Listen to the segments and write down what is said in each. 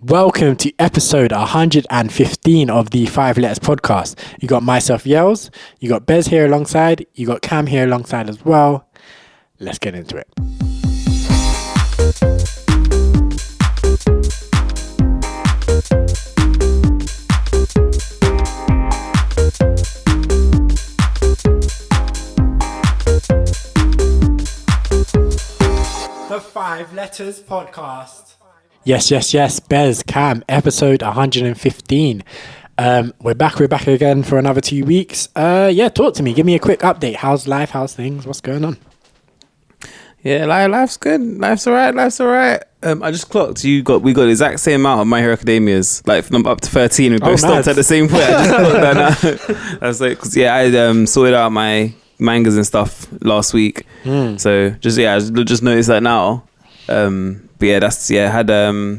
Welcome to episode 115 of the 5 Letters podcast. You got myself, Yells, you got Bez here alongside, you got Cam here alongside as well. Let's get into it. The 5 Letters podcast. Yes. Bez, Cam, episode 115. We're back again for another 2 weeks. Talk to me. Give me a quick update. How's life? How's things? What's going on? Yeah, life's good. Life's alright. I just clocked. We got the exact same amount of My Hero Academias. Like from up to 13, we both stopped at the same point. I just clocked that now. I was like, I sorted out my mangas and stuff last week. So just noticed that now. But I had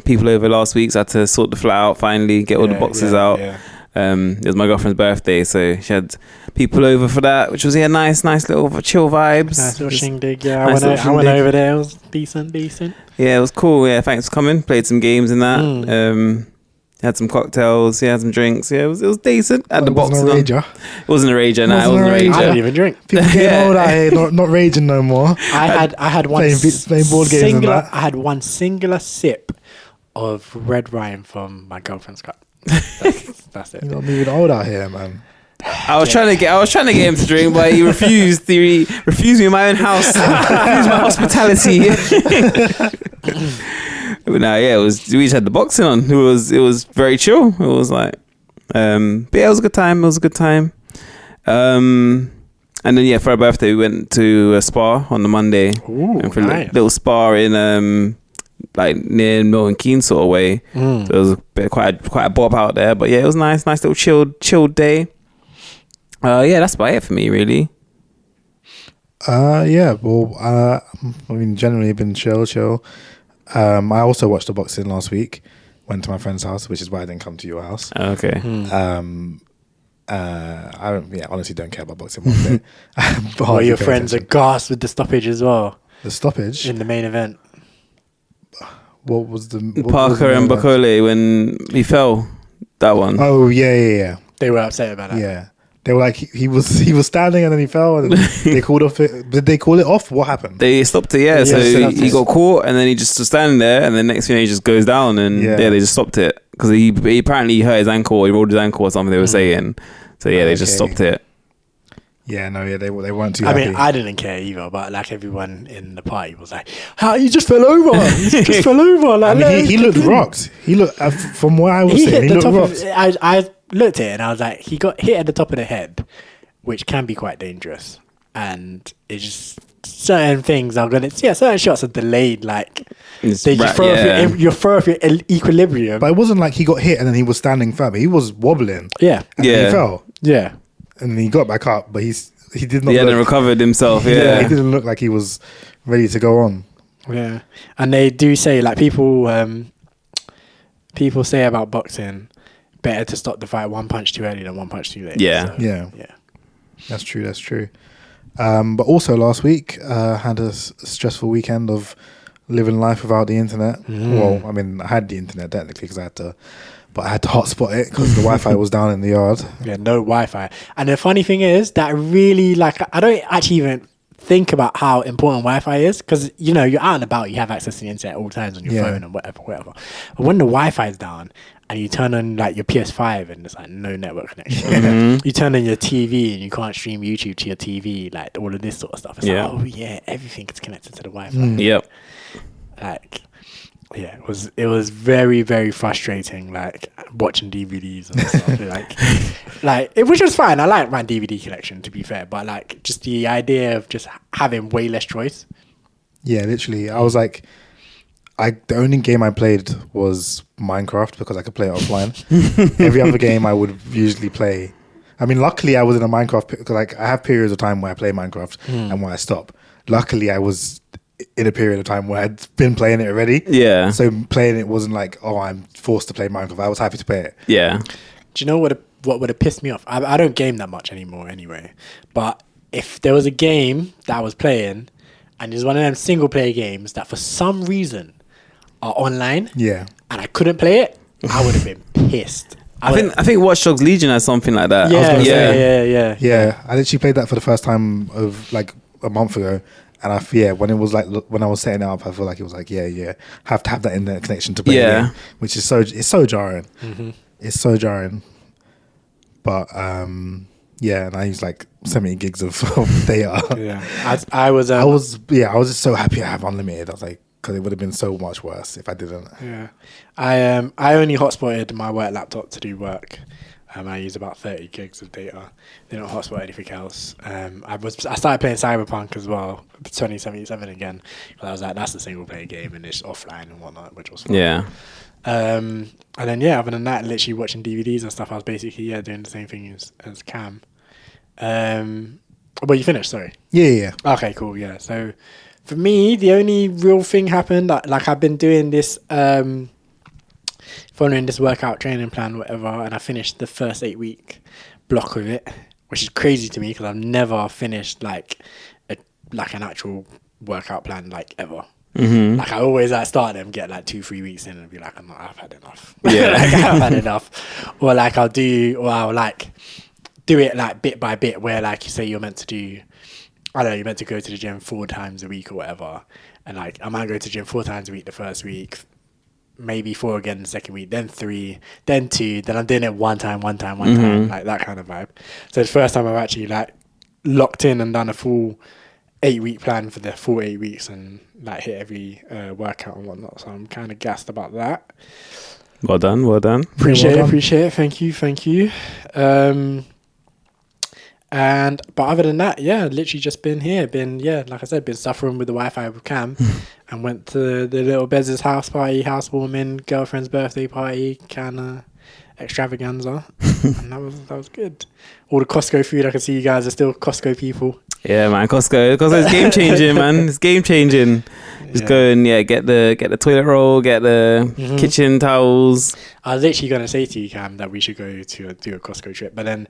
people over last week, so I had to sort the flat out finally, get all the boxes out. Yeah. It was my girlfriend's birthday, so she had people over for that, which was nice little chill vibes. Nice little shindig, yeah. I went over there. It was decent. Yeah, it was cool. Yeah, thanks for coming. Played some games and that. Had some cocktails, had some drinks. Yeah, it was decent. Had the boxing on. It wasn't a rager. No, it wasn't a rager. I didn't even drink. People getting old out here, not raging no more. I had one playing board games and that. I had one singular sip of red wine from my girlfriend's cup. That's it. You're not moving old out here, man. I was trying to get him to drink, but he refused. He refused me in my own house. Refused my hospitality. But no, it was. We just had the boxing on. It was very chill. It was like, but it was a good time. And then for our birthday, we went to a spa on the Monday. Ooh, and for nice. a little spa in like near Milton Keynes sort of way. So it was quite a bob out there. But it was nice little chilled day. That's about it for me, really. Generally been chill. I also watched the boxing last week. Went to my friend's house, which is why I didn't come to your house. Okay. I honestly don't care about boxing one bit. Well, your friends are gassed with the stoppage as well. The stoppage? In the main event. What was the... Parker and Bakole when he fell, that one. Oh, yeah. They were upset about that. Yeah. They were like, he was standing and then he fell and they called off it. Did they call it off? What happened? They stopped it, so he got caught and then he just was standing there and then next thing he just goes down and they just stopped it. Because he apparently hurt his ankle or he rolled his ankle or something they were saying. So they just stopped it. Yeah, they weren't too happy. I mean, I didn't care either, but like everyone in the party was like, "How he just fell over? He just fell over!" Like, I mean, he looked rocked. He looked from what I was saying, he looked rocked. I looked at it and I was like, he got hit at the top of the head, which can be quite dangerous, and it's just certain things are gonna. Yeah, certain shots are delayed. Like you throw off your equilibrium. But it wasn't like he got hit and then he was standing firm. He was wobbling. Yeah, and then he fell. Yeah. And then he got back up, but he did not. He hadn't recovered himself. Yeah, he didn't look like he was ready to go on. Yeah, and they do say like people say about boxing, better to stop the fight one punch too early than one punch too late. Yeah, yeah. That's true. But also last week, had a stressful weekend of living life without the internet. Well, I mean, I had the internet technically because I had to hotspot it because the Wi-Fi was down in the yard. Yeah, no Wi-Fi. And the funny thing is that really, like, I don't actually even think about how important Wi-Fi is because, you're out and about, you have access to the internet all times on your phone and whatever. But when the Wi-Fi is down and you turn on, like, your PS5 and there's, like, no network connection. You turn on your TV and you can't stream YouTube to your TV, like, all of this sort of stuff. It's like, everything is connected to the Wi-Fi. Yep. Like... Yeah, it was very, very frustrating, like watching DVDs and stuff. like which was fine. I like my DVD collection, to be fair, but like just the idea of just having way less choice. Yeah, literally. I was like, the only game I played was Minecraft because I could play it offline. Every other game I would usually play. I mean, luckily I was in a Minecraft because like I have periods of time where I play Minecraft and where I stop. Luckily, I was in a period of time where I'd been playing it already. Yeah. So playing it wasn't like, oh, I'm forced to play Minecraft. I was happy to play it. Yeah. Do you know what would have pissed me off? I don't game that much anymore anyway. But if there was a game that I was playing and it's one of them single player games that for some reason are online, Yeah. and I couldn't play it, I would have been pissed. I think Watch Dogs Legion has something like that. Yeah. I literally played that for the first time of like a month ago, and when it was like when I was setting it up, I feel like it was like have to have that internet connection to play the game, which is so jarring. Mm-hmm. It's so jarring. But and I use like 70 gigs of data. Yeah, I was just so happy I have unlimited. I was like, because it would have been so much worse if I didn't. Yeah, I only hotspotted my work laptop to do work. I use about 30 gigs of data. They don't hotspot anything else. I started playing Cyberpunk as well, 2077 again. I was like, that's a single player game and it's offline and whatnot, which was fun. Yeah. And then other than that, literally watching DVDs and stuff. I was basically doing the same thing as Cam. Well, you finished? Sorry. Yeah. Okay, cool. Yeah. So for me, the only real thing happened, like I've been doing this, following this workout training plan, whatever, and I finished the first 8-week block of it, which is crazy to me because I've never finished like an actual workout plan like ever. Mm-hmm. Like I always start them, get like 2-3 weeks in and be like, I've had enough. Yeah. Like I've had enough. Or like I'll like do it like bit by bit where like you say you're meant to do, I don't know, you're meant to go to the gym 4 times a week or whatever. And like I might go to the gym 4 times a week the first week, maybe 4 again the second week, then 3, then 2, then I'm doing it one time, like that kind of vibe. So it's the first time I've actually like locked in and done a full 8-week plan for the full 8 weeks and like hit every workout and whatnot. So I'm kind of gassed about that. Well done. Appreciate it. Thank you. But other than that, literally just been here. Like I said, been suffering with the Wi-Fi with Cam, and went to the little Bez's house party, housewarming, girlfriend's birthday party, kind of extravaganza, and that was good. All the Costco food, I can see you guys are still Costco people. Yeah, man, Costco is game changing, man. It's game changing. Just go and get the toilet roll, get the kitchen towels. I was literally gonna say to you, Cam, that we should go to do a Costco trip, but then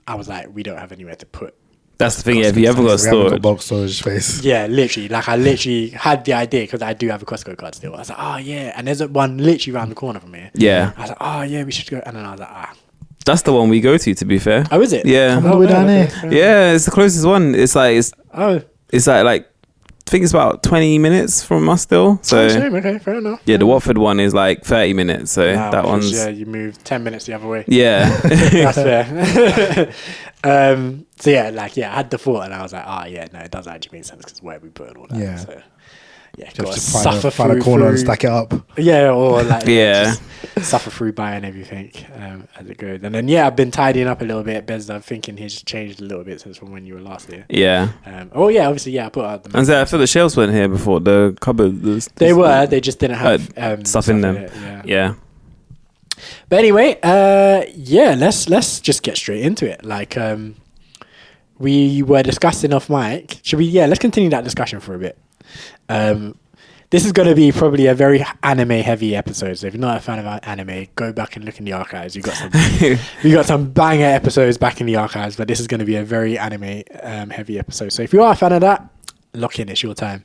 I was like, we don't have anywhere to put. That's the thing. If you haven't got storage, bulk storage space. Yeah, literally. Like I literally had the idea because I do have a Costco card still. I was like, oh yeah, and there's one literally around the corner from here. Yeah. I was like, oh yeah, we should go. And then I was like, That's the one we go to be fair. Oh, is it? Yeah. We're down here. Yeah, it's the closest one. It's like I think it's about 20 minutes from us still. So okay, fair enough. Yeah, the Watford one is like 30 minutes. So that one's you move 10 minutes the other way. Yeah. That's fair. I had the thought and I was like, it does actually make sense because where we put all that. Yeah. So just find a corner and stack it up. Yeah, or like just suffer through buying everything as it goes. And then I've been tidying up a little bit. Bez, I'm thinking he's changed a little bit since from when you were last here. Yeah. Obviously, I put out the. And so I thought the shelves weren't here before the cupboard. They just didn't have stuff in them. Yeah. But anyway, let's just get straight into it. Like, we were discussing off mic. Should we? Yeah, let's continue that discussion for a bit. This is going to be probably a very anime heavy episode. So if you're not a fan of anime, go back and look in the archives. We got some banger episodes back in the archives, but this is going to be a very anime heavy episode. So if you are a fan of that, lock in. It's your time.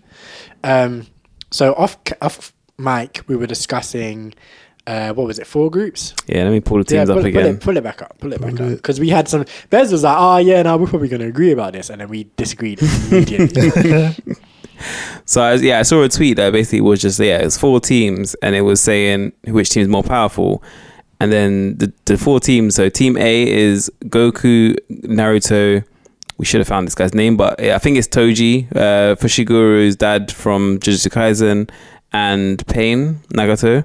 So off mic, we were discussing. What was it? 4 groups? Yeah, let me pull the teams up again. Pull it back up. Because we had some. Bez was like, we're probably going to agree about this, and then we disagreed immediately. So I saw a tweet that basically was just it's 4 teams and it was saying which team is more powerful, and then the 4 teams. So team A is Goku, Naruto. We should have found this guy's name, but I think it's Toji, Fushiguro's dad from Jujutsu Kaisen, and Pain Nagato.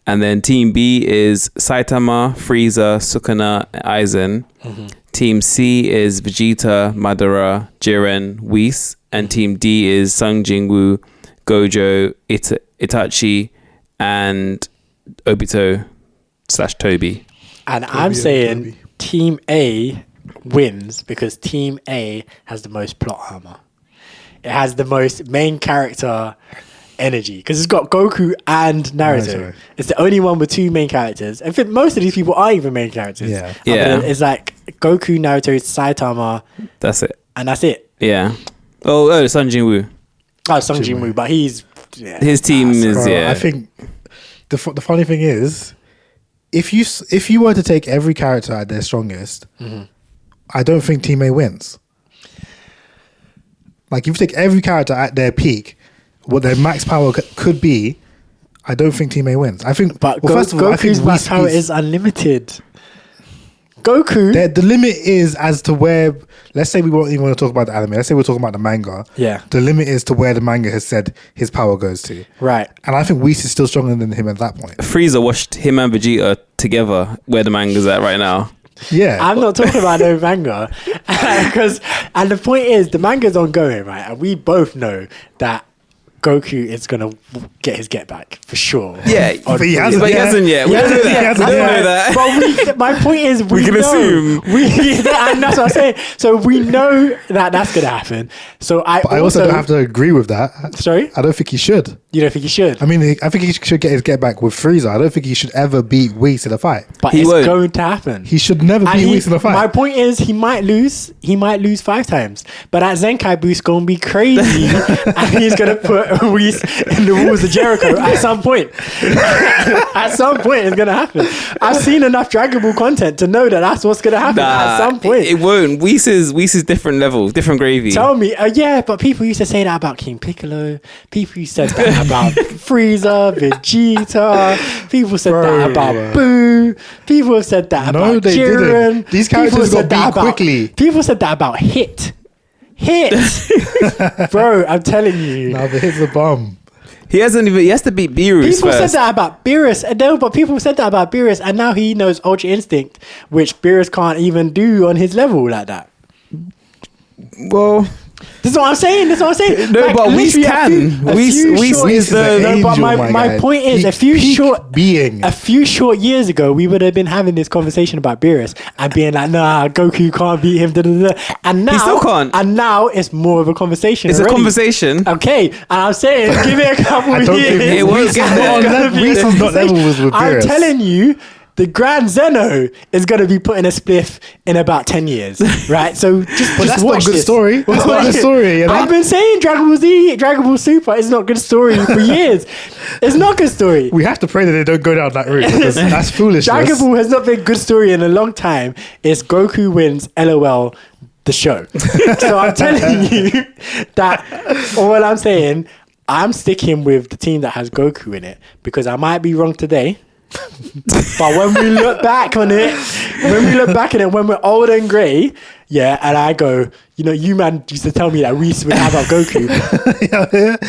And then team B is Saitama, Frieza, Sukuna, Aizen. Mm-hmm. Team C is Vegeta, Madara, Jiren, Whis. And team D is Sung Jin Woo, Gojo, Itachi, and Obito / Tobi. And I'm saying team A wins because team A has the most plot armor. It has the most main character energy because it's got Goku and Naruto. It's the only one with 2 main characters. I think most of these people are even main characters. Yeah. It's like Goku, Naruto, Saitama. That's it. And that's it. Yeah. Oh, Sung Jin Woo. Oh, Sung Jin Woo, but he's his team is Bro, I think the funny thing is, if you were to take every character at their strongest, I don't think Team A wins. Like, if you take every character at their peak, what their max power could be, I don't think Team A wins. I think, But first of all, I think Goku's max power is unlimited. Goku. the limit is as to where. Let's say we won't even want to talk about the anime. Let's say we're talking about the manga. Yeah. The limit is to where the manga has said his power goes to. Right. And I think Whis is still stronger than him at that point. Frieza washed him and Vegeta together where the manga's at right now. Yeah. I'm not talking about no manga. And the point is, the manga's ongoing, right? And we both know that Goku is going to get his get back for sure. Yeah, but he hasn't yet. We don't know that. We don't know that. But my point is, we can know. assume. And that's what I'm saying. So we know that that's going to happen. So I also don't have to agree with that. Sorry? I don't think he should. You don't think he should? I mean, I think he should get his get back with Frieza. I don't think he should ever beat Whis in a fight. But He it's won't. going to happen. He should never beat Whis in a fight. My point is, he might lose. He might lose 5 times. But that Zenkai boost going to be crazy. And he's going to put Whis in the walls of Jericho at some point. At some point, it's going to happen. I've seen enough Dragon Ball content to know that that's what's going to happen at some point. It won't. Whis is different level, different gravy. Tell me, yeah, but people used to say that about King Piccolo. People used to say that about Frieza, Vegeta. People said that about Boo. People have said that about they Jiren. didn't. These characters got beat quickly. People said that about Hit. Bro, I'm telling you. Now the hit's a bomb. He has to beat Beerus People first. said that about Beerus. No, but people said that about Beerus, and now he knows Ultra Instinct, which Beerus can't even do on his level like that. Well, This is what I'm saying. No, Like, but Whis literally can. Whis is the... No, but my point is, a few short years ago, we would have been having this conversation about Beerus and being like, nah, Goku can't beat him. Da, da, da. And now, He still can't. And now it's more of a conversation. It's already. a conversation. Okay, and I'm saying, give it a couple I don't years. think It won't Whis get is not on there. level. Whis is not level with I'm Beerus. telling you, the Grand Zeno is going to be putting a spliff in about 10 years, right? So just But that's not watch a good this. story. That's not a good story. You know? I've been saying Dragon Ball Z, Dragon Ball Super is not a good story for years. It's not a good story. We have to pray that they don't go down that route because that's foolishness. Dragon Ball has not been a good story in a long time. It's Goku wins, LOL, the show. So I'm telling you that all I'm saying, I'm sticking with the team that has Goku in it because I might be wrong today. But when we look back on it, when we're old and grey, yeah, and I go, you know, you man used to tell me that Whis would have our Goku.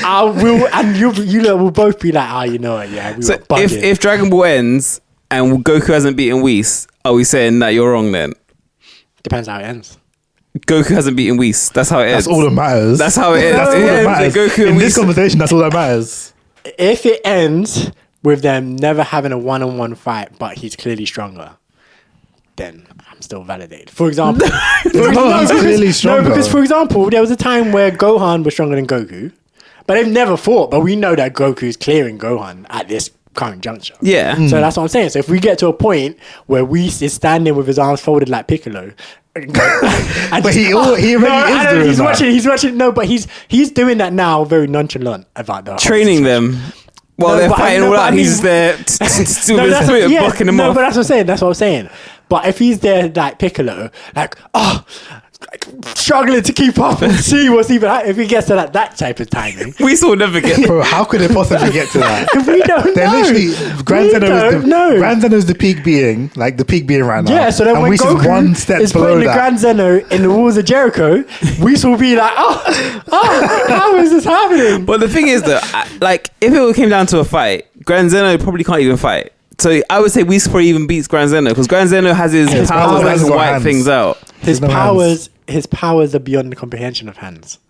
I will, and you lot will both be like, you know what, yeah, we So were bugging. if Dragon Ball ends and Goku hasn't beaten Whis, are we saying that you're wrong then? Depends how it ends. Goku hasn't beaten Whis. That's how it ends. That's all that matters. That's how it ends. That's all It that ends matters. with Goku In and this Whis. conversation, that's all that matters. If it ends with them never having a one-on-one fight, but he's clearly stronger, then I'm still validated. For example, He's clearly stronger. No, because for example, there was a time where Gohan was stronger than Goku, but they've never fought. But we know that Goku's clearing Gohan at this current juncture. Yeah. So that's what I'm saying. So if we get to a point where Whis is standing with his arms folded like Piccolo. But he already is doing he's that. He's watching. No, but he's doing that now, very nonchalant about the whole Training situation. them while No, they're but fighting no, all but out. I mean- He's just there with his that's foot yeah, bucking them no, off. but that's what I'm saying. But if he's there like Piccolo, like, like, struggling to keep up and see what's even happening, if he gets to that type of timing, We still never get. Bro, how could it possibly get to that? we don't They're know. literally Grand Zeno is the peak being, like the peak being right now. Yeah, so then and when Whis Goku is one step is below putting the that. Grand Zeno in the walls of Jericho, Whis will be like, how is this happening? But the thing is that, like, if it came down to a fight, Grand Zeno probably can't even fight. So I would say Whis probably even beats Grand Zeno because Grand Zeno has his powers powers that can got wipe hands. things out. His no powers are beyond the comprehension of hands.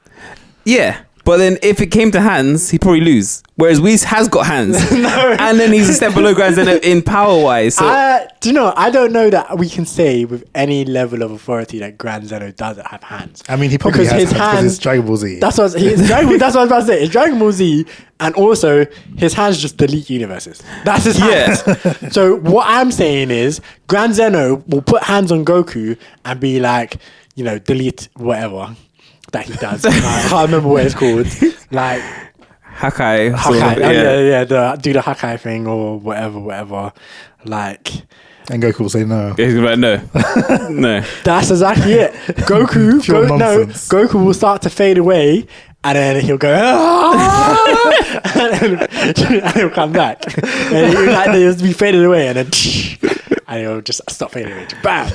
Yeah. But then if it came to hands, he'd probably lose. Whereas Whis has got hands. And then he's a step below Grand Zeno in power-wise. So Do you know, I don't know that we can say with any level of authority that Grand Zeno doesn't have hands. I mean, he probably Because has his hands because hands- it's Dragon Ball Z. That's what that's what I was about to say. It's Dragon Ball Z, and also his hands just delete universes. That's his hands. So what I'm saying is, Grand Zeno will put hands on Goku and be like, you know, delete whatever that he does. I can't remember what it's called. Like, Hakai. Do the Hakai thing or whatever. Like, And Goku will say no. He's like, no. No. that's exactly it. Goku will start to fade away, and then he'll go, and he'll come back, and he'll be faded away, and then and he'll just stop fading away. Bam.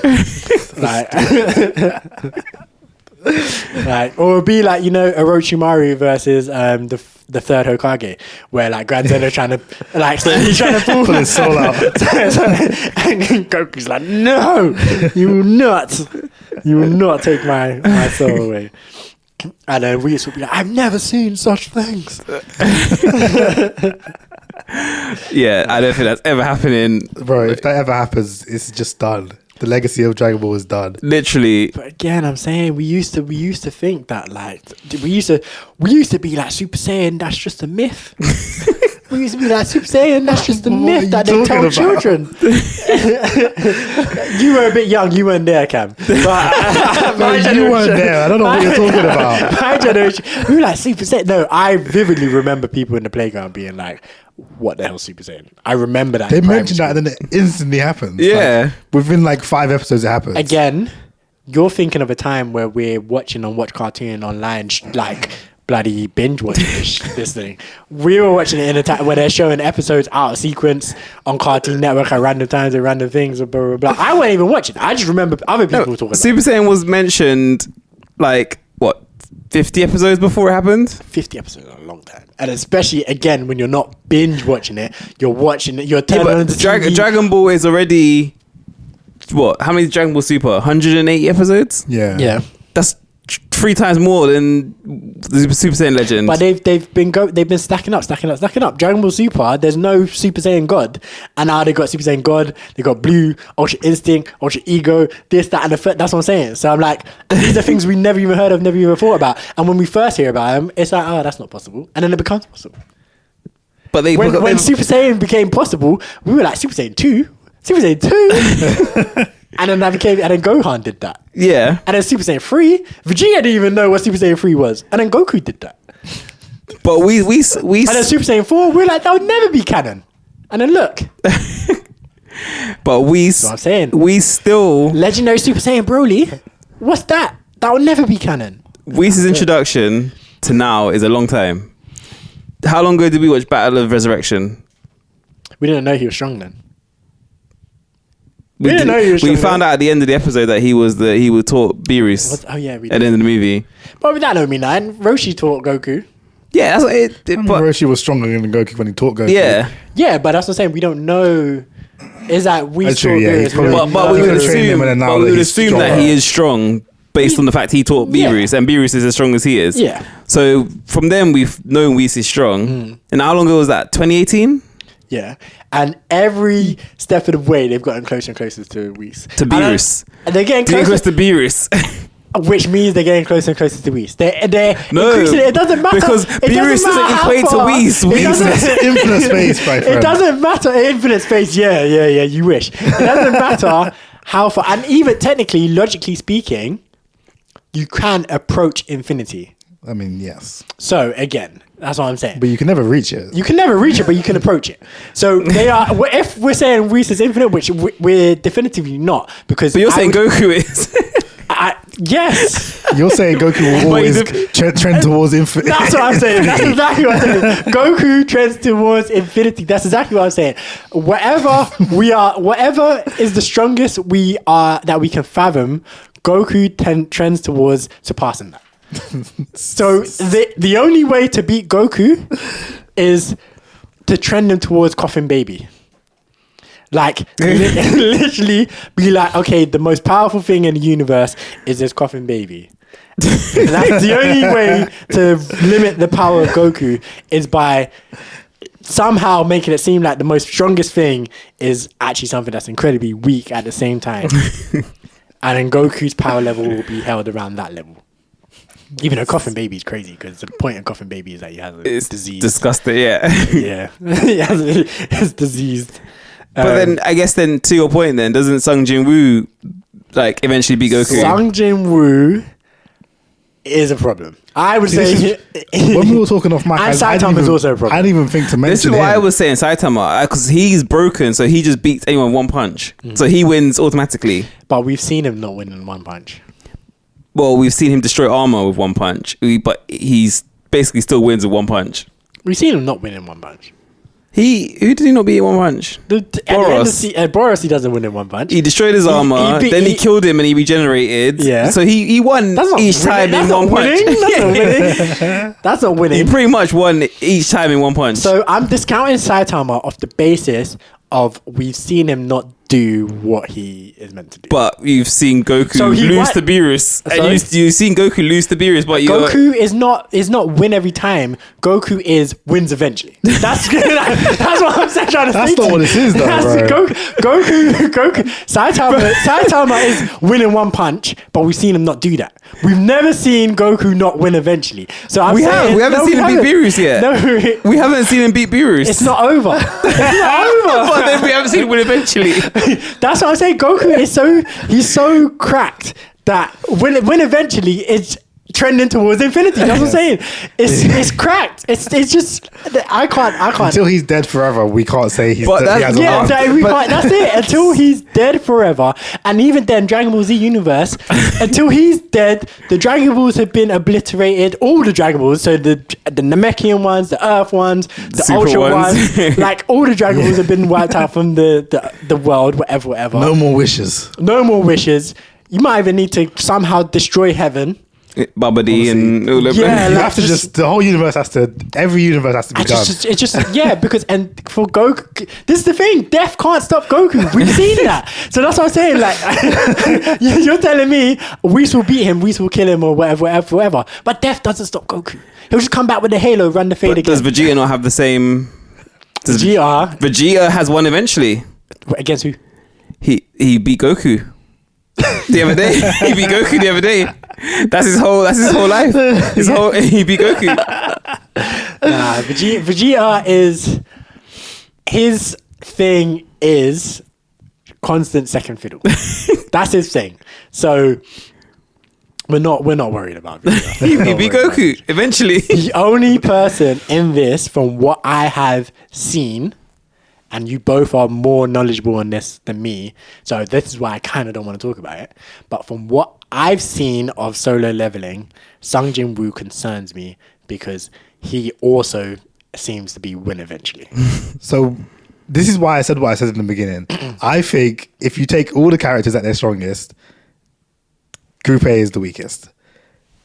Like, or it'll be like, Orochimaru versus the third Hokage, where like Grand Zeno trying to he's trying to pull his soul out. And Goku's like, no, you will not take my soul away. And then Whis will be like, I've never seen such things. Yeah, I don't think that's ever happening. Bro, if that ever happens, it's just done. The legacy of Dragon Ball is done. Literally. But again, I'm saying we used to think that like we used to be like Super Saiyan. That's just a myth. We used to be like Super Saiyan. That's just a myth that they tell children. You were a bit young. You weren't there, Cam. But You weren't there. I don't know what you're talking about. My generation, we were like Super Saiyan. No, I vividly remember people in the playground being like, what the hell is Super Saiyan? I remember that. They mentioned that and then it instantly happens. Yeah. Like, within like 5 episodes it happens. Again, you're thinking of a time where we're watching on Watch Cartoon online, like bloody binge watching this thing. We were watching it in a time where they're showing episodes out of sequence on Cartoon Network at random times and random things, blah, blah, blah. I wasn't even watching. I just remember other people talking about it. Super Saiyan was mentioned like, what, 50 episodes before it happened? 50 episodes is a long time. And especially, again, when you're not binge watching it, you're watching it, you're turning on the TV. Dragon Ball is already, what, how many Dragon Ball Super? 180 episodes? Yeah. That's 3 times more than the Super Saiyan Legend. But they've been stacking up. Dragon Ball Super, there's no Super Saiyan God, and now they got Super Saiyan God. They got Blue, Ultra Instinct, Ultra Ego, this, that, and the third. That's what I'm saying. So I'm like, these are things we never even heard of, never even thought about. And when we first hear about them, it's like, oh, that's not possible, and then it becomes possible. But when Super Saiyan became possible, we were like Super Saiyan 2, Super Saiyan 2. And then Gohan did that. Yeah. And then Super Saiyan 3, Vegeta didn't even know what Super Saiyan 3 was. And then Goku did that. But we and then Super Saiyan 4, we're like, that would never be canon. And then look. But That's what I'm saying. We still... Legendary Super Saiyan Broly, what's that? That would never be canon. Whis' introduction to now is a long time. How long ago did we watch Battle of Resurrection? We didn't know he was strong then. We found out at the end of the episode that he taught Beerus. Oh yeah, we did. At the end of the movie. But that don't mean nothing. Roshi taught Goku. Yeah, that's what it. But Roshi was stronger than Goku when he taught Goku. Yeah. Yeah, but that's what I'm saying. We don't know. Is that we That's saw true, yeah, Beerus? he's probably- But we would trained him and then now assume he's that he is strong based on the fact he taught Beerus, and Beerus is as strong as he is. Yeah. So from then we've known Whis is strong. And how long ago was that? 2018? Yeah. And every step of the way, they've gotten closer and closer to Whis. To Beerus. And they're getting Close closer to Beerus. Which means they're getting closer and closer to Whis. They're No, increasing it. It doesn't matter. because Beerus doesn't equate to Whis. Whis is infinite space, my friend. It doesn't matter. Infinite space. Yeah. You wish. It doesn't matter how far. And even technically, logically speaking, you can approach infinity. I mean, yes. So again, that's what I'm saying. But you can never reach it. You can never reach it, but you can approach it. So they are. If we're saying Whis is infinite, which we're definitively not, because But you're saying Goku is. Yes. You're saying Goku will always trend towards infinity. That's what I'm saying. That's exactly what I'm saying. Goku trends towards infinity. That's exactly what I'm saying. Whatever is the strongest that we can fathom, Goku trends towards surpassing that. So the only way to beat Goku is to trend him towards Coffin Baby. Like literally be like, okay, the most powerful thing in the universe is this Coffin Baby. That's the only way to limit the power of Goku is by somehow making it seem like the most strongest thing is actually something that's incredibly weak at the same time. And then Goku's power level will be held around that level. Even though Coffin Baby is crazy, because the point of Coffin Baby is that he has a disease. Disgusting, yeah. Yeah. It's diseased. But then, I guess then, to your point then, doesn't Sung Jin Woo like eventually beat Goku? Sung Jin Woo is a problem. I would See, say when we were talking off mic, and Saitama is also a problem. I didn't even think to mention This is why I was saying Saitama, because he's broken, so he just beats anyone one punch. So he wins automatically. But we've seen him not win in one punch. Well, we've seen him destroy armor with one punch, but he's basically still wins with one punch. We've seen him not win in one punch. Who did he not beat in one punch? Boros, he doesn't win in one punch. He destroyed his armor, then he killed him and he regenerated. Yeah. So he won each time in one punch. That's not winning. That's not winning. He pretty much won each time in one punch. So I'm discounting Saitama off the basis of we've seen him not do what he is meant to do. But you've seen Goku lose to Beerus. And you've seen Goku lose to Beerus, but Goku is not win every time. Goku is wins eventually. That's what I'm saying, trying to say. That's not what it is, though, bro. Goku. Saitama is winning one punch, but we've seen him not do that. We've never seen Goku not win eventually. So we haven't seen him beat Beerus yet. No, we haven't seen him beat Beerus. It's not over. It's not over. But then we haven't seen him win eventually. That's what I'm saying. Goku he's so cracked that when eventually it's trending towards infinity. That's what I'm saying. It's cracked. It's just I can't. Until he's dead forever, we can't say he's But dead. That's it. Until he's dead forever, and even then, Dragon Ball Z universe. Until he's dead, the Dragon Balls have been obliterated. All the Dragon Balls, so the Namekian ones, the Earth ones, the Super Ultra ones. ones, like all the Dragon Balls have been wiped out from the world. Whatever. No more wishes. No more wishes. You might even need to somehow destroy heaven. Babadi and all of Yeah, You like have to the whole universe every universe has to be done. It's just because for Goku, this is the thing, death can't stop Goku. We've seen that. So that's what I'm saying. Like you're telling me Whis will beat him, Whis will kill him, or whatever. But death doesn't stop Goku. He'll just come back with the halo, run the fade again. Does Vegeta not have the same? Vegeta has won eventually. Against who? He beat Goku the other day. He beat Goku the other day. That's his whole life. He beat Goku. Vegeta is his thing is constant second fiddle. That's his thing. So we're not worried about Vegeta. He beat Goku eventually. The only person in this, from what I have seen, and you both are more knowledgeable on this than me, so this is why I kind of don't want to talk about it. But from what I've seen of Solo Leveling, Sung Jin Woo concerns me because he also seems to be win eventually. So this is why I said what I said in the beginning. I think if you take all the characters at their strongest, Group A is the weakest.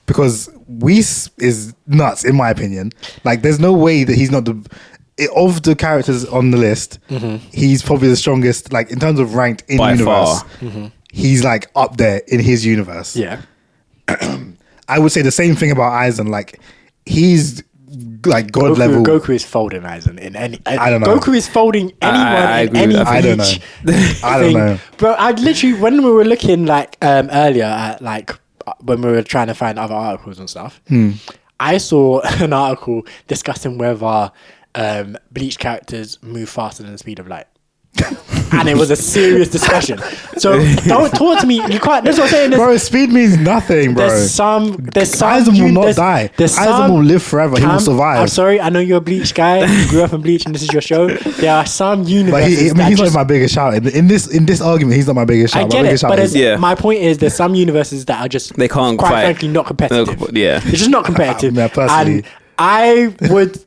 Because Whis is nuts, in my opinion. Like, there's no way that he's not of the characters on the list, he's probably the strongest, like, in terms of ranked in by universe. far. He's, like, up there in his universe. Yeah. I would say the same thing about Aizen. Like, he's, like, God level. Goku is folding Aizen in any... I don't know. Goku is folding anyone in any I don't know. I don't know. Bro, I literally, when we were looking, like, earlier at, like, when we were trying to find other articles and stuff, I saw an article discussing whether Bleach characters move faster than the speed of light. And it was a serious discussion. So don't talk to me. You can't. That's what I'm saying. Bro, speed means nothing, bro. There's some. Aizen will not die. Aizen will live forever. He will survive. I'm sorry. I know you're a Bleach guy. You grew up in Bleach, and this is your show. There are some universes. But he's not my biggest shout. In this argument, he's not my biggest shout. I get it, but my point is, there's some universes that are just they can't quite fight. frankly not competitive. Yeah, it's just not competitive. Yeah, personally. And I would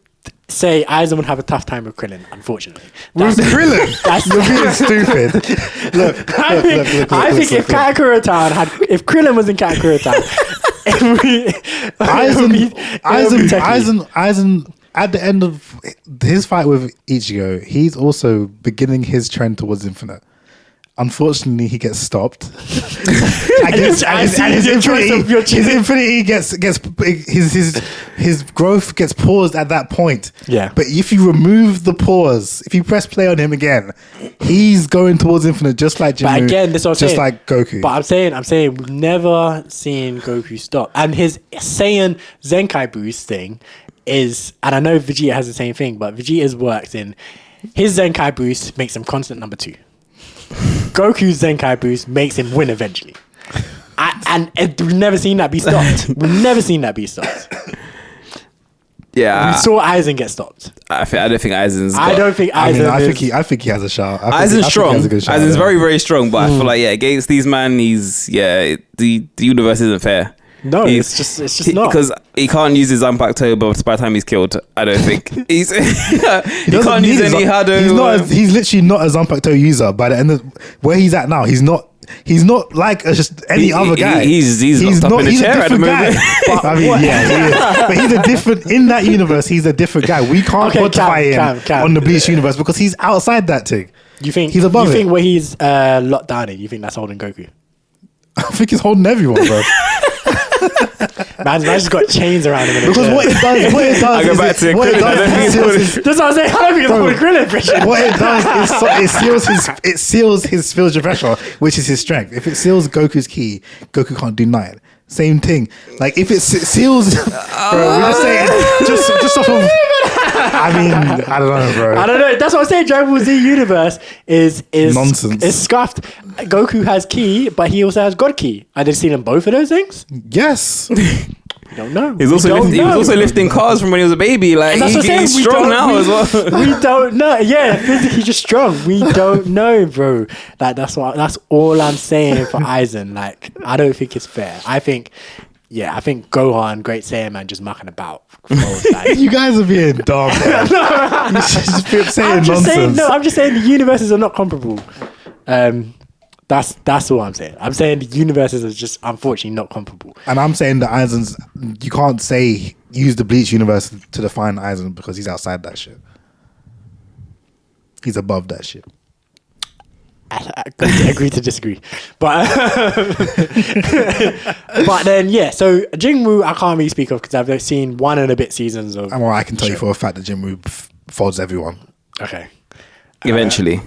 say Aizen would have a tough time with Krillin, unfortunately. With Krillin? You're being stupid. Look, I think if Katakura Town if Krillin was in Katakura Town, Aizen, at the end of his fight with Ichigo, he's also beginning his trend towards infinite. Unfortunately, he gets stopped. His infinity his growth gets paused at that point. Yeah. But if you remove the pause, if you press play on him again, he's going towards infinite, just like Jinmu, but again, this is what I'm just saying. like Goku. But I'm saying we've never seen Goku stop. And his Saiyan Zenkai boost thing is, and I know Vegeta has the same thing, but Vegeta's works in his Zenkai boost makes him constant number 2. Goku's Zenkai boost makes him win eventually. We've never seen that be stopped. We've never seen that be stopped. Yeah, We saw Aizen get stopped. I don't think Aizen's. I don't think Aizen. I think he has a shout. Aizen's strong. He has a good shout, Aizen's very, very strong. But I feel like against these man, the universe isn't fair. No, it's just not, because he can't use his Impact Turbo by the time he's killed. I don't think he can't use any Hado. He's literally not a Zanpakuto user. By the end of where he's at now, he's not like just any other guy. He's locked up in a chair at the moment. But, I mean, yeah, he is. But he's a different in that universe. He's a different guy. We can't quantify him on the Bleach universe because he's outside that thing. You think he's above it? You think it. where he's locked down in? You think that's holding Goku? I think he's holding everyone, bro. Man's just got chains around him. Because what it does, I go back to that's what I'm saying. I don't think it's holding Krillin, Christian. What it does is it seals his spiritual threshold, which is his strength. If it seals Goku's ki, Goku can't do 9. Same thing. Like if it seals, bro, we're just saying just off of. I mean, I don't know, bro. I don't know. That's what I'm saying. Dragon Ball Z universe is nonsense. It's scuffed. Goku has ki, but he also has God ki. I did see them both of those things. Yes. Don't know. He was also lifting cars from when he was a baby. Like he's strong now as well. We don't know. Yeah, physically just strong. We don't know, bro. Like that's all I'm saying for Aizen. Like I don't think it's fair. I think Gohan, Great Saiyaman, just mucking about. Like, you guys are being dumb. I'm just saying the universes are not comparable. That's all I'm saying. I'm saying the universes are just unfortunately not comparable. And I'm saying that Aizen's, you can't say use the Bleach universe to define Aizen because he's outside that shit. He's above that shit. I agree to disagree, but then so Jin Woo I can't really speak of because I've seen 1 and a bit seasons of. And well, I can tell you for a fact that Jin Woo folds everyone. Okay. Eventually.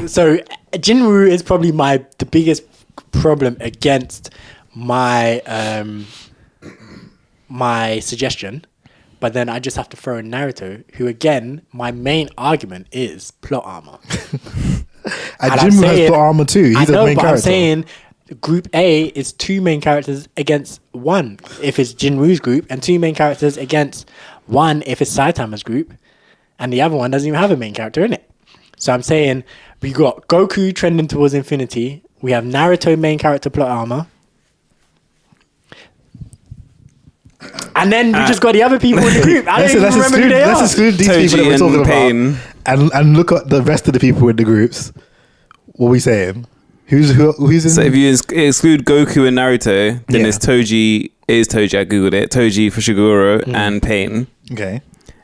So Jin Woo is probably the biggest problem against my my suggestion, but then I just have to throw in Naruto, who again my main argument is plot armor. And Jin Woo has plot armor too. He's a main character. I'm saying Group A is 2 main characters against 1 if it's Jin Woo's group, and 2 main characters against 1 if it's Saitama's group, and the other one doesn't even have a main character in it. So I'm saying we got Goku trending towards infinity. We have Naruto main character plot armor. And then we just got the other people in the group. I don't even remember who they are. Let's exclude these Toji people that we're talking Pain. about and look at the rest of the people in the groups. What are we saying? Who's in? So if you exclude Goku and Naruto, then it's Toji. It is Toji. I googled it. Toji, Fushiguro, and Pain. Okay.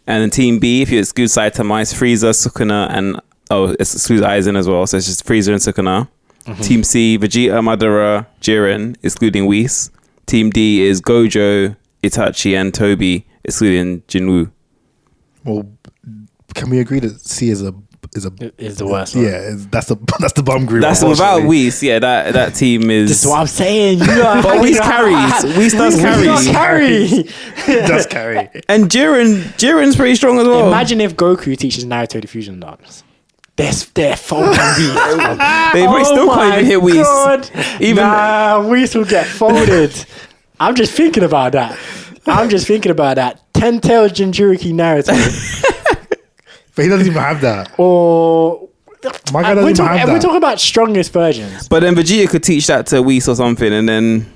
And then Team B, if you exclude Saitama, it's Frieza, Sukuna, and it excludes Aizen as well. So it's just Frieza and Sukuna. Mm-hmm. Team C, Vegeta, Madara, Jiren, excluding Whis. Team D is Gojo, Itachi, and Tobi, excluding Jin Woo. Well, can we agree that C is the worst one? Yeah, that's the bum group. That's without Whis. Yeah, that team is. This is what I'm saying. But Whis carries. Whis does carry. Does carry. And Jiren's pretty strong as well. Imagine if Goku teaches Naruto the fusion dance. They're folding Whis. They probably still can't even hit Whis. Whis will get folded. I'm just thinking about that. 10-tailed Jinchuriki Naruto. But he doesn't even have that. Or my guy doesn't even have that. We're talking about strongest versions. But then Vegeta could teach that to Whis or something, and then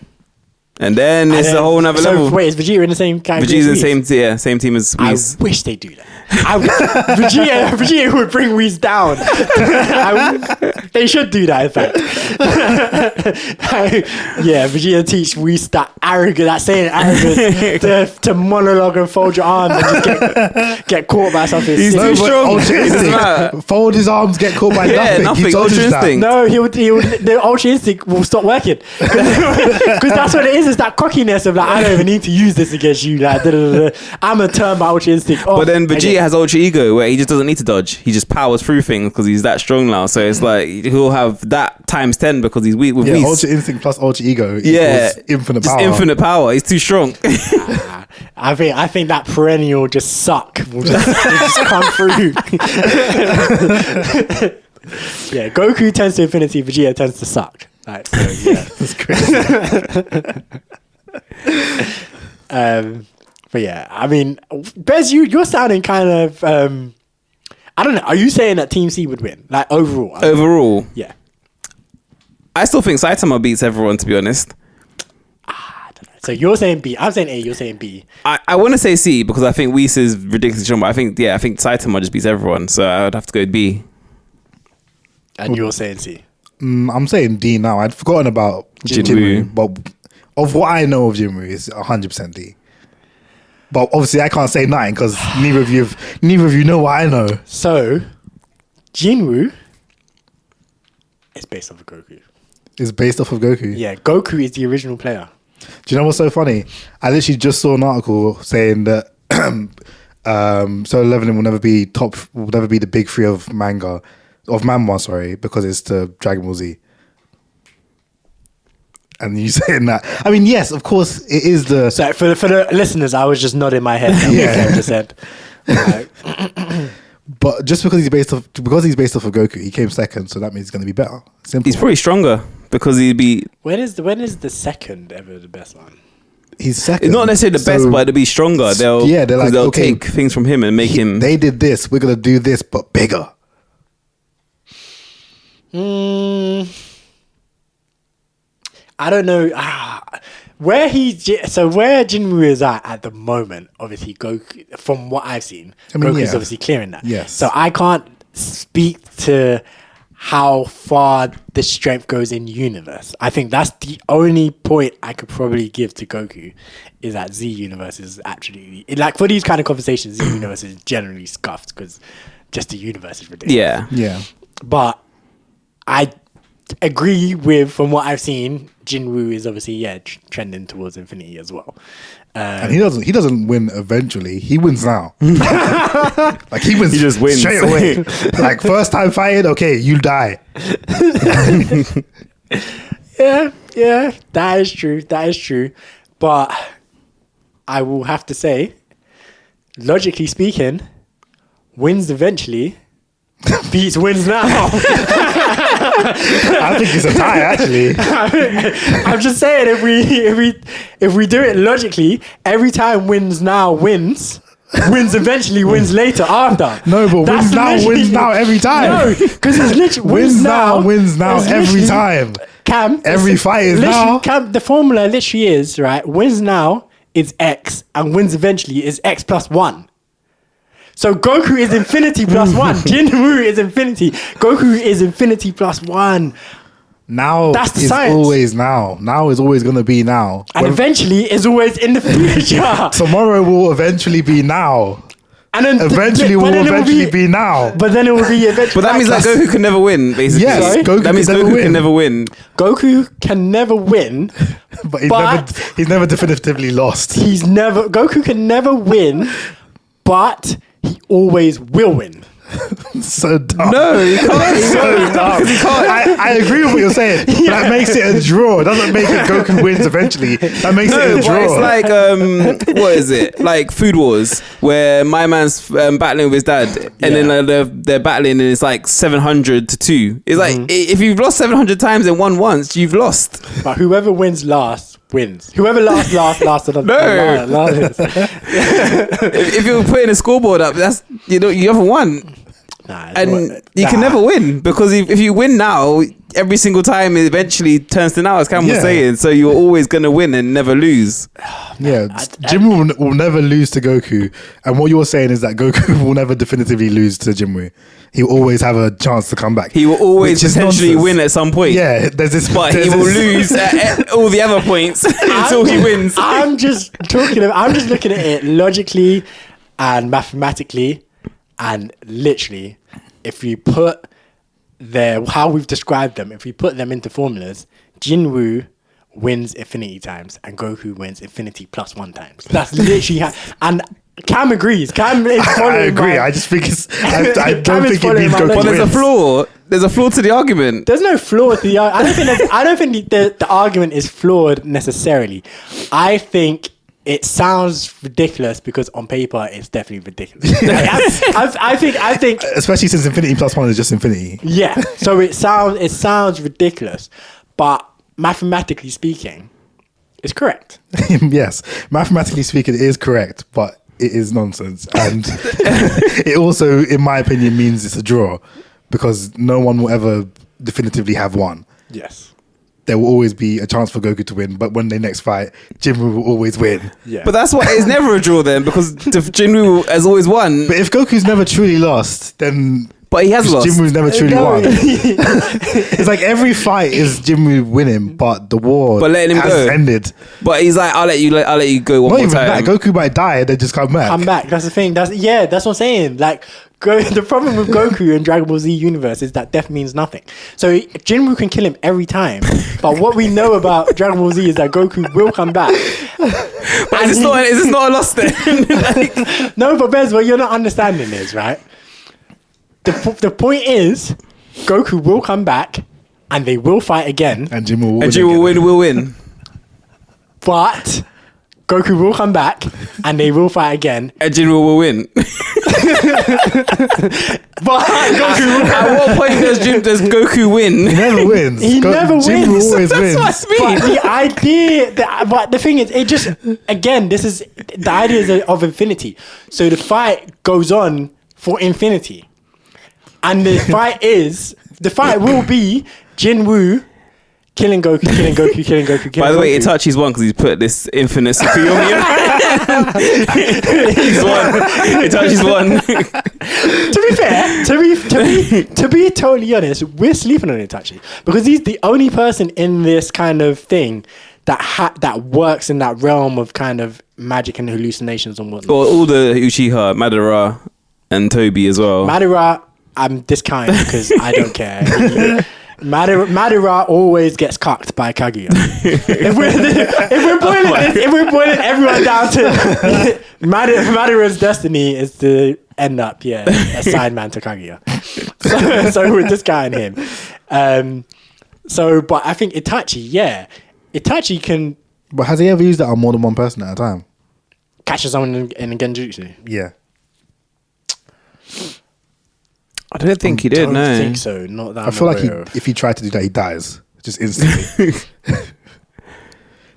it's a whole nother level. Wait, is Vegeta in the same category? Vegeta's in the same team as Whis. I wish they do that. Vegeta would bring Whis down. They should do that, in fact. Vegeta teach Whis that saying arrogance to monologue and fold your arms and just get caught by something. He's too strong. Fold his arms, get caught by nothing. Ultra Instinct. No, the Ultra Instinct will stop working. Because that's what it is. It's that cockiness of like, I don't even need to use this against you. Like, I'm going to turn my Ultra Instinct off. But then Vegeta has Ultra Ego where he just doesn't need to dodge. He just powers through things because he's that strong now. So it's like he'll have that times 10 because he's weak with Whis. Ultra Instinct plus Ultra Ego equals infinite power. Infinite power. He's too strong. I think that perennial just suck will just come through. Goku tends to infinity, Vegeta tends to suck. Like, so yeah, That's crazy. But yeah, I mean, Bez, you're sounding kind of. I don't know. Are you saying that Team C would win? Like overall? Overall, Yeah. I still think Saitama beats everyone, to be honest. I don't know. So you're saying B. I'm saying A. You're saying B. I want to say C because I think Whis is ridiculously strong, but I think Saitama just beats everyone, so I would have to go with B. And you're saying C. I'm saying D now. I'd forgotten about Jin Jinwoo, but of what I know of Jinwoo is 100% D. But obviously, I can't say 9 because neither of you know what I know. So, Jinwoo is based off of Goku. It's based off of Goku. Yeah, Goku is the original player. Do you know what's so funny? I literally just saw an article saying that Solo Leveling will never be the big three of manhwa, sorry, because it's to Dragon Ball Z. And you saying that? I mean, yes, of course, it is the. So for the listeners, I was just nodding my head. Yeah. What just said. But just because he's based off of Goku, he came second, so that means he's going to be better. Simple. He's probably stronger because he'd be. When is the second ever the best one? He's second. It's not necessarily the best, but it'll be stronger. They'll okay, take things from him and make him. They did this. We're going to do this, but bigger. I don't know where Jinwoo is at the moment. Obviously, Goku. From what I've seen, Goku's obviously clearing that. Yes. So I can't speak to how far the strength goes in universe. I think that's the only point I could probably give to Goku is that Z universe is actually like for these kind of conversations. Z universe is generally scuffed because just the universe is ridiculous. Yeah. But I agree with, from what I've seen, Jinwoo is obviously trending towards infinity as well. And he doesn't win eventually. He wins now. Like he wins. He just wins straight away. Like first time fighting, okay, you die. Yeah, that is true. But I will have to say, logically speaking, wins eventually beats wins now. I think it's a tie, actually. I'm just saying, if we do it logically, every time wins now wins eventually wins later after. No, but wins now every time. No, because it's literally wins now every time. Cam, every fight is now. Cam, the formula literally is right. Wins now is X, and wins eventually is X plus 1. So Goku is infinity plus 1. Jinwoo is infinity. Goku is infinity plus 1. Now that's the is science. Always now. Now is always going to be now. And eventually is always in the future. Tomorrow will eventually be now. And then eventually will be now. But then it will be eventually. But that means like Goku can never win, basically. Yes, Goku can never win. Goku can never win. But he's never definitively lost. Goku can never win, but he always will win. So dumb. No, you can't. So dumb. I agree with what you're saying. But that makes it a draw. It doesn't make it Goku wins eventually. That makes it a draw. It's like what is it? Like Food Wars, where my man's battling with his dad, and then they're battling, and it's like 700-2. It's like if you've lost 700 times and won once, you've lost. But whoever wins last wins. Whoever last. No. If you're putting a scoreboard up, that's you haven't won. And you can never win because if you win now, every single time it eventually turns to now, as Cam was saying. So you're always going to win and never lose. Yeah, Jinwoo will never lose to Goku. And what you're saying is that Goku will never definitively lose to Jinwoo. He will always have a chance to come back. He will always potentially win at some point. Yeah, but he will lose at all the other points until he wins. I'm just looking at it logically and mathematically. And literally, if we put how we've described them, if we put them into formulas, Jinwoo wins infinity times and Goku wins infinity plus 1 times. That's literally and Cam agrees. Cam is following. I agree. I just think I don't think it means Goku wins. But there's a flaw. There's a flaw to the argument. There's no flaw to the argument. I don't think the argument is flawed necessarily. I think it sounds ridiculous because on paper it's definitely ridiculous. I think especially since infinity plus 1 is just infinity. Yeah. So it sounds ridiculous, but mathematically speaking, it's correct. Yes, mathematically speaking, it is correct, but it is nonsense. And it also, in my opinion, means it's a draw because no one will ever definitively have won. Yes. There will always be a chance for Goku to win, but when they next fight, Jinwoo will always win. Yeah. But that's why it's never a draw then, because Jinwoo has always won. But if Goku's never truly lost, then... But he has lost. Jinwoo's never truly won. It's like every fight is Jinwoo winning, but the war letting him has go. ended. But he's like, I'll let you go one Not more even time. that. Goku might die and then just come back. Come back. That's the thing. That's what I'm saying. Like, the problem with Goku in Dragon Ball Z universe is that death means nothing. So Jinwoo can kill him every time. But what we know about Dragon Ball Z is that Goku will come back. But is this not a loss then? Like, No, but Bez, what you're not understanding is, right? The point is, Goku will come back and they will fight again. And Jinwoo will and win. Jinwoo will win. But Goku will come back and they will fight again. And Jinwoo will win. But Goku will At what point does Goku win? He never wins. He never Jinwoo wins. always That's wins. what I mean. But the idea, but the thing is, it just, again, this is, the idea is of infinity. So the fight goes on for infinity. And the fight will be Jinwoo killing Goku, killing Goku, killing Goku, killing Goku. By the way, Itachi's won because he's put this infinite Tsukuyomi in. He's won. Itachi's won. To be fair, to be totally honest, we're sleeping on Itachi because he's the only person in this kind of thing that works in that realm of kind of magic and hallucinations and whatnot. Well, all the Uchiha, Madara, and Tobi as well. Madara, I'm discounting because I don't care. Madara always gets cucked by Kaguya. if we're boiling everyone down to Madara's destiny is to end up, a side man to Kaguya. So we're discounting him. But I think Itachi can But has he ever used that on more than one person at a time? catch someone in a genjutsu. Yeah. I don't think he did, I don't no. think so. Not that I feel like aware of. if he tried to do that, he dies. Just instantly.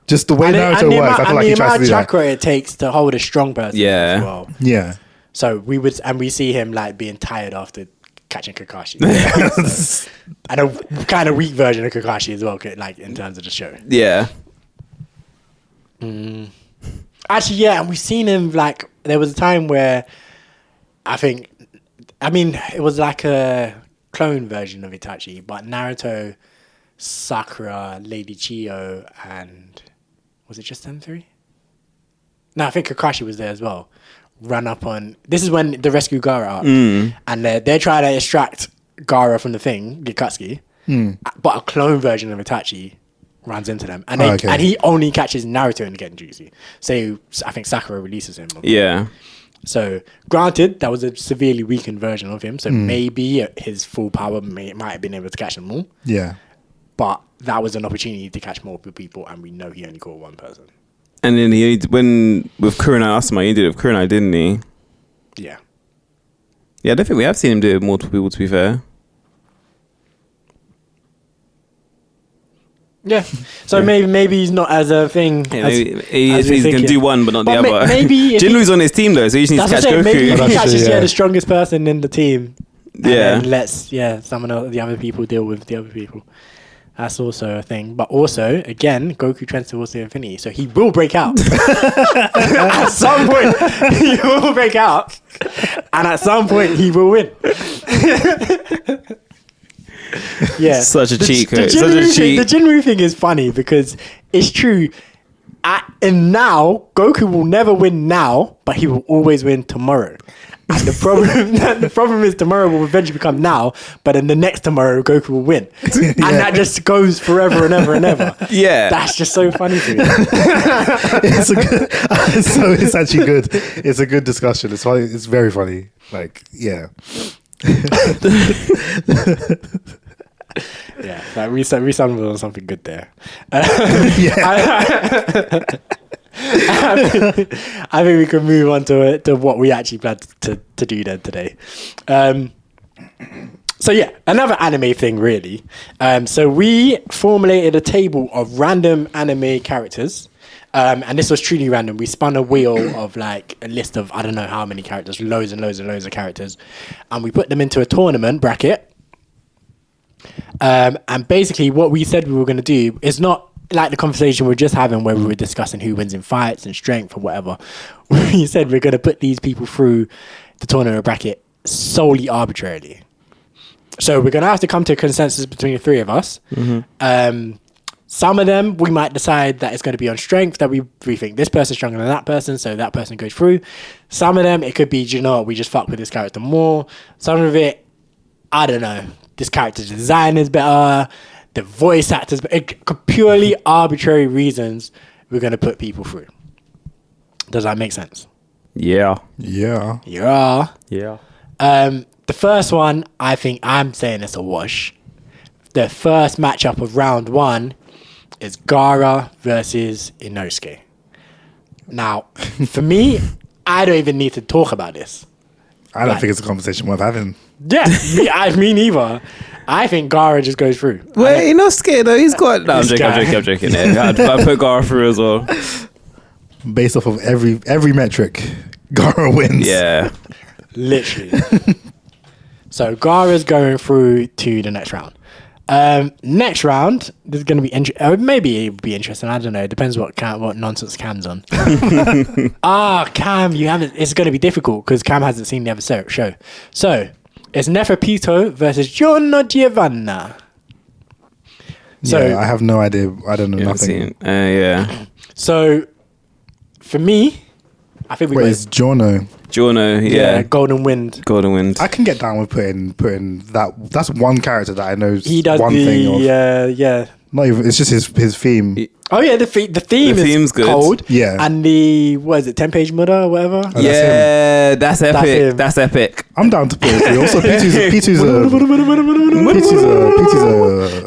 Just the way And Naruto works, I feel like he the tries amount to of do that. chakra it takes to hold a strong person Yeah. as well. Yeah. So we see him like being tired after catching Kakashi. So, and a kind of weak version of Kakashi as well, like in terms of the show. Yeah. Actually, yeah, and we've seen him like there was a time where it was like a clone version of Itachi, but Naruto, Sakura, Lady Chiyo, and was it just them three? No, I think Kakashi was there as well. Run up on. This is when the Rescue Gaara arc, and they're trying to extract Gaara from the thing, Gekatsuki, but a clone version of Itachi runs into them, and and he only catches Naruto in the Genjutsu. So I think Sakura releases him. Yeah. So granted, that was a severely weakened version of him. So maybe his full power might have been able to catch them all. Yeah. But that was an opportunity to catch multiple people, and we know he only caught one person. And then with Kurenai Asuma, he did it with Kurenai, didn't he? Yeah. Yeah, I don't think we have seen him do it with multiple people, to be fair. Yeah. So maybe he's not as a thing. Yeah, as, he's going to do one, but not the other. Maybe Jinwoo's on his team, though, so he just needs to catch Goku. Maybe if he That's catches true, yeah. the strongest person in the team, and Yeah. then lets someone else, the other people deal with the other people. That's also a thing. But also, again, Goku trends towards the infinity, so he will break out. At some point, he will break out, and at some point, he will win. Yeah, Such a cheat code. The Such a cheat. The Jinwoo thing is funny because it's true. And now, Goku will never win now, but he will always win tomorrow. And the problem is tomorrow will eventually become now, but then the next tomorrow Goku will win, and that just goes forever and ever and ever. Yeah, that's just so funny to me. It's actually good. It's a good discussion. It's funny. It's very funny. Like, yeah. Yeah, like we stumbled on something good there. I think we can move on to what we actually planned to do then today. So yeah, another anime thing really. So we formulated a table of random anime characters. And this was truly random. We spun a wheel of like a list of I don't know how many characters, loads and loads and loads of characters, and we put them into a tournament bracket. And basically, what we said we were going to do is not like the conversation we were just having where we were discussing who wins in fights and strength or whatever. We said we're going to put these people through the tournament bracket solely arbitrarily. So we're going to have to come to a consensus between the three of us. Some of them, we might decide that it's going to be on strength, that we think this person's stronger than that person, so that person goes through. Some of them, it could be, you know, we just fuck with this character more. Some of it, I don't know, this character's design is better, the voice actors, purely arbitrary reasons we're going to put people through. Does that make sense? Yeah. Yeah. Yeah. Yeah. The first one, I think I'm saying it's a wash. The first matchup of round 1 is Gaara versus Inosuke. Now, for me, I don't even need to talk about this. I don't think it's a conversation worth having. Yeah, me neither. I think Gaara just goes through. Wait, Inosuke though, he's got... No, I'm joking. Yeah. I put Gaara through as well. Based off of every metric, Gaara wins. Yeah. Literally. So Gaara's going through to the next round. Next round, there's going to be maybe it'll be interesting. I don't know. It depends what nonsense Cam's on. Cam, you haven't. It's going to be difficult because Cam hasn't seen the other show. So it's Neferpito versus Giorno Giovanna. So yeah, I have no idea. I don't know nothing. Yeah. So for me, I think it's Giorno. Giorno, yeah. Golden Wind. I can get down with putting that. That's one character that I know. He does one thing of. Yeah. Not even. It's just his theme. Oh yeah, the theme's good. Cold. Yeah. And the 10-page murder or whatever. Oh, that's epic. That's epic. I'm down to put it through. Also, P2's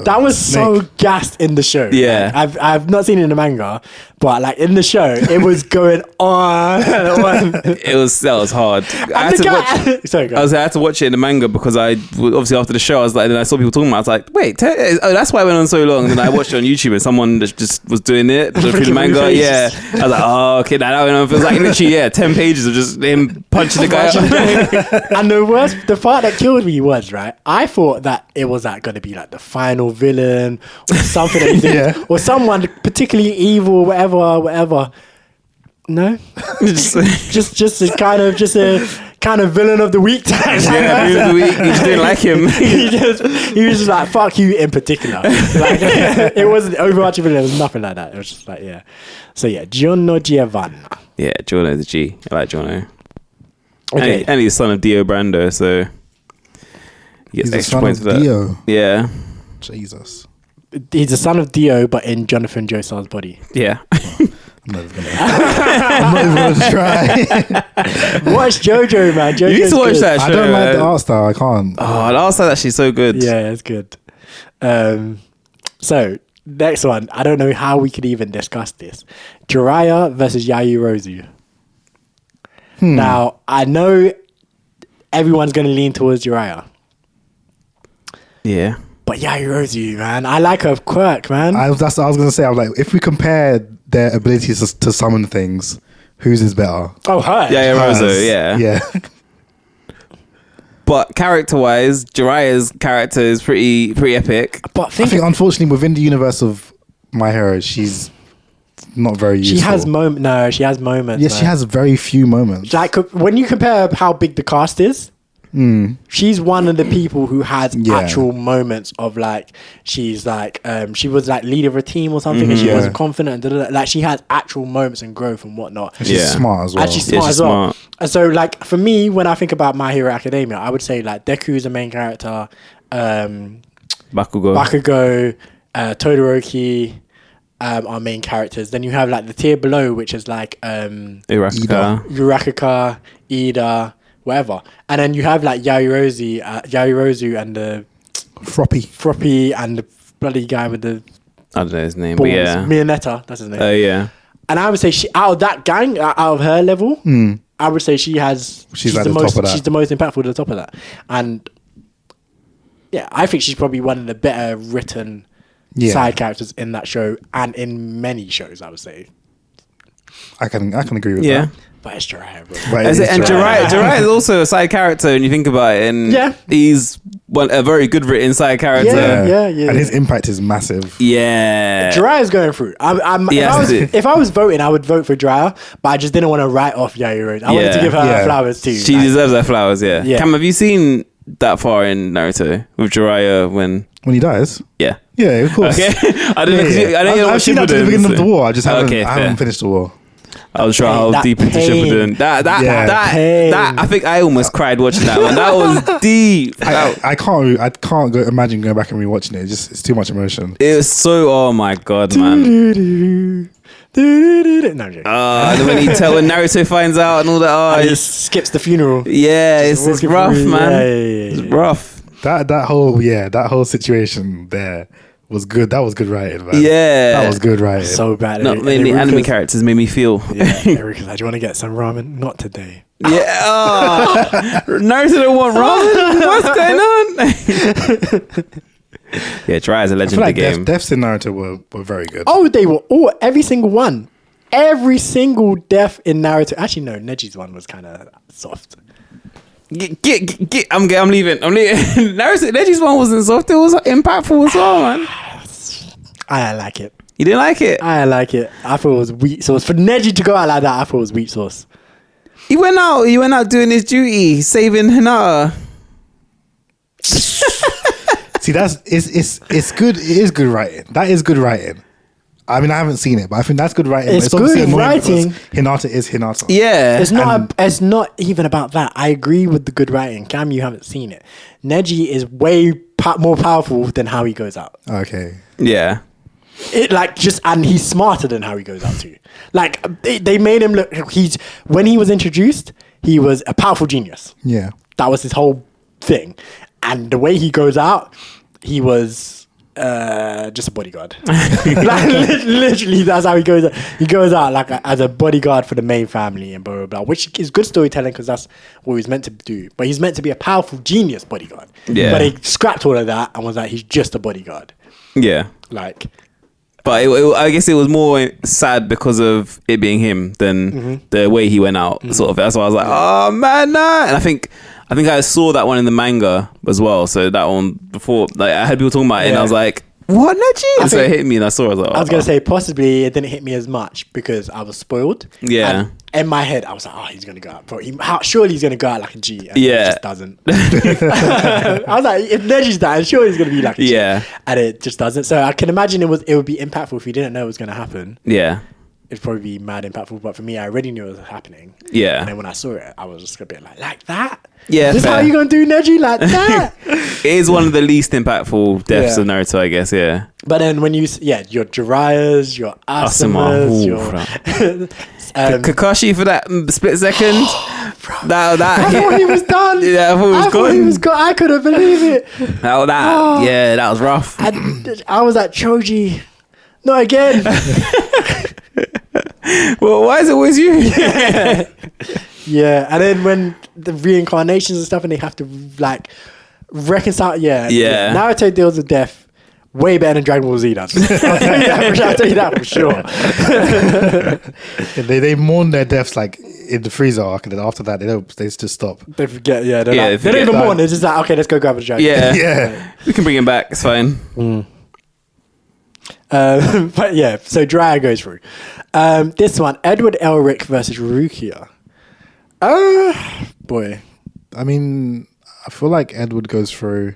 that was so gassed in the show. Yeah. Like, I've not seen it in the manga, but like in the show, it was going on. That was hard. I had to watch it in the manga because obviously after the show, I was like, then I saw people talking about it. I was like, wait, that's why it went on so long. And then I watched it on YouTube and someone just was doing it through the manga. Yeah. I was like, oh, okay, that went on. It was like literally, 10 pages of just him punching the guy up. And the part that killed me was, right, I thought that it was like going to be like the final villain or something or someone particularly evil, whatever. No, just a kind of villain of the week type. Yeah, villain of the week. He just didn't like him. he was just like fuck you in particular. Like it wasn't overarching villain. It was nothing like that. It was just like So Giorno Giovanna. Yeah, Giorno's a G. I like Giorno. Okay, and he's son of Dio Brando, so he gets extra points for that. Dio. Yeah. Jesus. He's the son of Dio, but in Jonathan Joestar's body. Yeah. I'm not even gonna try. Watch JoJo, man. JoJo's you need to watch good. that show. I don't like the art style. I can't. Oh, the art style actually so good. Yeah, it's good. So next one, I don't know how we could even discuss this. Jiraiya versus Yaoyorozu. Now I know everyone's going to lean towards Jiraiya. Yeah. But Yaoyorozu, man, I like her quirk, man. That's what I was gonna say. I was like, if we compare their abilities to summon things, whose is better? Oh, her. Yaoyorozu, yeah. But character-wise, Jiraiya's character is pretty epic. But I think, unfortunately, within the universe of My Hero, she's not very useful. She has moments. No, she has moments. Yes, she has very few moments. Like when you compare how big the cast is, she's one of the people who has actual moments of like she's like she was like leader of a team or something and she wasn't confident and like she has actual moments and growth and whatnot. And she's smart as well. And she's smart as well. And so like for me, when I think about My Hero Academia, I would say like Deku's the main character, Bakugo, Todoroki are main characters. Then you have like the tier below, which is like Urakaka, Ida, whatever. And then you have like Yaoyorozu and the Froppy and the bloody guy with the I don't know his name, balls. but yeah. Mionetta, that's his name. Oh, yeah. And I would say she out of that gang, out of her level, I would say she's like the top of that. She's the most impactful at the top of that. And Yeah, I think she's probably one of the better written side characters in that show and in many shows, I would say. I can agree with that. But it's Jiraiya, bro. And Jiraiya is also a side character when you think about it. And he's a very good written side character. Yeah. And his impact is massive. Yeah. Jiraiya's going through. If I was voting, I would vote for Jiraiya, but I just didn't want to write off Yaoyorozu. I wanted to give her her flowers too. She deserves her flowers, yeah. Cam, have you seen that far in Naruto with Jiraiya when he dies? Yeah. Yeah, of course. Okay. I don't know. I've seen that to the beginning of the war. I just haven't finished the war. I was trying to hold deep into Shippuden. That I think I almost cried watching that one. That was deep. I can't imagine going back and rewatching it. It's too much emotion. It was so. Oh my god, man. No, when Naruto finds out and all that. He skips the funeral. Yeah, it's rough, man. It's rough. That whole situation there was good. That was good writing, man. Yeah, that was good writing. So bad. Not many anime characters made me feel. Yeah, Erika's like, do you want to get some ramen? Not today. Yeah. Naruto don't want ramen. What's going on? Yeah, Jiraiya's a legend of the game. Deaths in Naruto were very good. Oh, they were every single one. Every single death in Naruto. Actually, no, Neji's one was kind of soft. I'm leaving. Neji's one wasn't soft. It was impactful as well, man. I like it. You didn't like it? I like it. I thought it was wheat sauce. For Neji to go out like that, I thought it was wheat sauce. He went out doing his duty, saving Hinata. See, it's good. It is good writing. That is good writing. I mean, I haven't seen it, but I think that's good writing. It's good writing. Hinata is Hinata. Yeah. It's not even about that. I agree with the good writing. Cam, you haven't seen it. Neji is way more powerful than how he goes out. Okay. Yeah. And he's smarter than how he goes out too. Like, they made him look, when he was introduced, he was a powerful genius. Yeah. That was his whole thing. And the way he goes out, he was just a bodyguard. Literally, that's how he goes out. He goes out like as a bodyguard for the main family and blah blah blah, which is good storytelling because that's what he's meant to do. But he's meant to be a powerful genius bodyguard. Yeah. But he scrapped all of that and was like, he's just a bodyguard. Yeah. Like. But I guess it was more sad because of it being him than the way he went out. Sort of. That's why I was like, oh man, nah. And I think I saw that one in the manga as well. So that one before, like I had people talking about it, and I was like, "What, Neji?" And so it hit me, and I saw it. I was gonna say possibly it didn't hit me as much because I was spoiled. Yeah. And in my head, I was like, "Oh, he's gonna go out. Bro, surely he's gonna go out like a G." And Yeah. It just doesn't. I was like, if Neji's dying, surely he's gonna be like a G. Yeah. And it just doesn't. So I can imagine it would be impactful if you didn't know it was gonna happen. Yeah. It'd probably be mad impactful, but for me, I already knew it was happening. Yeah. And then when I saw it, I was just a bit like that? Yeah, This is how you gonna do Neji like that? It is one of the least impactful deaths of Naruto, I guess, yeah. But then when your Jiraiya's, your Asumas, your... Kakashi for that split second. that I thought he was done. Yeah, I thought he was gone. I couldn't believe it. That was rough. I was like, Toji, not again. Well, why is it always you? Yeah, and then when the reincarnations and stuff, and they have to like reconcile. Yeah. Naruto deals with death way better than Dragon Ball Z does. I'll tell you that for sure. They mourn their deaths like in the Frieza arc, and then after that they just stop. They forget. Yeah, they forget don't even mourn. They're just like, okay, let's go grab a dragon. Yeah, we can bring him back. It's fine. But yeah, so Jiraiya goes through. This one, Edward Elric versus Rukia. Boy. I mean, I feel like Edward goes through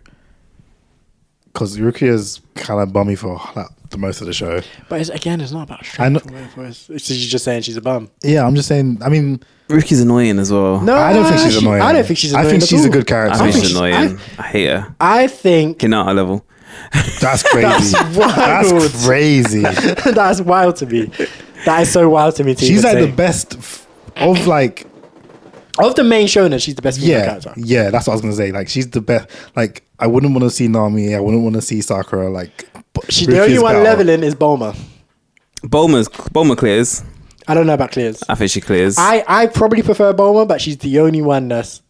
because Rukia's kind of bummy for the most of the show. But it's not about strength. So you're just saying she's a bum. Yeah, I'm just saying. I mean, Rukia's annoying as well. No, I don't think she's annoying. I don't think she's annoying. I think she's a good character. I think she's annoying. I hate her. I think Hinata level. That's crazy. That's crazy. That's wild to me. That is so wild to me. She's like the best of like. Of the main shonen, she's the best female character. Yeah, that's what I was gonna say. Like, she's the best. Like, I wouldn't want to see Nami. I wouldn't want to see Sakura. Like, the only one leveling is Bulma. Bulma clears. I don't know about clears. I think she clears. I probably prefer Bulma, but she's the only one that's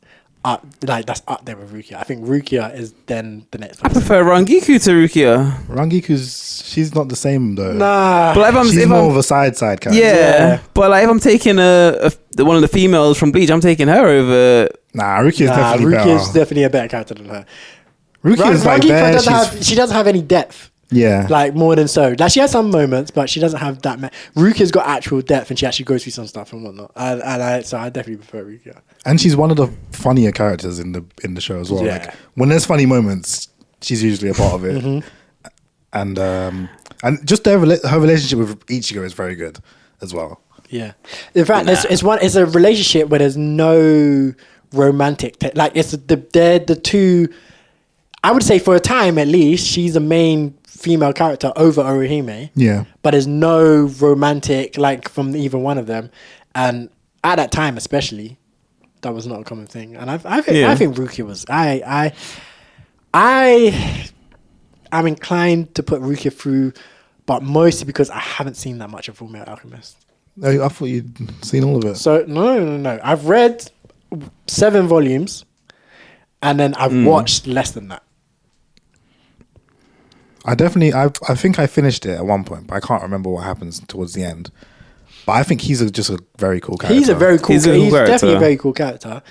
that's up there with Rukia. I think Rukia is then the next I person. prefer Rangiku to Rukia. She's not the same though. Nah. But She's more of a side character. Yeah, but like if I'm taking one of the females from Bleach, I'm taking her over. Nah, Rukia is definitely Rukia is better. definitely a better character than her. Rukia is like there. She doesn't have any depth. Yeah. Like more than so. Like she has some moments, but she doesn't have that. Rukia's got actual depth, and she actually goes through some stuff and whatnot. So I definitely prefer Rukia. And she's one of the funnier characters in the show as well. Yeah. Like when there's funny moments, she's usually a part of it. Mm-hmm. And just her relationship with Ichigo is very good as well. Yeah. In fact, it's a relationship where there's no romantic. Like they're the two. I would say for a time at least, she's the main female character over Orihime. Yeah. But there's no romantic like from either one of them, and at that time especially, that was not a common thing. And I think Rukia was I'm inclined to put Rukia through, but mostly because I haven't seen that much of Fullmetal Alchemist. I thought you'd seen all of it. So no. I've read 7 volumes, and then I've watched less than that. I think I finished it at one point, but I can't remember what happens towards the end. But I think he's just a very cool character. He's a very cool. He's character. Definitely a very cool character.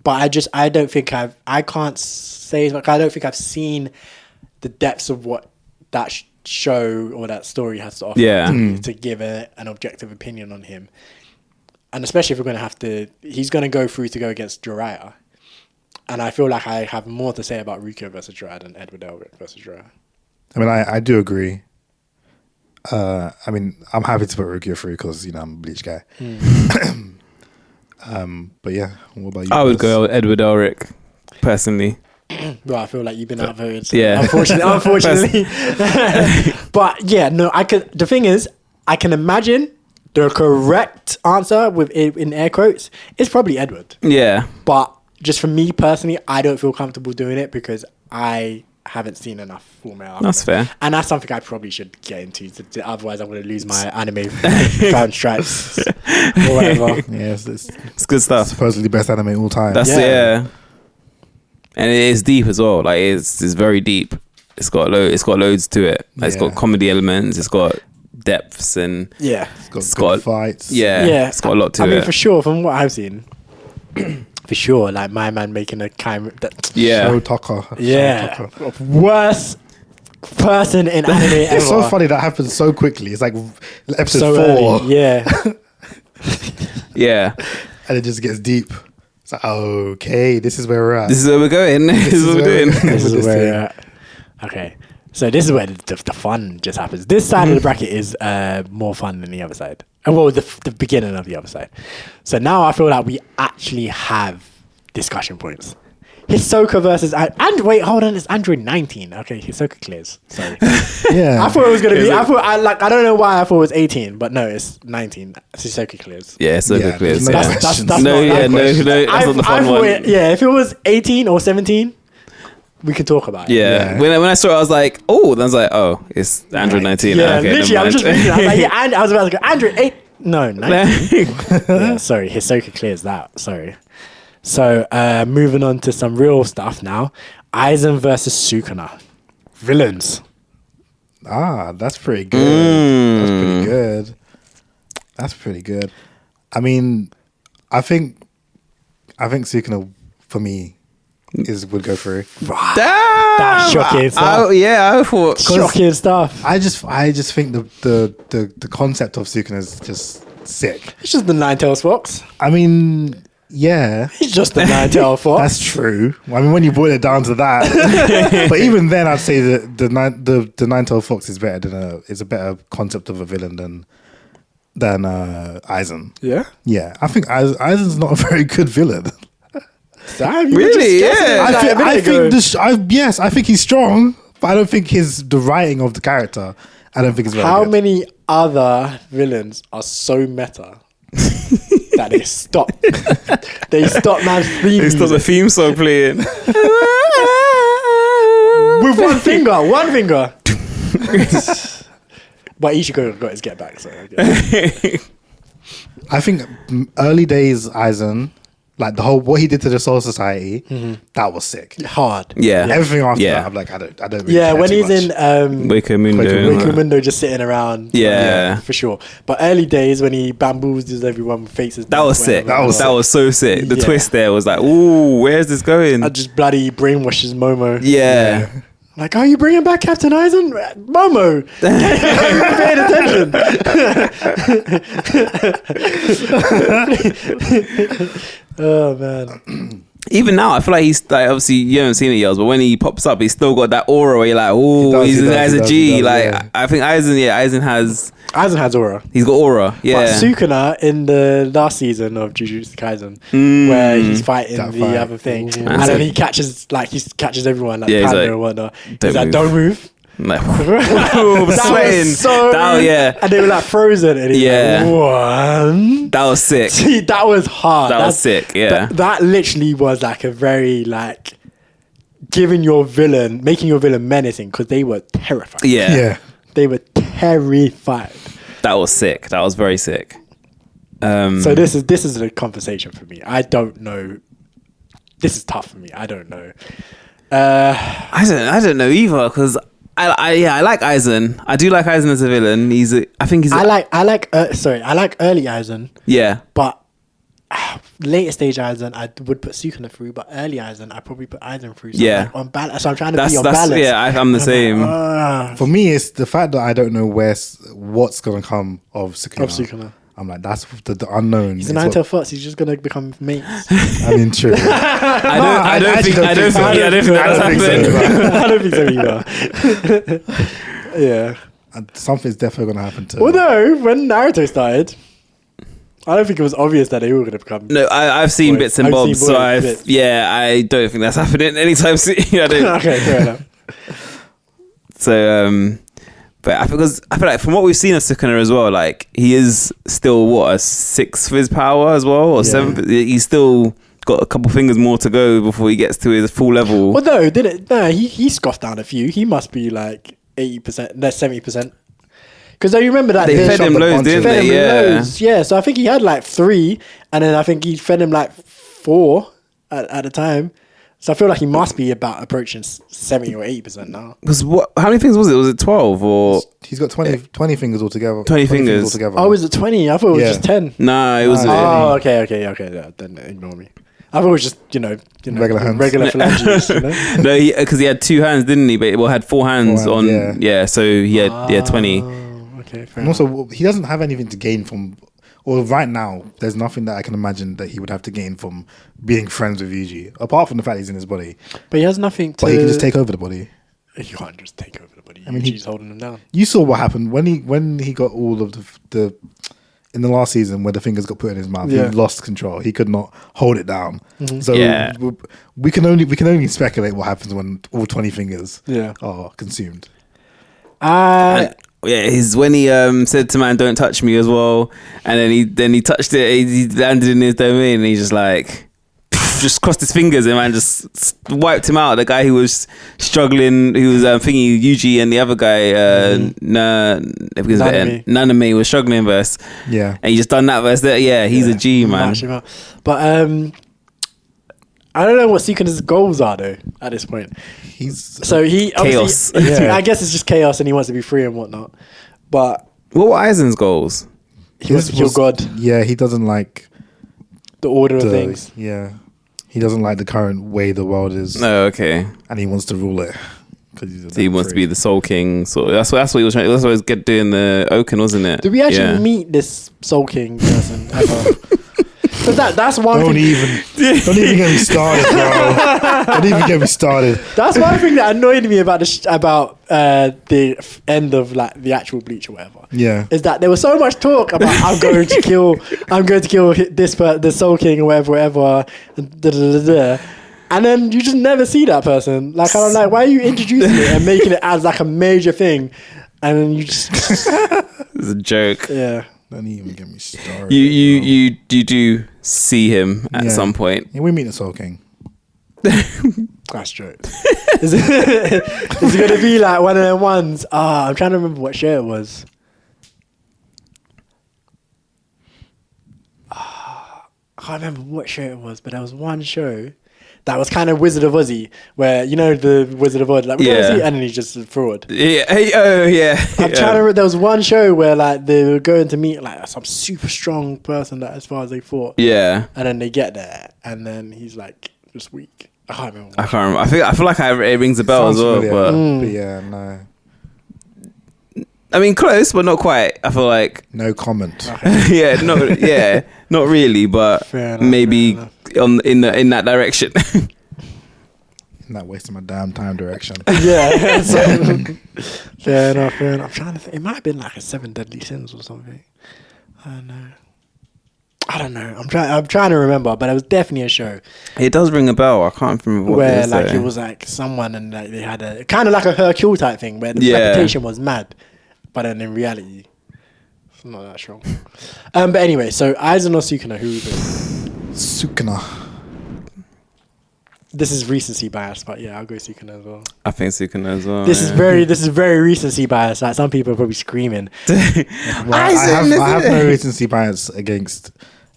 But I don't think I can't say like I don't think I've seen the depths of what that show or that story has to offer to give an objective opinion on him. And especially if we're going to have to, he's going to go through to go against Jiraiya. And I feel like I have more to say about Rukia versus Jiraiya than Edward Elric versus Jiraiya. I mean, I do agree. I mean, I'm happy to put Rukia through because, I'm a Bleach guy. But yeah, what about you? I would go Edward Elric, personally. Well, I feel like you've been outvoted. So Yeah. Unfortunately. But yeah, no, the thing is, I can imagine the correct answer in air quotes is probably Edward. Yeah. But just for me personally, I don't feel comfortable doing it because I haven't seen enough Fullmetal. That's fair. And that's something I probably should get into. Otherwise, I'm going to lose my anime fan stripes or whatever. Yeah, It's good stuff. supposedly best anime all time. That's yeah. And it is deep as well. Like it's very deep. It's got loads to it. Like, It's got comedy elements. It's got depths and Yeah. it's got fights. Yeah. It's got a lot to it. I mean, for sure, from what I've seen, for sure, like my man making a chimera. Shotaka. Yeah. Worst person in anime ever. It's so funny that happens so quickly. It's like episode So 4. early. Yeah. Yeah. And it just gets deep. It's like, okay, this is where we're at. This is where we're going. This is what we're doing. This is where we're at. Okay. So this is where the fun just happens. This side of the bracket is more fun than the other side. Well, the beginning of the other side. So now I feel like we actually have discussion points. Hisoka versus and wait, hold on, it's Android 19. Okay, Hisoka clears. Sorry. Yeah. I thought it was gonna be. I don't know why I thought it was 18, but no, it's 19. Hisoka clears. Yeah, so Yeah, clears. there's no Yeah. questions. That's No, not yeah, that no, question. that's not the fun one. If it was 18 or 17, we could talk about it. Yeah. When I saw it, I was like, oh, then I was like, oh, it's Android 19. Yeah, Okay, literally, I was just never reading. I was mind. like, yeah, and I was about to go Android 8. No, 19. Yeah, sorry, Hisoka clears that. Sorry. So moving on to some real stuff now. Aizen versus Sukuna. Villains. That's pretty good. That's pretty good. That's pretty good. I mean, I think Sukuna for me would go through. That's shocking stuff. I thought Shocking stuff. I just think the concept of Sukuna is just sick. It's just the Nine-Tailed Fox. I mean, yeah, He's just the Nine-Tailed Fox. that's true. I mean, when you boil it down to that, but even then, I'd say that the Nine-Tailed Fox is a better concept of a villain than Aizen. Yeah? Yeah, I think Aizen's not a very good villain. Damn, you Really? were just guessing Yeah. it like a minute ago. I think he's strong, but I don't think the writing of the character, I don't think it's very How good. many other villains are so meta that they stop? They stop man's theme it's not the music theme song playing. with one finger. But Ichigo got his get back, so I guess. I think early days Aizen Like the whole what he did to the Soul Society, that was sick. Hard. Yeah. Everything after Yeah. that, I'm like, I don't really Yeah, care when too he's much. in Waco Mundo. Waco Mundo just sitting around. Yeah. For sure. But early days when he bamboozles everyone with faces. That was sick. That was That was so sick. The Yeah. twist there was like, ooh, where's this going? I just bloody brainwashes Momo. Yeah. Like, are you bringing back Captain Aizen? Momo! Paying attention. Oh, man. Even now, I feel like he's like, obviously you haven't seen it, Yells, but when he pops up, he's still got that aura where you're like, oh, He he's does, a G. he does, Like, yeah. I think Aizen has, Aizen has aura. he's got aura. Yeah. But Sukuna in the last season of Jujutsu Kaisen, where he's fighting That the fight. other thing, Ooh. and then he catches everyone, like Yeah, he's Panda like, and whatnot. "Don't He's like, move." don't move. Like, That sweating. was so... Yeah. And they were like frozen. And he's Yeah. like, one. That was sick. See, that was hard. That was sick, yeah. That literally was like a very like making your villain menacing because they were terrified. Yeah. Yeah. They were terrified. That was sick. That was very sick. So this is a conversation for me. I don't know. This is tough for me. I don't know. I don't know either because I like Aizen. I do like Aizen as a villain. I like early Aizen, yeah. but later stage Aizen, I would put Sukuna through, but early Aizen, I probably put Aizen through. So Yeah. like on balance. So I'm trying to That's be on balance. yeah. I'm the same. For me, it's the fact that I don't know what's gonna come of Sukuna. Of Sukuna. I'm like, that's the unknown. He's is a what- Nine-Tail Fox. He's just gonna become mates. I mean, true. I don't think that's happening. I don't think so either. Yeah. Something's definitely gonna happen to. Although when Naruto started, I don't think it was obvious that they were gonna become. No, I've seen Boys. bits and I've seen bobs, so boys, bits. I don't think that's happening anytime soon. I don't. Okay, fair enough. So, but I feel like from what we've seen of Sukuna as well, like he is still a sixth of his power as well, or seventh. He's still got a couple fingers more to go before he gets to his full level. Well, no, he scoffed down a few. He must be like 80%, no, 70%. Because you remember that They day- fed him loads, didn't fed they? him Yeah. loads. Yeah. So I think he had like 3, and then I think he fed him like 4 at a time. So I feel like he must be about approaching 70 or 80% now. Because how many fingers was it? Was it 12 or He's got 20 fingers altogether. 20 fingers. altogether. Oh, was it 20? I thought it was Yeah. just 10. nah? It was. Oh, okay. Yeah, then ignore me. I thought it was just Regular hands. regular phalanges. You know? No, because he had 2 hands, didn't he? But had 4 hands 4 hands, on. Yeah, so he had 20. Oh, okay, fair And also, he doesn't have anything to gain from. Or right now, there's nothing that I can imagine that he would have to gain from being friends with Yuji, apart from the fact he's in his body. But he has nothing to. But he can just take over the body. You can't just take over the body. I mean, Yuji's holding him down. You saw what happened when he got all of the in the last season where the fingers got put in his mouth. Yeah. He lost control. He could not hold it down. So Yeah. we can only speculate what happens when all 20 fingers Yeah. are consumed. Yeah, when he said to man, "Don't touch me" as well, and then he touched it. He landed in his domain, and he just like just crossed his fingers, and man just wiped him out. The guy who was struggling, who was thinking Yuji, and the other guy, Naname was struggling verse. Yeah. And he just done that verse there. Yeah, he's a G, man. Match him up. But I don't know what Sukuna's goals are though at this point. So he Chaos. obviously, I guess it's just chaos, and he wants to be free and whatnot. But What were Aizen's goals? he wants to kill God, Yeah, he doesn't like the order of things. Yeah. He doesn't like the current way the world is, Oh, okay. and he wants to rule it. 'Cause he's So he wants to be the Soul King. So that's what he was trying. That's what he was doing the Oaken, wasn't it? Did we actually Yeah. meet this Soul King person ever? Because that's one Don't thing. even get me started, bro. Don't even get me started. That's one thing that annoyed me about the end of like the actual Bleach or whatever. Yeah. Is that there was so much talk about I'm going to kill the Soul King or whatever, and then you just never see that person. Like I'm like, why are you introducing it and making it as like a major thing, and then you just It's a joke. yeah. Don't even get me started. You do see him at Yeah. some point. Yeah, we meet the Soul King. That's true. Is it going to be like one of them ones? I'm trying to remember what show it was. I can't remember what show it was, but there was one show that was kind of Wizard of Ozzy, where you know the Wizard of Oz, like we don't see, and then he's just a fraud. Yeah. Oh yeah. I'm trying to remember. There was one show where like they were going to meet like some super strong person that, as far as they thought. Yeah. And then they get there, and then he's like just weak. I can't remember. I can't remember. I feel like it rings a bell Sounds as well, familiar, but yeah, no. I mean, close, but not quite. I feel like No comment. not really, but Fair enough, maybe in that direction. In that wasting my damn time direction. Yeah. Fair enough. I'm trying to think. It might have been like a 7 Deadly Sins or something. I don't know. I'm trying to remember, but it was definitely a show It does ring a bell. I can't remember what where it like was. it was like someone and like they had a kind of like a Hercule type thing where the reputation was mad, but then in reality, it's not that strong. But anyway, so Aizen or Sukuna, who is it? Sukuna. This is recency bias, but yeah, I'll go Sukuna as well. I think Sukuna as well. This is very recency bias. Like some people are probably screaming. Well, I have no recency bias against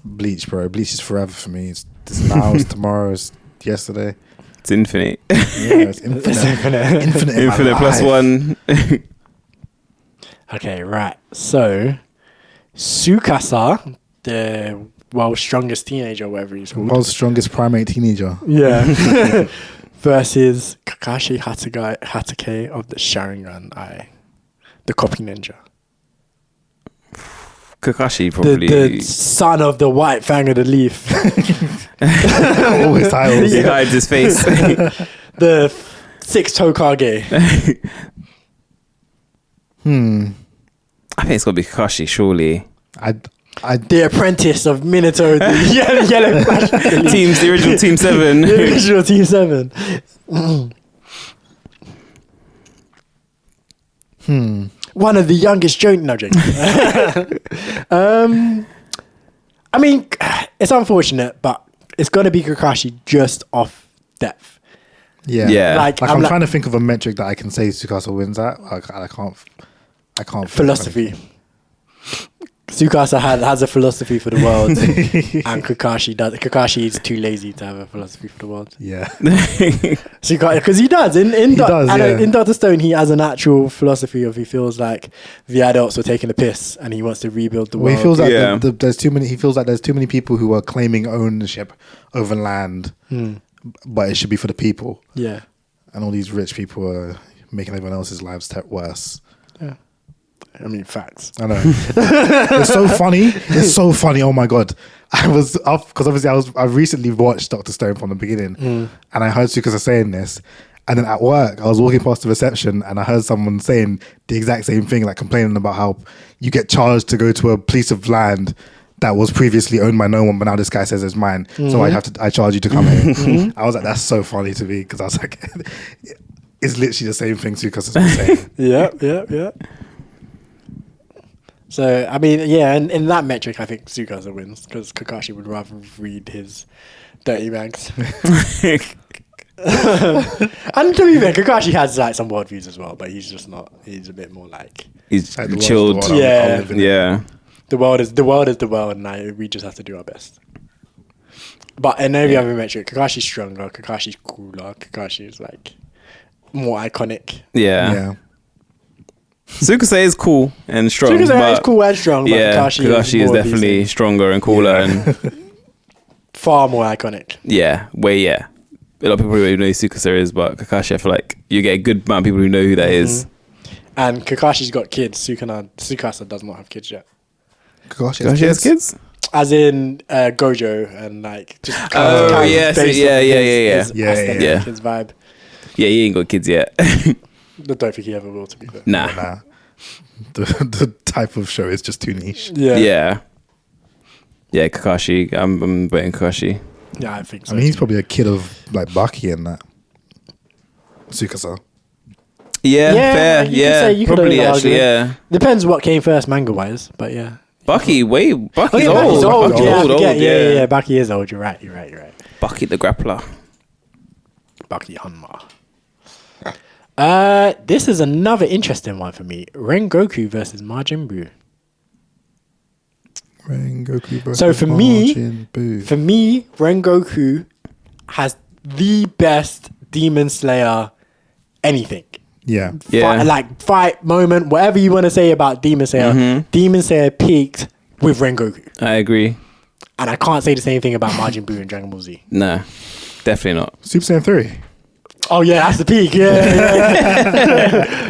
Bleach, bro. Bleach is forever for me. It's now, it's tomorrow, it's yesterday. It's infinite. Yeah, it's infinite. It's infinite. Infinite, in my Infinite plus life. 1. Okay, right. So, Tsukasa, the world's strongest teenager, whatever he's called. World's strongest primate teenager. Yeah. Versus Kakashi Hatake of the Sharingan Eye. The copy ninja. Kakashi probably. The son of the white fang of the leaf. Always titles. He hides his face. The 6 Tokage. I think it's got to be Kakashi, surely. The apprentice of Minato, the yellow flash. The original Team 7. The original Team 7. One of the youngest no joking. I mean, it's unfortunate, but it's going to be Kakashi just off depth. Yeah. Yeah. Like I'm trying to think of a metric that I can say Tsukasa wins at. I can't. Philosophy. Tsukasa has a philosophy for the world, and Kakashi is too lazy to have a philosophy for the world. Yeah. Because he does. In Dr. Stone, he has an actual philosophy of he feels like the adults were taking the piss, and he wants to rebuild the world. He feels like there's too many. He feels like there's too many people who are claiming ownership over land, but it should be for the people. Yeah. And all these rich people are making everyone else's lives worse. Yeah. I mean, facts. I know. It's so funny. It's so funny. Oh my God. I was up because obviously I recently watched Dr. Stone from the beginning and I heard Tsukasa saying this. And then at work, I was walking past the reception and I heard someone saying the exact same thing, like complaining about how you get charged to go to a piece of land that was previously owned by no one, but now this guy says it's mine. So I charge you to come here. I was like, that's so funny to me because I was like, it's literally the same thing Tsukasa's been saying. Yeah. So, I mean, yeah, and in that metric, I think Tsukasa wins because Kakashi would rather read his dirty bags. And to be fair, Kakashi has like some worldviews as well, but he's just not. He's a bit more like He's like chilled. Yeah. The world is the world, and we just have to do our best. But in every other metric, Kakashi's stronger, Kakashi's cooler, Kakashi is like more iconic. Yeah. Tsukasa is cool and strong. Tsukasa is cool and strong, but Kakashi is definitely stronger and cooler and far more iconic. A lot of people who know who Tsukasa is, but Kakashi, I feel like you get a good amount of people who know who that is. And Kakashi's got kids. Tsukasa does not have kids yet. Kakashi has kids? As in Gojo and like just his vibe. Yeah, he ain't got kids yet. I don't think he ever will, to be fair. Nah. The type of show is just too niche. Yeah, Kakashi. I'm betting Kakashi. Yeah, I think so. I mean, he's probably a kid of like Baki and that. Tsukasa. Yeah, fair. You could probably argue. actually. Depends what came first manga wise, but yeah. Bucky's old. Bucky's old. Yeah. Bucky is old. You're right. Bucky the grappler. Bucky Hanma. This is another interesting one for me. Rengoku versus Majin Buu. Rengoku versus So for me, Majin Buu. Rengoku has the best Demon Slayer anything. Yeah. Fight moment, whatever you want to say about Demon Slayer. Demon Slayer peaked with Rengoku. I agree. And I can't say the same thing about Majin Buu and Dragon Ball Z. No, definitely not. Super Saiyan 3. Oh yeah, that's the peak. Yeah.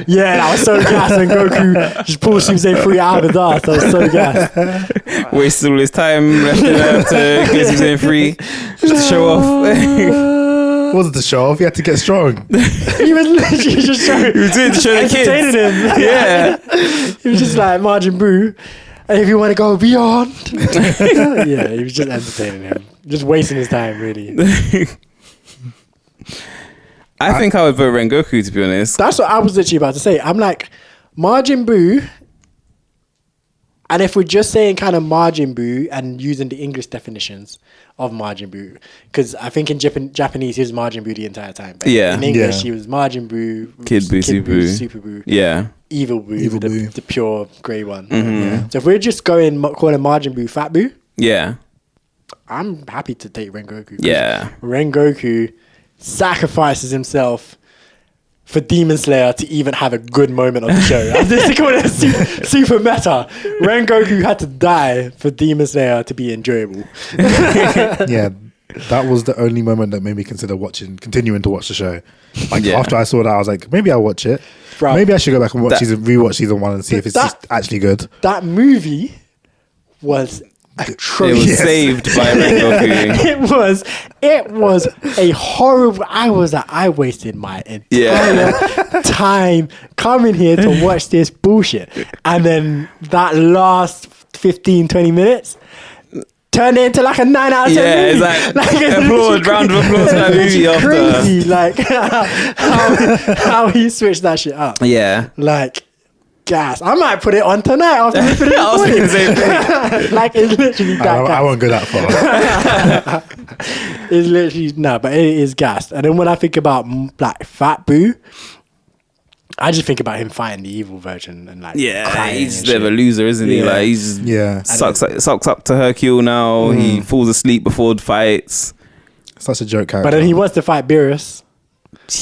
Yeah, that was so gas when Goku just pulled Super Saiyan 3 out of his ass. That was so gas. Wasted all his time left to get Super Saiyan 3 just to show off. Wasn't to show off, he had to get strong. He was literally just showing. He was doing it to show the entertaining kids. him. Yeah. He was just like Majin Buu. And if you want to go beyond. Yeah, he was just entertaining him. Just wasting his time, really. I think I would vote Rengoku, to be honest. That's what I was literally about to say. I'm like, Majin Buu, and if we're just saying kind of Majin Buu and using the English definitions of Majin Buu, because I think in Japanese he was Majin Buu the entire time. But Yeah. in English he was Majin Buu, Kid Buu, Super Buu, Yeah. Evil Buu, Evil Buu. the pure grey one. Yeah. So if we're just calling Majin Buu Fat Buu, Yeah. I'm happy to take Rengoku. Yeah. Rengoku sacrifices himself for Demon Slayer to even have a good moment on the show. I'm just calling it super meta. Rengoku had to die for Demon Slayer to be enjoyable. Yeah. That was the only moment that made me consider continuing to watch the show. Like after I saw that, I was like, maybe I'll watch it. Bruh, maybe I should go back and rewatch season 1 and see if it's just actually good. That movie was It atrocious. was saved by Rengoku. It was a horrible. I wasted my entire time coming here to watch this bullshit, and then that last 15-20 minutes turned it into like a 9 out of 10 Yeah, movie. it's like round of applause for that movie after. Crazy, like how he switched that shit up. Yeah. Like, gas. I might put it on tonight after we finish. I was thinking the same thing. Like, it's literally that gas. I won't go that far. It's literally but it is gassed. And then when I think about like Fat Boo, I just think about him fighting the evil version and like crying he's and a bit of a shit. loser, isn't he? Like he's sucks up to Hercule now. He falls asleep before the fights. Such a joke character. But then he wants to fight Beerus.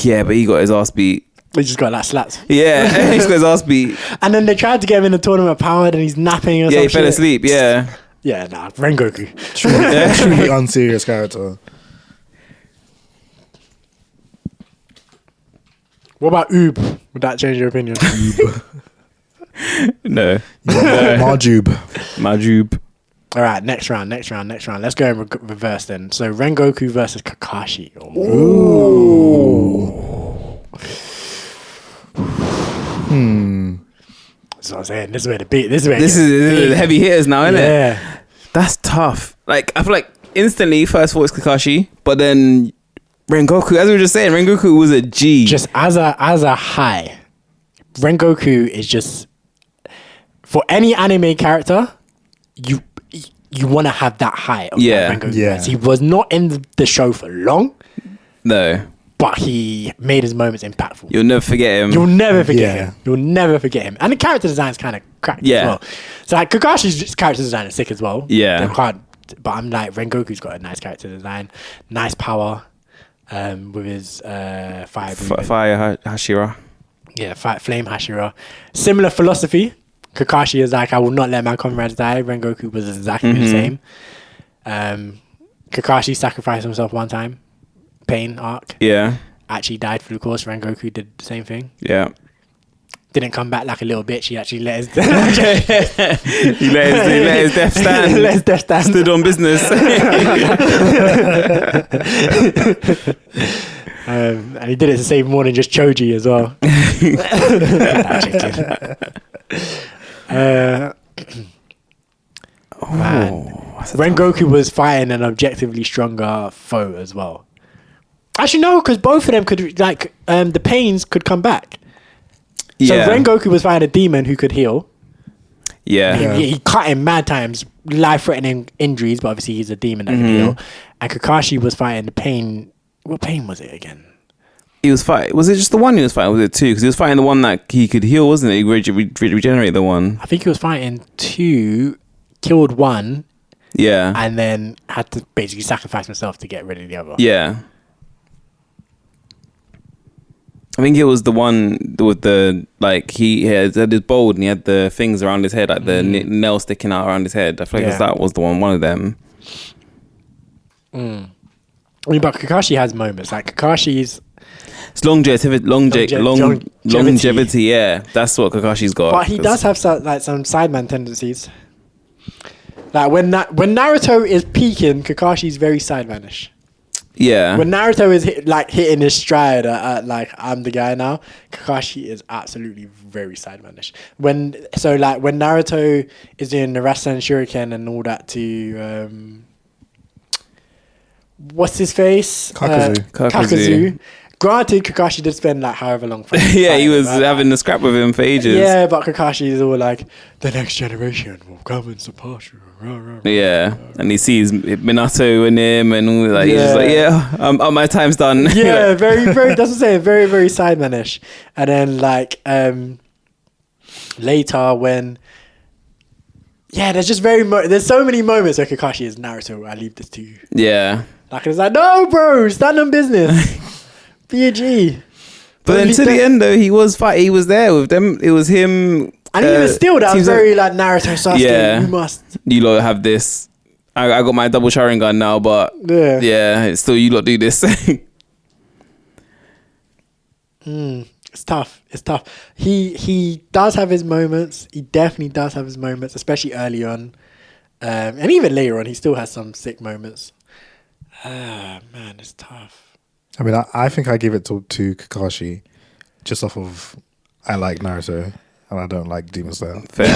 Yeah, but he got his ass beat. He just got like slaps. Yeah, he's got his ass beat. And then they tried to get him in the tournament of power, and he's napping or something. Yeah, he fell asleep. Yeah. Yeah, Rengoku. Truly unserious character. What about Oob? Would that change your opinion? No. Majub. All right, next round. Let's go in reverse then. So Rengoku versus Kakashi. Ooh. That's what I'm saying. This is where the beat. This is the heavy hitters now, isn't it? Yeah. That's tough. Like I feel like instantly first thought it's Kakashi, but then Rengoku, as we were just saying, Rengoku was a G. Just as a high, Rengoku is just for any anime character, you want to have that high of Rengoku. Yeah. He was not in the show for long. No. But he made his moments impactful. You'll never forget him. You'll never forget him. You'll never forget him. And the character design is kind of cracked as well. So like Kakashi's character design is sick as well. Yeah. But I'm like, Rengoku's got a nice character design, nice power, with his fire. Fire Hashira. Yeah, flame Hashira. Similar philosophy. Kakashi is like, I will not let my comrades die. Rengoku was exactly the same. Kakashi sacrificed himself one time. Pain arc. Yeah. Actually died for the course. Rengoku did the same thing. Yeah. Didn't come back like a little bitch. He actually let his he let his death stand. let his death stand. Stood on business. And he did it to save more than just Toji as well. Man. Rengoku was fighting an objectively stronger foe as well. Actually, no, because both of them could, like, the pains could come back. Yeah. So Rengoku was fighting a demon who could heal. Yeah. He cut him mad times, life-threatening injuries, but obviously he's a demon that can heal. And Kakashi was fighting the pain. What pain was it again? He was fighting. Was it just the one he was fighting? Was it two? Because he was fighting the one that he could heal, wasn't it? He regenerate the one. I think he was fighting two killed one Yeah. and then had to basically sacrifice himself to get rid of the other. Yeah. I think it was the one with the, like, he had his bald and he had the things around his head, like the nail sticking out around his head. I feel like that was the one of them. I mean, but Kakashi has moments. Like, Kakashi's... It's longevity, yeah. That's what Kakashi's got. But he does have some sideman tendencies. Like, when Naruto is peaking, Kakashi's very sidemanish. Yeah. When Naruto is hitting his stride at like, I'm the guy now, Kakashi is absolutely very sidemanish. When Naruto is doing the Rasen Shuriken and all that to what's his face? Kakazu. Granted, Kakashi did spend like however long. Yeah, he was having the scrap with him for ages. Yeah, but Kakashi is all like, the next generation will come and support you. Yeah, and he sees Minato in him, and all, like he's just like, my time's done. Yeah, very, very. That's what I'm saying. Very, very sidemanish. And then like later when. Yeah, there's just there's so many moments where Kakashi is Naruto. I leave this to you. Yeah. Like it's like, no, bro, stand on business. Be a G. But then to the end though, he was there with them. It was him. And even still, that was very like Naruto Sasuke. Yeah. You must. You lot have this. I got my double Sharingan now, but it's still you lot do this. It's tough. It's tough. He does have his moments. He definitely does have his moments, especially early on, and even later on, he still has some sick moments. Man, it's tough. I mean, I think I give it to Kakashi, just off of I like Naruto and I don't like Demon Slayer. Fair.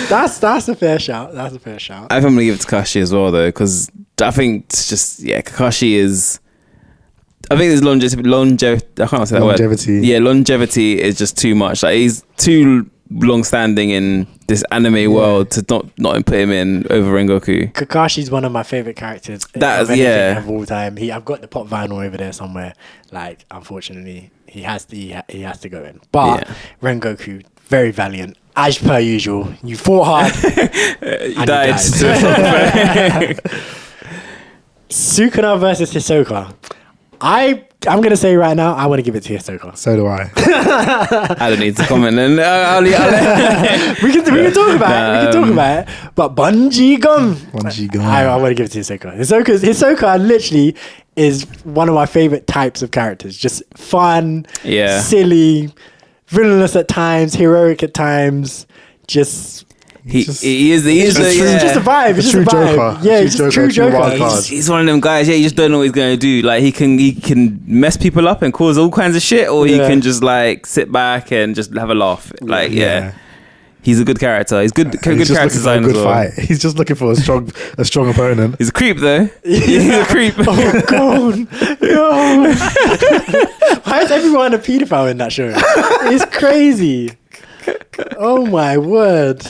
That's a fair shout. That's a fair shout. I think I'm gonna give it to Kakashi as well though, because I think it's just Kakashi is. I think there's longevity. I can't say that word. Longevity. Yeah, longevity is just too much. Like he's too long-standing in this anime world to not put him in over Rengoku. Kakashi's one of my favorite characters. That is of all time. I've got the pop vinyl over there somewhere. Like, unfortunately, he has to go in. But Rengoku, very valiant. As per usual, you fought hard. You died. Sukuna versus Hisoka. I'm going to say right now, I want to give it to Hisoka. So do I. I don't need to comment. And we can talk about it. We can talk about it. But Bunji Gum. I want to give it to Hisoka. Hisoka literally is one of my favorite types of characters. Just fun, silly, villainous at times, heroic at times. Just... He is just a vibe. It's just a vibe. Joker. Yeah, he's just a true Joker. He's one of them guys. Yeah, you just don't know what he's gonna do. Like he can mess people up and cause all kinds of shit, or he can just like sit back and just have a laugh. Like he's a good character. He's good character design as well. Fight. He's just looking for a strong opponent. He's a creep though. He's a creep. Oh god, no. Why is everyone a paedophile in that show? It's crazy. Oh my word.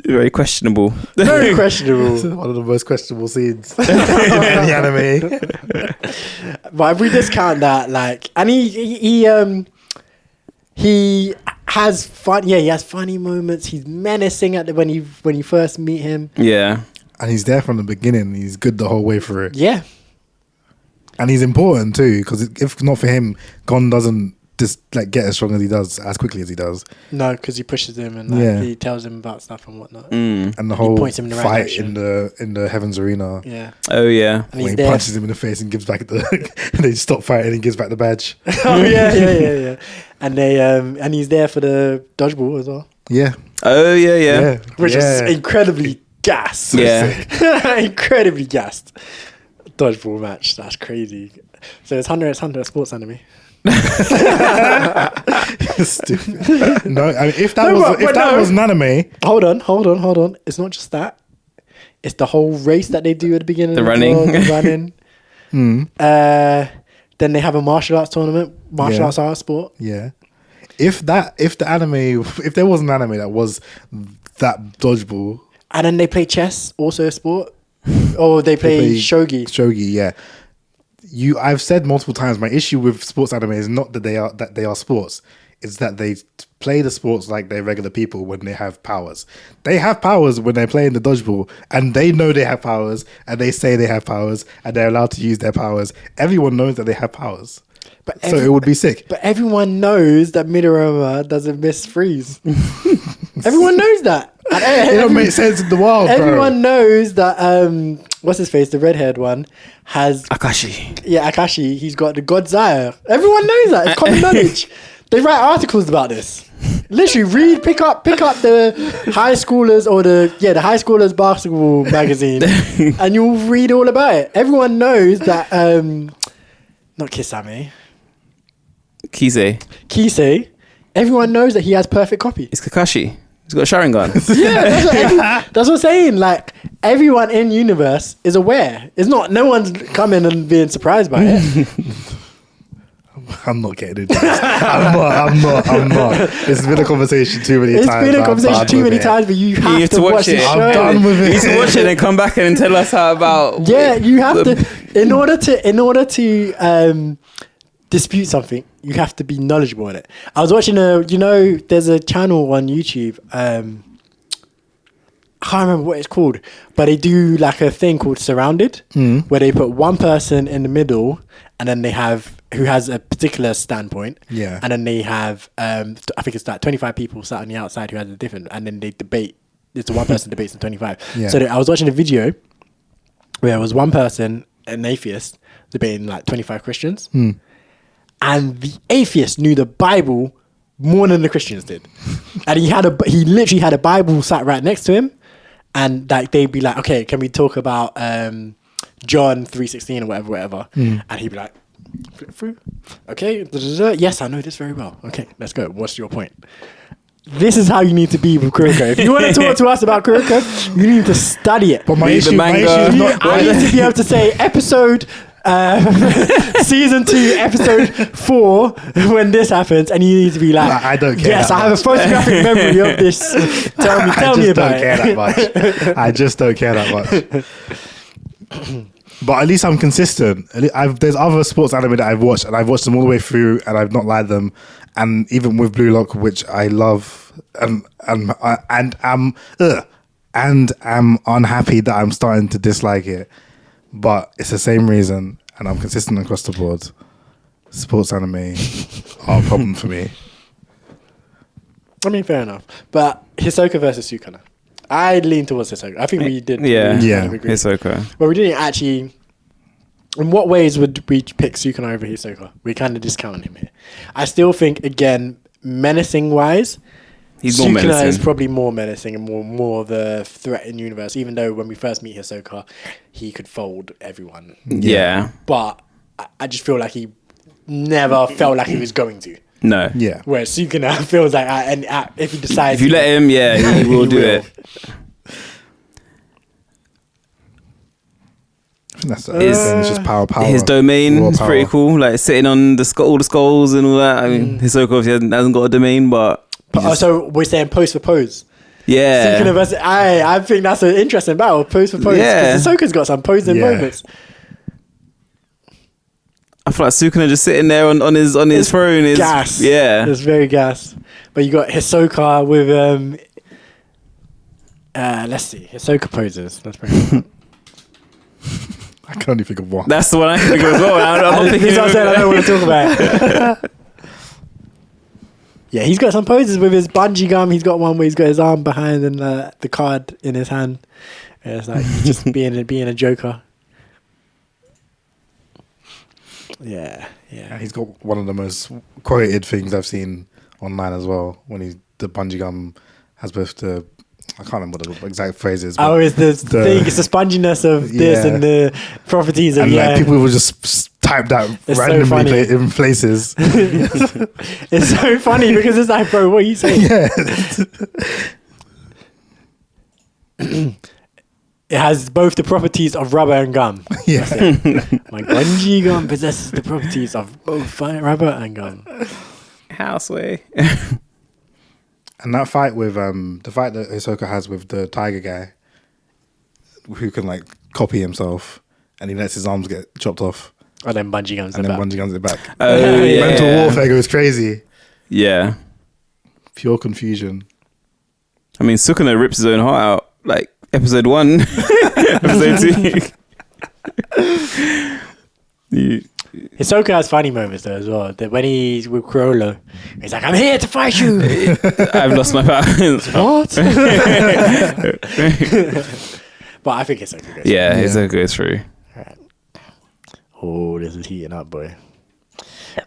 Very questionable. Very questionable. One of the most questionable scenes in any anime. But if we discount that, like, and he has fun. Yeah, he has funny moments. He's menacing when you first meet him. Yeah, and he's there from the beginning. He's good the whole way through it. Yeah, and he's important too, because if not for him, Gon doesn't just like get as strong as he does, as quickly as he does. No, because he pushes him and he tells him about stuff and whatnot. And the whole fight in the Heaven's Arena. Yeah. Oh yeah. And when he punches him in the face and gives back and they stop fighting and gives back the badge. Oh yeah. And and he's there for the dodgeball as well. Yeah. Oh yeah. Which is incredibly gassed. Yeah. Incredibly gassed. Dodgeball match. That's crazy. So it's Hunter a sports anime. Stupid. No, I mean, if that was an anime. Hold on. It's not just that. It's the whole race that they do at the beginning. The running. Then they have a martial arts tournament. Martial arts art sport. Yeah. If there was an anime that was that dodgeball. And then they play chess, also a sport. Or they play shogi. Shogi, yeah. I've said multiple times, my issue with sports anime is not that they are sports. is that they play the sports like they're regular people when they have powers. They have powers when they're playing the dodgeball, and they know they have powers, and they say they have powers, and they're allowed to use their powers. Everyone knows that they have powers. So it would be sick. But everyone knows that Midorama doesn't miss freeze. Everyone knows that. It don't make sense in the world, Everyone knows that, what's his face, the red-haired one, has... Akashi. Yeah, Akashi. He's got the God's Eye. Everyone knows that. It's common knowledge. They write articles about this. Literally, pick up the high schoolers or the high schoolers basketball magazine, and you'll read all about it. Everyone knows that, not Kisame. Kisei. Everyone knows that he has perfect copy. It's Kakashi. He's got a Sharingan. Yeah, that's what I'm saying. Like, everyone in universe is aware. It's not, no one's coming and being surprised by it. I'm not getting into this. I'm not. It's been a conversation too many times. It's been a conversation too many times, but you have to watch the show. I'm done with it. You need to watch it and come back and tell us how about... Yeah, you have to... In order to dispute something, you have to be knowledgeable in it. I was watching there's a channel on YouTube, I can't remember what it's called, but they do like a thing called Surrounded, where they put one person in the middle, and then they have who has a particular standpoint, and then they have I think it's like 25 people sat on the outside who has a different, and then they debate. It's the one person debates in 25. So I was watching a video where it was one person, an atheist, debating like 25 Christians. And the atheist knew the Bible more than the Christians did. And he literally had a Bible sat right next to him. And like they'd be like, okay, can we talk about John 3:16 or whatever. And he'd be like, flip through. Okay, yes, I know this very well. Okay, let's go. What's your point? This is how you need to be with Kuroko. If you want to talk to us about Kuroko, you need to study it. But my issue is not... I need to be able to say episode... season 2, episode 4, when this happens, and you need to be like, I don't care. Yes, I have a photographic memory of this. Tell me about it. I just don't care that much. But at least I'm consistent. There's other sports anime that I've watched, and I've watched them all the way through, and I've not liked them. And even with Blue Lock, which I love, and am unhappy that I'm starting to dislike it. But it's the same reason, and I'm consistent across the board. Sports anime are a problem for me. I mean, fair enough. But Hisoka versus Sukuna. I lean towards Hisoka. I think we did. Yeah, agree. Hisoka. But we didn't actually... In what ways would we pick Sukuna over Hisoka? We kind of discount him here. I still think, again, menacing-wise... He's more menacing. Sukuna is probably more menacing and more the threat in the universe, even though when we first meet Hisoka, he could fold everyone. Yeah. But I just feel like he never felt like he was going to. No. Yeah. Whereas Sukuna feels like, if he decides... If you let him, he will do it. I think that's the thing. It's just power. His domain is pretty cool. Like sitting on all the skulls and all that. I mean, Hisoka obviously hasn't got a domain, but... So we're saying pose for pose. Yeah. Sukuna versus... I think that's an interesting battle. Pose for pose. Yeah. Because Hisoka's got some posing moments. I feel like Sukuna just sitting there on his throne is gas. Yeah. It's very gas. But you got Hisoka with let's see. Hisoka poses. Let's bring it up. I can only think of one. That's the one I can think of as well. I'm not thinking I don't want to talk about it. Yeah, he's got some poses with his bungee gum. He's got one where he's got his arm behind and the card in his hand. And it's like just being a joker. Yeah. He's got one of the most quoted things I've seen online as well. When the bungee gum has both the... I can't remember what the exact phrase is. Oh, it's the thing. It's the sponginess of this and the properties. And like people will just type that it's randomly in places. It's so funny because it's like, bro, what are you saying? Yeah. It has both the properties of rubber and gum. Yeah. My bungee gum possesses the properties of both rubber and gum. Houseway. And that fight with the fight that Hisoka has with the tiger guy, who can like copy himself, and he lets his arms get chopped off, and then bungee guns it back. Oh, yeah. Mental warfare goes crazy. Yeah. Pure confusion. I mean, Sukuna rips his own heart out, like episode 1, episode 2. Hisoka has funny moments though as well. That when he's with Corolla, he's like, "I'm here to fight you." I've lost my powers. What? But I think Hisoka goes. Yeah, Hisoka goes through. Right. Oh, this is heating up, boy.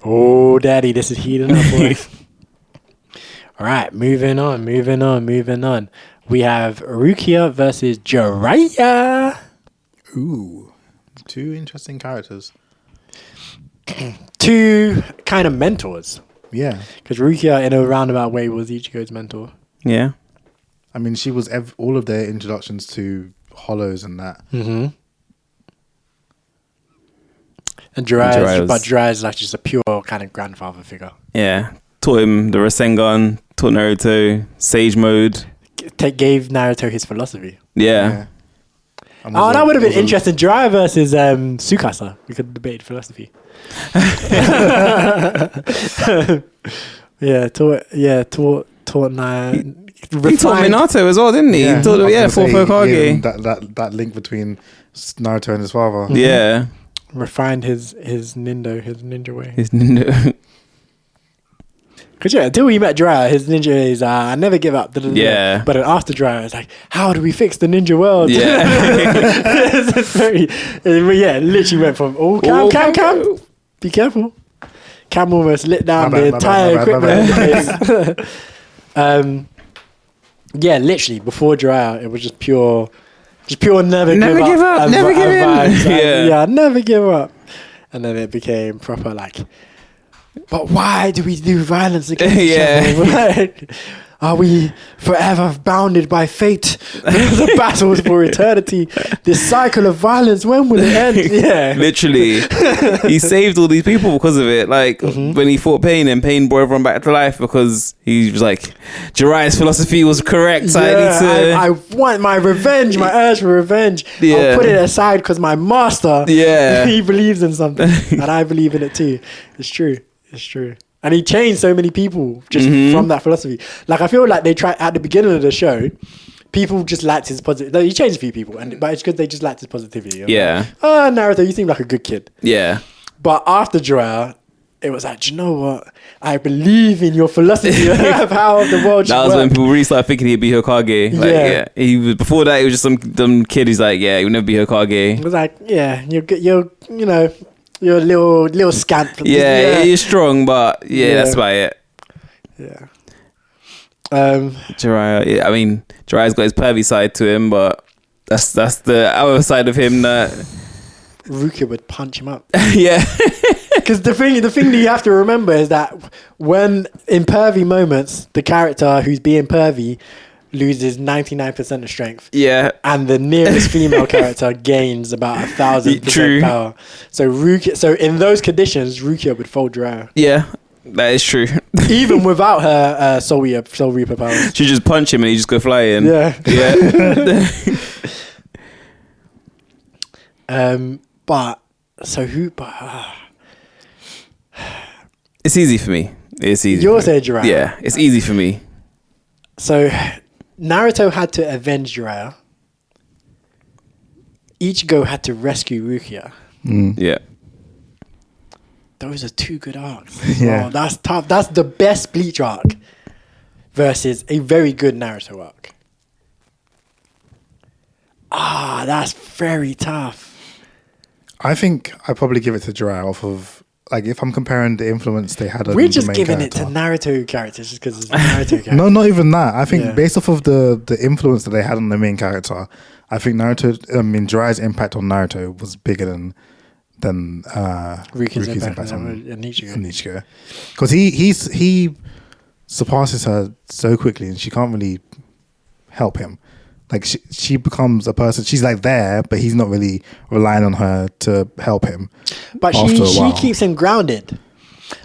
Oh, daddy, this is heating up, boy. All right, moving on. We have Rukia versus Jiraiya. Ooh, 2 interesting characters. 2 kind of mentors. Yeah. Because Rukia, in a roundabout way, was Ichigo's mentor. Yeah. I mean, she was all of their introductions to Hollows and that. Mm-hmm. And Jiraiya's like just a pure kind of grandfather figure. Yeah. Taught him the Rasengan, taught Naruto, Sage Mode. Gave Naruto his philosophy. Yeah. Oh, that would have been interesting. Jiraiya versus Tsukasa. We could debate philosophy. Taught He taught Minato as well, didn't he? Yeah, He taught, Fourth Hokage. That link between Naruto and his father. Yeah. Refined his ninja way. His ninja. Because until we met Jiraiya, his ninja is I never give up. Yeah. But then after Jiraiya, it's like, how do we fix the ninja world? Yeah. It's literally went from Cam. Be careful. Cam almost lit down the entire equipment. Literally before Jiraiya, it was just pure never give up. Never give in. Never give up. And then it became proper like, but why do we do violence against each other? Like, are we forever bounded by fate? The battles for eternity. This cycle of violence, when will it end? Yeah. Literally. He saved all these people because of it. Like, when he fought Pain, and Pain brought everyone back to life because he was like, Jiraiya's philosophy was correct. So I want my revenge, my urge for revenge. Yeah. I'll put it aside because my master, Yeah. he believes in something. And I believe in it too. It's true. And he changed so many people just from that philosophy. Like, I feel like they tried at the beginning of the show, people just liked his positive. He changed a few people, but it's because they just liked his positivity. Yeah. Like, Naruto, you seem like a good kid. Yeah. But after Jiraiya, it was like, do you know what? I believe in your philosophy of how the world should That was work. when people really started thinking he'd be Hokage. Like, he was, before that, he was just some dumb kid who's like, he would never be Hokage. It was like, you're a little scamp. Yeah, he's strong, but that's about it. Yeah. Jiraiya, I mean, Jiraiya's got his pervy side to him, but that's the other side of him that Rukia would punch him up. yeah. Because the thing that you have to remember is that when in pervy moments, the character who's being pervy loses 99% of strength. Yeah. And the nearest female character gains about 1,000% power. So in those conditions, Rukia would fold Jiraiya. Yeah, that is true. Even without her Soul Reaper powers. She just punch him and he just go flying. Yeah. Yeah. It's easy for me. It's easy. You're saying Jiraiya. Yeah, it's easy for me. So Naruto had to avenge Jiraiya. Ichigo had to rescue Rukia. Yeah. Those are 2 good arcs. Yeah. Oh, that's tough. That's the best Bleach arc versus a very good Naruto arc. That's very tough. I think I'd probably give it to Jiraiya off of, like, if I'm comparing the influence they had on We're the just main giving character. it to Naruto characters just because it's Naruto characters. No, not even that. I think based off of the influence that they had on the main character, I think Jiraiya's impact on Naruto was bigger than Rukia's impact on Ichigo. Because he surpasses her so quickly and she can't really help him. Like, she becomes a person, she's like there, but he's not really relying on her to help him. But she keeps him grounded.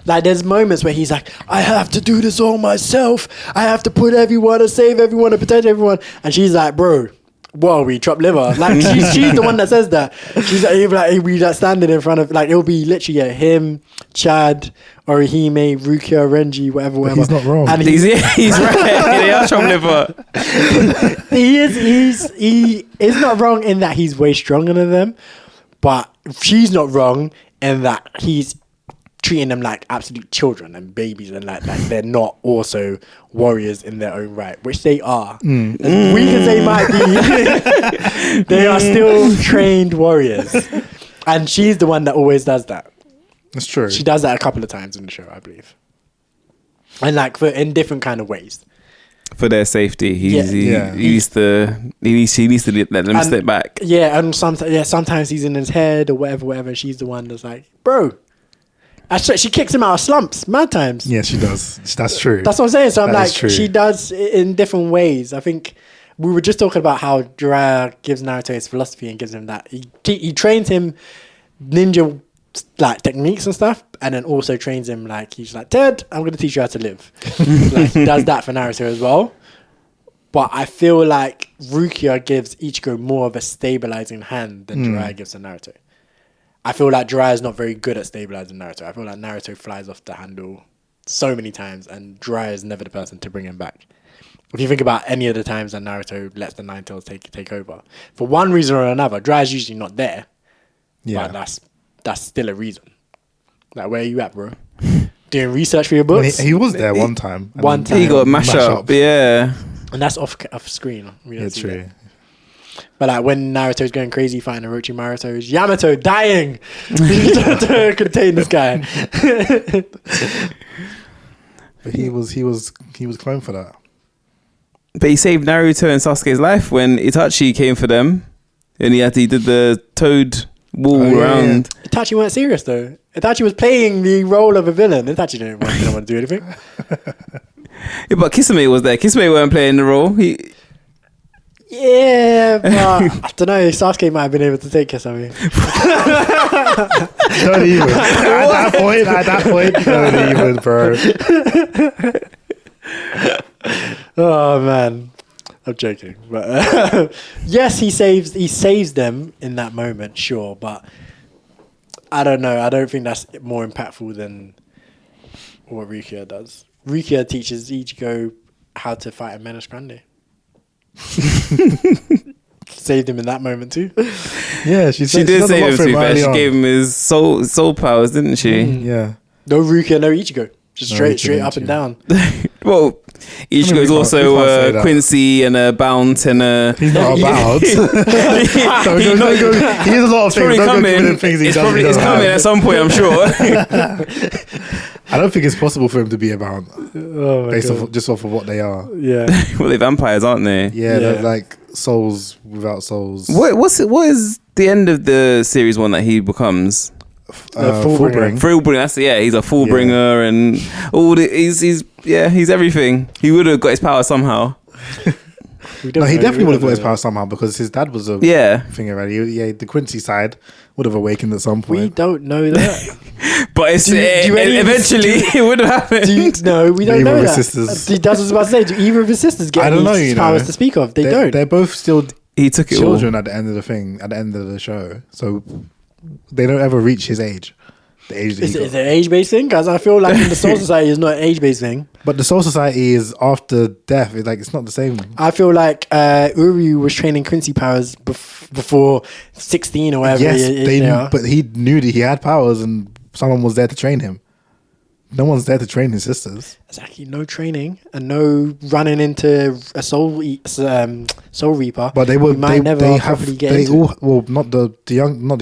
Like, there's moments where he's like, I have to do this all myself. I have to put everyone and save everyone and protect everyone. And she's like, bro, what are we, chopped liver? Like, she's the one that says that. She's like, we like standing in front of, like, it'll be literally him, Chad, Orihime, Rukia, Renji, whatever. He's not wrong. And He's right. They are chopped liver. he is not wrong in that he's way stronger than them, but she's not wrong in that he's treating them like absolute children and babies, and like they're not also warriors in their own right, which they are. We can say might be. They are still trained warriors, and she's the one that always does that. That's true. She does that a couple of times in the show, I believe, and like in different kind of ways. For their safety, he needs to let them step back. Yeah, and sometimes he's in his head or whatever. She's the one that's like, bro. She kicks him out of slumps, mad times. Yeah, she does. That's true. That's what I'm saying. So I'm That like, is true. she does it in different ways. I think we were just talking about how Jiraiya gives Naruto his philosophy and gives him that. He trains him ninja like techniques and stuff, and then also trains him like, he's like, Ted, I'm going to teach you how to live. Like, he does that for Naruto as well. But I feel like Rukia gives Ichigo more of a stabilizing hand than Jiraiya gives to Naruto. I feel like Jiraiya is not very good at stabilizing Naruto. I feel like Naruto flies off the handle so many times, and Jiraiya is never the person to bring him back. If you think about any of the times that Naruto lets the Nine Tails take over, for one reason or another, Jiraiya's usually not there. Yeah. But that's still a reason. Like, where are you at, bro? Doing research for your books? He was there one time. One time. He got mash up. Yeah. And that's off screen. We don't It's see true. that. But like when Naruto's going crazy fighting Orochimaru's Yamato dying to contain this guy. But he was cloned for that. But he saved Naruto and Sasuke's life when Itachi came for them, and he did the toad wall around. Itachi weren't serious though. Itachi was playing the role of a villain. Itachi didn't want to do anything. Yeah, but Kisame was there. Kisame weren't playing the role. Yeah, but I don't know. Sasuke might have been able to take Kisame. Don't even. At that point, don't even, bro. Oh man, I'm joking. But yes, he saves them in that moment, sure. But I don't know. I don't think that's more impactful than what Rukia does. Rukia teaches Ichigo how to fight a Menace Grande. Saved him in that moment too. Yeah, she did save him too fast. She gave him his soul powers, didn't she? Yeah. No Rukia, no Ichigo. Just straight Rukia, up and down. Well, Ichigo is also we can't say Quincy and a Bounce and a... He's not about. He has a lot of things. Probably Don't go coming. giving him things he It's doesn't coming have. at some point, I'm sure. I don't think it's possible for him to be about Oh my based God. off of what they are. Yeah. Well, they're vampires, aren't they? Yeah, they're like souls without souls. What is the end of the series one that he becomes? Fullbring. Fullbringer, that's he's a Fullbringer and all the, he's everything. He would have got his power somehow. No, he definitely would have got his power somehow because his dad was a thing already. Yeah, the Quincy side would have awakened at some point. We don't know that. But it's eventually it would have happened. No, we don't Either know of that. his sisters. That's what I was about to say. Do either of his sisters get any powers to speak of? They don't. They're both still He took it children all. at the end of the thing, at the end of the show. So they don't ever reach his age. The age that Is he it got. an age-based thing? Because I feel like in the Soul Society is not an age-based thing. But the Soul Society is after death. It's not the same. I feel like Uryu was training Quincy powers before 16 or whatever. Yes, but he knew that he had powers and someone was there to train him. No one's there to train his sisters. Exactly, no training and no running into a soul reaper. But they were. Not the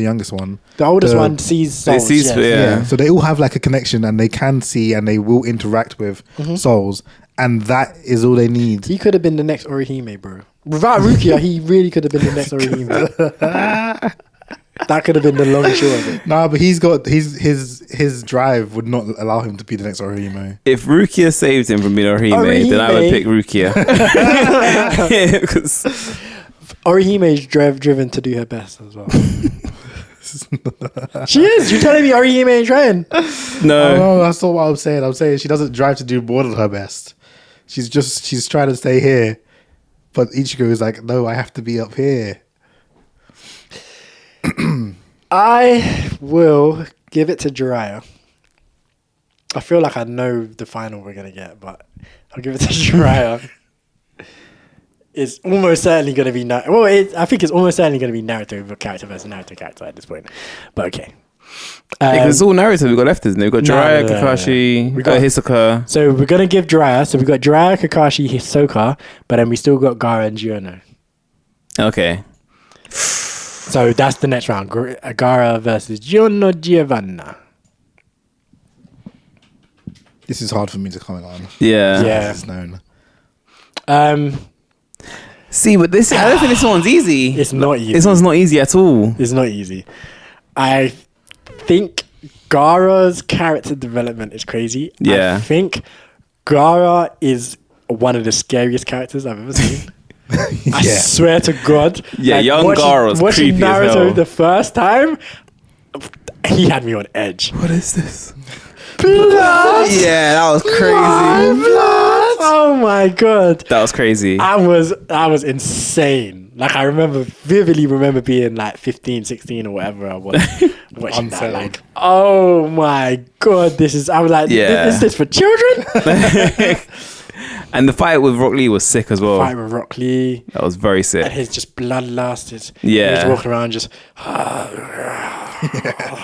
youngest one. The oldest one sees souls. Yeah. So they all have like a connection and they can see and they will interact with souls, and that is all they need. He could have been the next Orihime, bro. Without Rukia, he really could have been the next Orihime. That could have been the long and short of it. Nah, but he's got his drive would not allow him to be the next Orihime. If Rukia saved him from being Orihime, then I would pick Rukia. Because Orihime is driven to do her best as well. She is. You're telling me Orihime ain't trying? No, that's not what I'm saying. I'm saying she doesn't drive to do more than her best. She's trying to stay here But Ichigo is like, no, I have to be up here. I will give it to Jiraiya. I feel like I know the final we're going to get, but I'll give it to Jiraiya. It's almost certainly going to be... I think it's almost certainly going to be Naruto character versus Naruto character at this point. But okay. Because it's all Naruto we've got left, isn't it? We've got Jiraiya, Kakashi, We got Hisoka. So we're going to give Jiraiya. So we've got Jiraiya, Kakashi, Hisoka, but then we still got Gaara and Giorno. Okay. So that's the next round. Gaara versus Giorno Giovanna. This is hard for me to comment on. Yeah. It's known. See, but this, I don't think this one's easy. It's not easy. This one's not easy at all. It's not easy. I think Gaara's character development is crazy. Yeah. I think Gaara is one of the scariest characters I've ever seen. I swear to God. Yeah, young Gaara was watching creepy as Naruto hell. the first time, he had me on edge. What is this? Blood! Yeah, that was crazy. Blood! Oh my God. That was crazy. I was insane. Like I vividly remember being like 15, 16 or whatever I was watching that. Like, oh my God, I was like, is this for children? And the fight with Rock Lee was sick as well. Fight with Rock Lee. That was very sick. And his just bloodlust. Yeah. He's walking around just...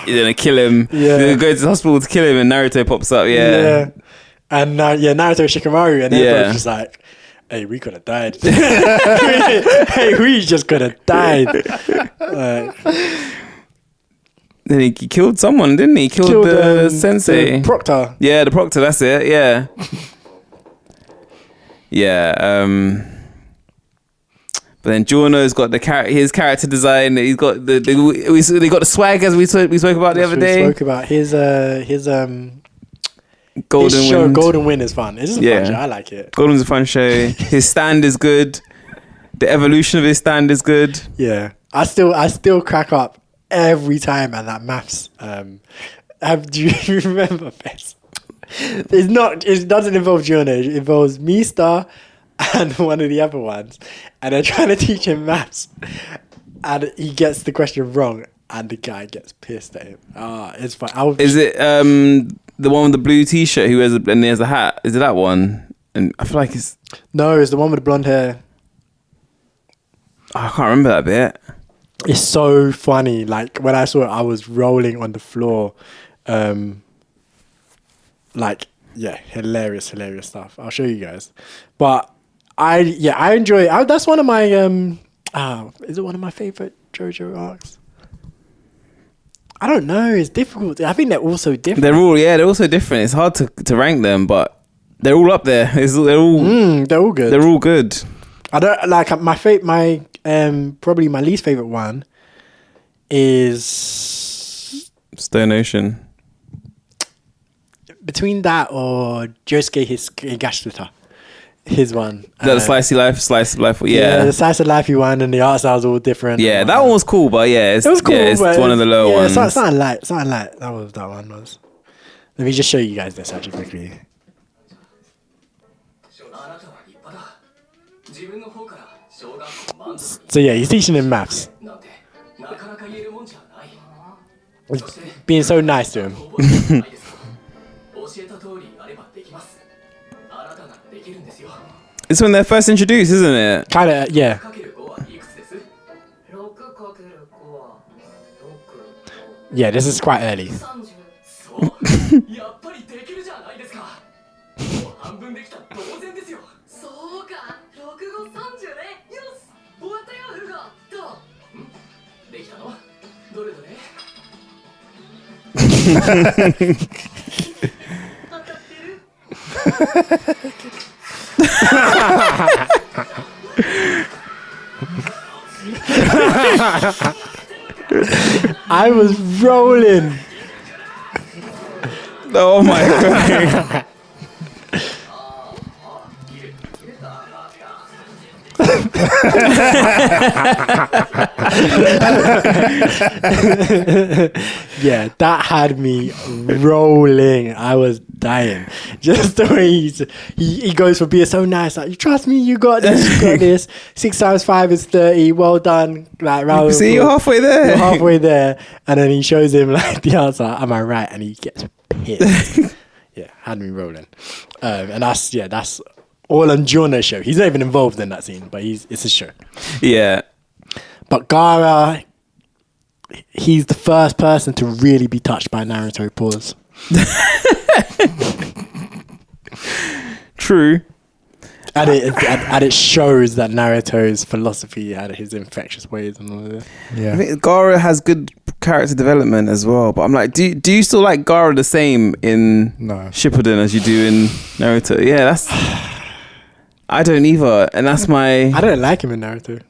You're gonna kill him. Yeah. You're gonna go to the hospital to kill him and Naruto pops up. Yeah. And Naruto Shikamaru and they're both just like, hey, we could have died. Hey, we just could have died. Then he killed someone, didn't he? He killed the sensei. The proctor. Yeah, the proctor, that's it. Yeah. Yeah. But then Giorno's got his character design. He's got they got the swag as we spoke about the other day. We spoke about his Golden Wind. Golden Wind is fun. It's a fun show. I like it. Golden's a fun show. His stand is good. The evolution of his stand is good. Yeah, I still crack up every time at that maths. Do you remember this? It doesn't involve Giorno. It involves me, Star, and one of the other ones, and they're trying to teach him maths, and he gets the question wrong, and the guy gets pissed at him. It's fun. Is it the one with the blue T-shirt who has and he has a hat? Is it that one? And I feel like it's the one with the blonde hair. I can't remember that bit. It's so funny. Like when I saw it, I was rolling on the floor. Hilarious stuff. I'll show you guys. But I enjoy it. That's one of my is it one of my favorite JoJo arcs? I don't know. It's difficult. I think they're also different. They're also different. It's hard to rank them, but they're all up there. They're all good. They're all good. I don't like my probably my least favorite one is Stone Ocean. Between that or Josuke Higashita, his one. Is that the slice of life? Yeah, the slice of life one, and the art styles all different. Yeah, that one was cool, but it was cool. Yeah, it's one of the lower ones. Something light. That one was. Let me just show you guys this actually quickly. So yeah, he's teaching him maths. Being so nice to him. It's when they're first introduced, isn't it? Kinda, yeah. Yeah, this is quite early. I was rolling. Oh my God. Yeah, that had me rolling. I was dying. Just the way he goes for being so nice. Like, you trust me, you got this, you got this. 6 times 5 is 30. Well done. Like, round See, you're halfway there. You're halfway there. And then he shows him like the answer. Am I right? And he gets pissed. Yeah, had me rolling. And that's all on Jono's show. He's not even involved in that scene, but it's a show. Yeah. But Gaara, he's the first person to really be touched by Naruto. Pause. True. And it shows that Naruto's philosophy and his infectious ways and all of this. Yeah. I think Gaara has good character development as well. But I'm like, do you still like Gaara the same in Shippuden as you do in Naruto? Yeah, that's... I don't either. And that's my... I don't like him in Naruto.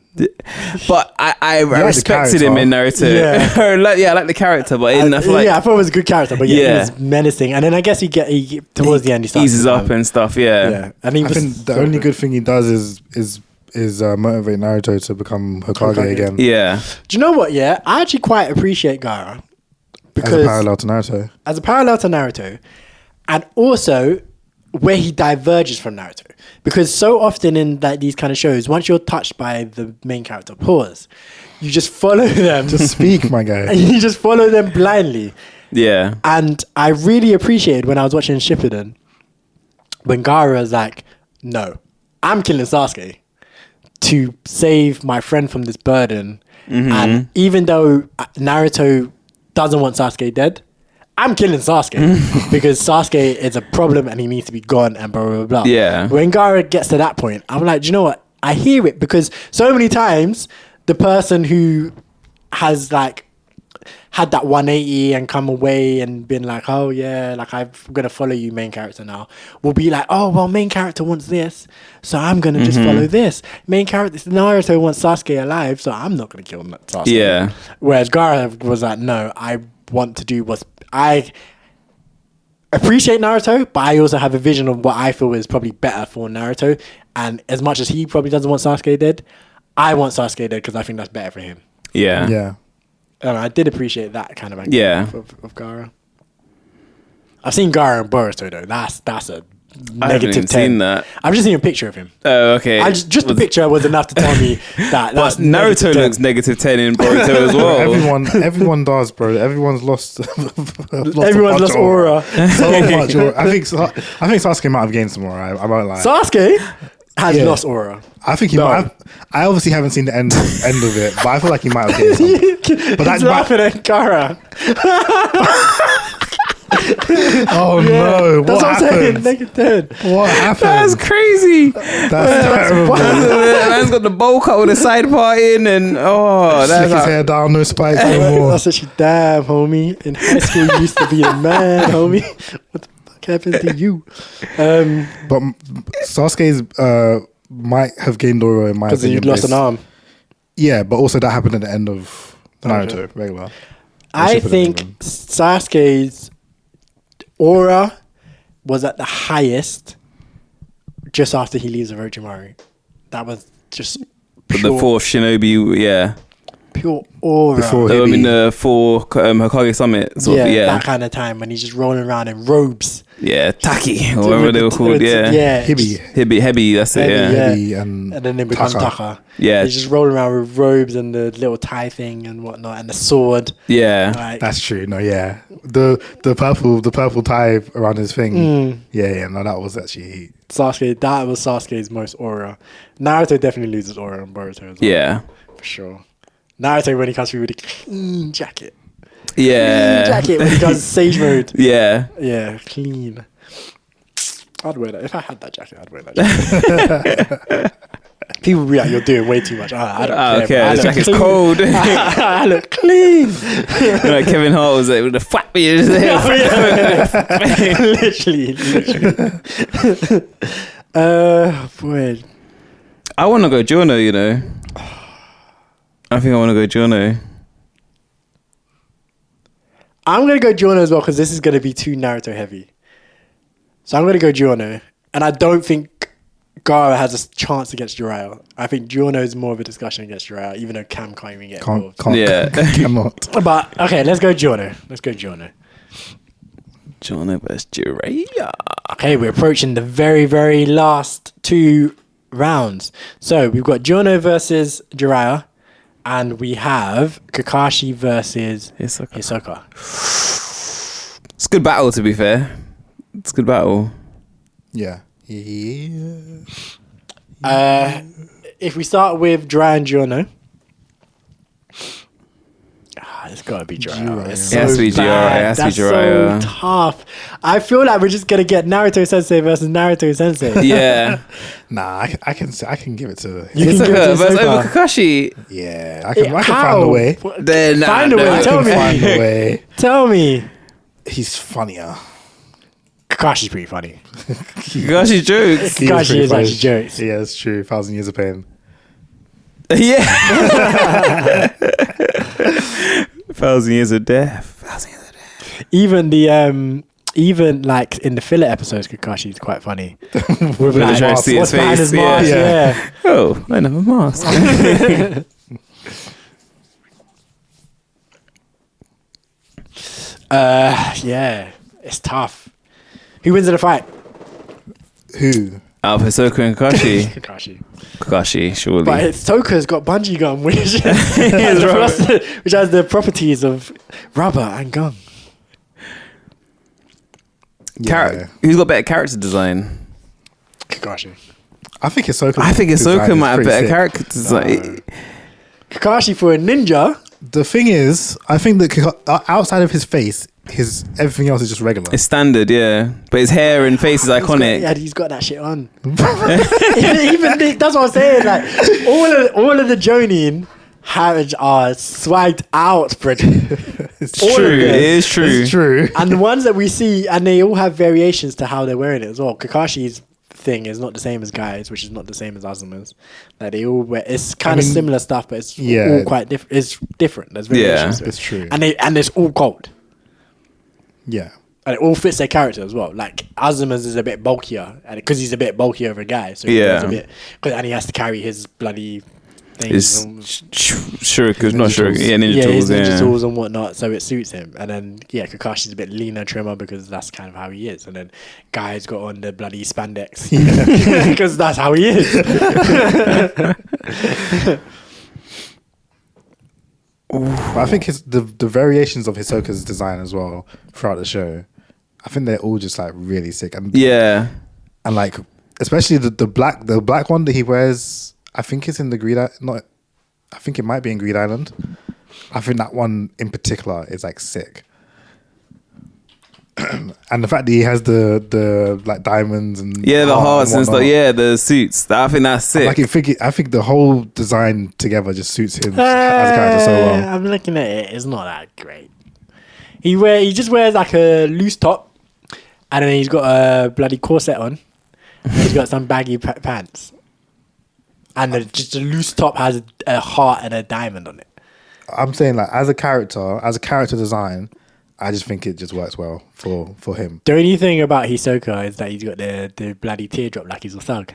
But I respected him in Naruto. Yeah. I like the character, but I feel like, I thought it was a good character, but he was menacing. And then I guess he towards the end he starts eases up and stuff. Yeah. And I think the only good thing he does is motivate Naruto to become Hokage again. Yeah. Do you know what? Yeah, I actually quite appreciate Gaara As a parallel to Naruto, and also where he diverges from Naruto. Because so often in these kind of shows, once you're touched by the main character, you just follow them. Just speak, my guy. And you just follow them blindly. Yeah. And I really appreciated when I was watching Shippuden, when Gaara was like, no, I'm killing Sasuke to save my friend from this burden. Mm-hmm. And even though Naruto doesn't want Sasuke dead, I'm killing Sasuke because Sasuke is a problem and he needs to be gone and blah, blah, blah. Yeah. When Gaara gets to that point, I'm like, do you know what? I hear it because so many times the person who has like had that 180 and come away and been like, oh yeah, like I'm going to follow you, main character now, will be like, oh, well, main character wants this, so I'm going to just follow this. Main character, Naruto wants Sasuke alive, so I'm not going to kill Sasuke. Yeah. Whereas Gaara was like, no, I want to do what's... I appreciate Naruto, but I also have a vision of what I feel is probably better for Naruto. And as much as he probably doesn't want Sasuke dead, I want Sasuke dead because I think that's better for him. Yeah. Yeah. And I did appreciate that kind of angle of Gaara. I've seen Gaara and Boruto though. That's a negative 10. Seen that. I've just seen a picture of him. Oh, okay. Just the picture was enough to tell me that. But Naruto looks negative 10 in Boruto as well. Everyone does, bro. Everyone's lost. Everyone's lost aura. So much aura. I think Sasuke might have gained some aura. I won't lie. Sasuke has lost aura. I think he might have. I obviously haven't seen the end of it, but I feel like he might have gained some. But He's laughing at Gaara. Oh no! That's what I'm saying. Negative 10. What happened? That's crazy. That's terrible. Man's got the bowl cut with the side part in, and that's Slick his hair down, no spikes no more. That's actually damn, homie. In high school, you used to be a man, homie. What the fuck happened to you? But Sasuke's might have gained aura in my opinion. Because you'd lost an arm. Yeah, but also that happened at the end of Naruto. Regular. I think Sasuke's aura was at the highest just after he leaves Orochimaru. That was just pure, the fourth shinobi, pure aura. The four Hokage summit, that kind of time when he's just rolling around in robes. Yeah, Taki, or whatever they were called. Hibi, that's it. Hibi and then they become Taka. Yeah, he's just rolling around with robes and the little tie thing and whatnot and the sword. Yeah, like, that's true. No, yeah, the purple tie around his thing. No, that was actually Sasuke. That was Sasuke's most aura. Naruto definitely loses aura on Boruto as well. Yeah, for sure. Naruto when he comes through with a clean jacket. Yeah. Clean jacket when he does Sage mode. Yeah. Yeah, clean. I'd wear that. If I had that jacket, I'd wear that jacket. People be like, you're doing way too much. I don't care. The jacket's cold. I look clean. Like Kevin Hart was like, with the flap literally. Boy. I want to go Jono, you know. I think I want to go Jono. I'm going to go Jono as well because this is going to be too Naruto heavy. So I'm going to go Jono. And I don't think Gaara has a chance against Jiraiya. I think Giorno is more of a discussion against Jiraiya, even though Cam can't even get involved. Cannot. But okay, let's go Giorno. Giorno versus Jiraiya. Okay, we're approaching the very, very last 2 rounds. So we've got Giorno versus Jiraiya, and we have Kakashi versus Hisoka. It's a good battle, to be fair. It's a good battle. Yeah. If we start with Jiraiya and Giorno. It's gotta be Jiraiya. It's It has to be Jiraiya. That's so tough. I feel like we're just gonna get Naruto Sensei versus Naruto Sensei. Yeah. Nah, I can give it to. You can give it to versus Hisoka. Kakashi. Yeah, I can find a way. Then Find a way. Tell me. Find a way. Tell me. He's funnier. Kakashi's pretty funny. Kakashi jokes. Kakashi is actually jokes. Yeah, that's true. 1,000 Years of Pain. Yeah. 1,000 Years of Death. 1,000 Years of Death. Even like in the filler episodes, Kakashi is quite funny. With Like, trying to see his what's behind face. his mask, yeah. Oh, I have a mask. Yeah, it's tough. Who wins in a fight? Who? Out of Hisoka and Kakashi. Kakashi, surely. But Hisoka's got bungee gum, which has the properties of rubber and gum. Yeah. Who's got better character design? Kakashi. I think Hisoka might have better character design. Kakashi for a ninja. The thing is, I think that outside of his face, everything else is just regular. It's standard, yeah. But his hair and face is iconic. He's got that shit on. Even that's what I'm saying. Like all of the Jonin are swagged out, Bridget. It's true. It is true. It's true. And the ones that we see, and they all have variations to how they're wearing it as well. Kakashi's thing is not the same as Guy's, which is not the same as Azuma's. Like they all wear, it's kind of similar stuff, but it's all quite different. It's different. There's variations. Yeah, it's true. And it's all gold. Yeah. And it all fits their character as well. Like Azuma's is a bit bulkier, and because he's a bit bulkier of a guy, so he and he has to carry his bloody things. Shurikens, not Shurikens. Yeah, ninja tools. His ninja tools and whatnot, so it suits him. And then Kakashi's a bit leaner, trimmer because that's kind of how he is. And then Guy's got on the bloody spandex because that's how he is. I think the variations of Hisoka's design as well throughout the show, I think they're all just like really sick. And like especially the black one that he wears. I think it's in the Greed Island. I think it might be in Greed Island. I think that one in particular is like sick. And the fact that he has the like diamonds and the hearts and stuff, the suits. I think that's sick. I think the whole design together just suits him as a character so well. I'm looking at it; it's not that great. He just wears like a loose top, and then he's got a bloody corset on. And he's got some baggy pants, and just a loose top has a heart and a diamond on it. I'm saying like as a character design, I just think it just works well for him. The only thing about Hisoka is that he's got the bloody teardrop like he's a thug.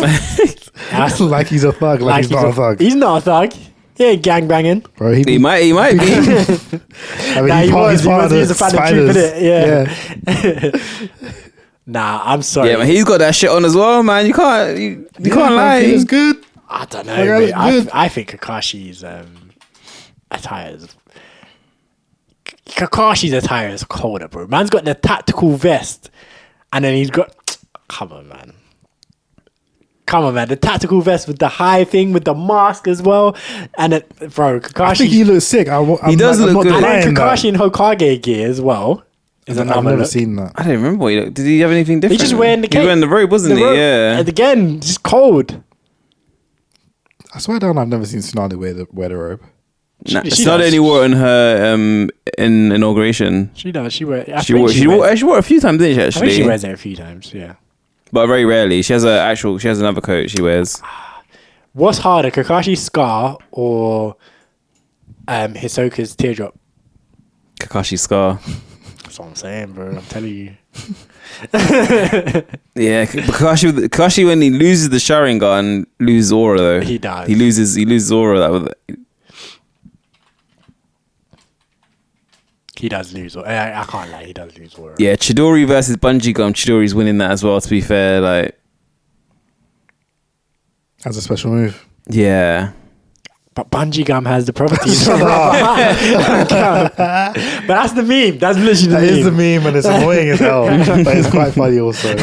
Like he's a thug, like he's not a thug. He's not a thug. He ain't gangbanging. Bro, he might be. I mean, he was a fan of Troop, innit? Yeah. Nah, I'm sorry. Yeah, but he's got that shit on as well, man. You can't lie. It's good. I don't know. I think Kakashi's attire is... Kakashi's attire is colder, bro. Man's got the tactical vest, and then he's got... Come on, man. The tactical vest with the high thing, with the mask as well. And bro, Kakashi... I think he looks sick. He does look good. And then Kakashi in Hokage gear as well. I've never seen that. I don't remember what he looked. Did he have anything different? He just wearing the cape. He was wearing the robe, wasn't he? Yeah. And again, just cold. I swear down, I've never seen Tsunade wear the robe. It's not only wore it on her in inauguration. She does. She wore it a few times, didn't she? Actually, I think she wears it a few times. Yeah, but very rarely. She has another coat she wears. What's harder, Kakashi's scar or Hisoka's teardrop? Kakashi's scar. That's what I'm saying, bro. I'm telling you. Yeah, but Kakashi when he loses the Sharingan, loses aura though. He does. He loses aura. He does lose. I can't lie. He does lose aura. Yeah, Chidori versus Bungee Gum. Chidori's winning that as well. To be fair, like As a special move. yeah. But Bungee Gum has the properties of rubber. But that's the meme. That's literally the That meme. is the meme, and it's annoying as hell. But it's quite funny also.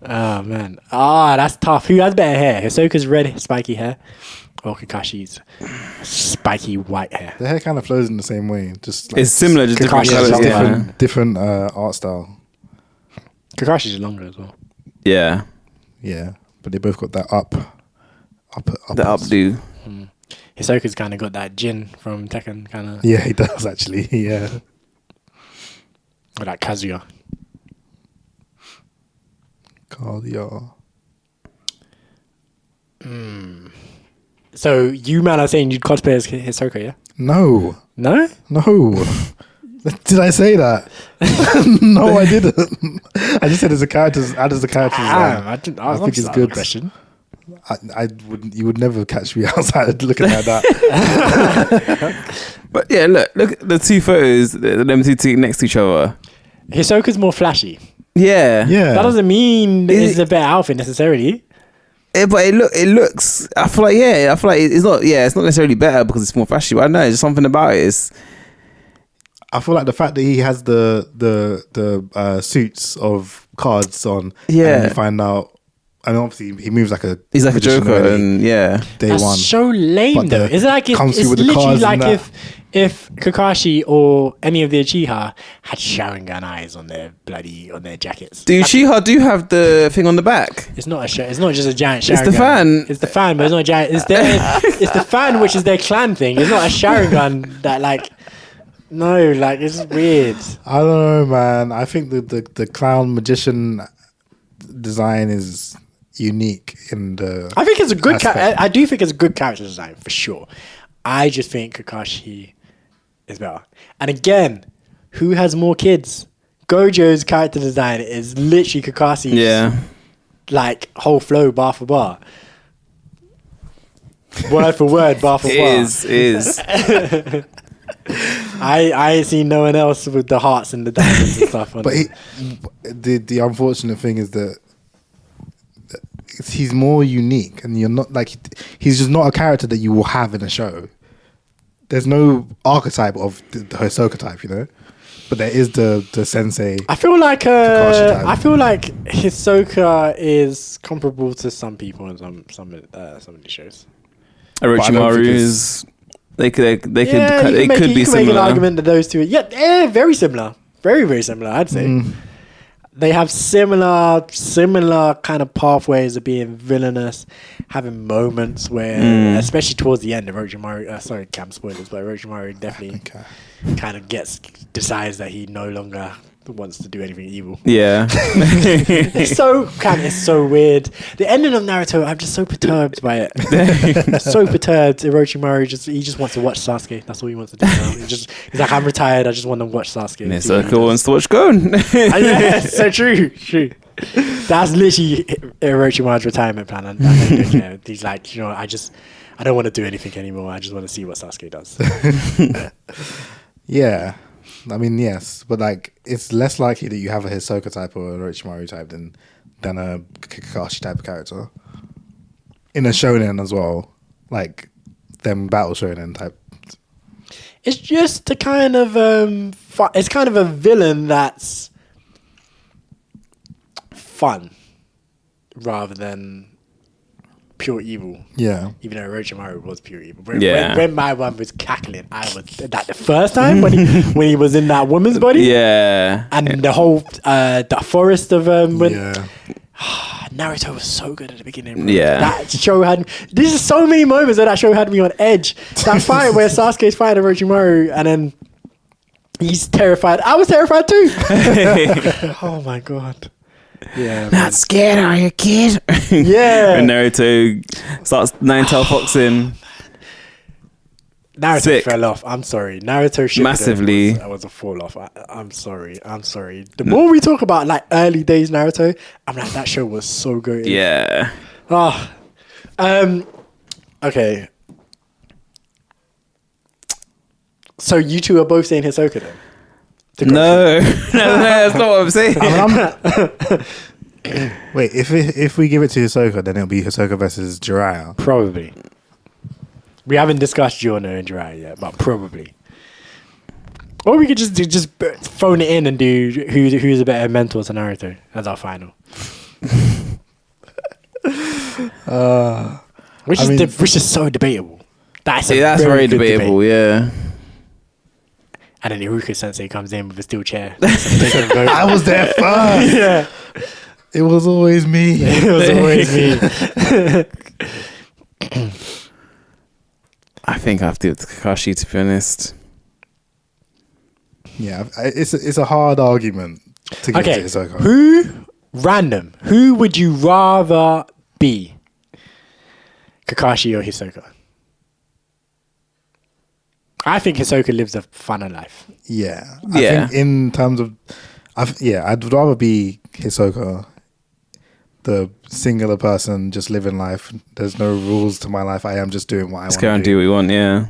Oh man. That's tough. Who has better hair? Hisoka's red spiky hair or Kakashi's spiky white hair? The hair kind of flows in the same way. Just like It's similar, just different Kakashi's colours. longer. different art style. Kakashi's longer as well. Yeah. Yeah, but they both got that up. The updo. Hisoka's kind of got that Jin from Tekken kind of. Yeah, he does actually. Yeah. Or that Kazuya. Cardio. So you man are saying you'd cosplay as Hisoka, yeah? No. No? Did I say that? No, I didn't. I just said as a character. How does the character design? I think it's good. Question. I wouldn't. You would never catch me outside looking at that. But yeah, look at the two photos. Them two next to each other. Hisoka's more flashy. Yeah. Yeah. That doesn't mean it's a better outfit necessarily. But it looks. I feel like it's not. Yeah, it's not necessarily better because it's more flashy. But I don't know. There's just something about it. It's, I feel like the fact that he has the suits of cards on. Yeah. And you find out. I mean, obviously, he moves like a. he's like a magician Joker, already, and yeah. day That's one. so lame But though. It's like comes it's through with the literally cards like and that. if Kakashi or any of the Uchiha had Sharingan eyes on their jackets. Do Uchiha do have the thing on the back? It's not a show. It's not just a giant Sharingan. It's the fan. It's the fan, but it's not a giant. It's it's the fan, which is their clan thing. It's not a Sharingan that like. No, like it's weird. I don't know, man. I think the clown magician design is unique in the. I think it's a good. aspect. I do think it's a good character design for sure. I just think Kakashi is better. And again, who has more kids? Gojo's character design is literally Kakashi's. Yeah. Like whole flow, bar for bar, word for word, bar for bar. It is. I ain't seen no one else with the hearts and the diamonds and stuff. But the unfortunate thing is that he's more unique, and you're not like he's just not a character that you will have in a show. There's no archetype of the Hisoka type, you know, but there is the sensei. I feel like Kakashi type. I feel like Hisoka is comparable to some people in some of the shows. Orochimaru is. They could you be can make an similar. argument that those two, very similar, very similar. I'd say they have similar kind of pathways of being villainous, having moments where, especially towards the end of Orochimaru. Sorry, camp spoilers, but Orochimaru definitely kind of decides that he no longer wants to do anything evil. Yeah. It's so weird. The ending of Naruto, I'm just so perturbed by it. So perturbed. Orochimaru just wants to watch Sasuke. That's all he wants to do now. He's like, I'm retired. I just want to watch Sasuke. Hisoka wants to watch Gon. Yeah, so true. That's literally Orochimaru's retirement plan. And I don't care. He's like, I don't want to do anything anymore. I just want to see what Sasuke does. Yeah. I mean, yes, but like it's less likely that you have a Hisoka type or an Orochimaru type than a Kakashi type of character in a shonen as well, like them battle shonen type. It's just a kind of it's kind of a villain that's fun rather than pure evil. Yeah. Even though Orochimaru was pure evil. When my one was cackling, I was that the first time when he was in that woman's body. Yeah. And the whole the forest of Yeah. Naruto was so good at the beginning. Bro. Yeah. That show there's just so many moments that show had me on edge. That fight where Sasuke's fighting Orochimaru and then he's terrified. I was terrified too. Oh my god. Yeah, Not scared, are you, kid? Yeah. And Naruto starts nine-tail foxing. Naruto Sick. fell off. I'm sorry. Naruto Shippuden Massively. was a fall off. I'm sorry. The more we talk about like early days Naruto, I'm like, that show was so good. Yeah. Oh. Okay. So you two are both saying Hisoka then? No, that's not what I'm saying. Wait, if we give it to Hisoka, then it'll be Hisoka versus Jiraiya. Probably. We haven't discussed Giorno and Jiraiya yet, but probably. Or we could just phone it in and do who's a better mentor to Naruto as our final. Which is so debatable. That's very debatable. Debate. Yeah. And then Iruka Sensei comes in with a steel chair. I was there first. Yeah. It was always me. It was always me. I think I have to give it to Kakashi, to be honest. Yeah, it's a hard argument to give it to Hisoka. Who would you rather be? Kakashi or Hisoka? I think Hisoka lives a funner life. Yeah. I think in terms of... I'd rather be Hisoka, the singular person just living life. There's no rules to my life. I am just doing what I want to do. Just go and do what you want, yeah.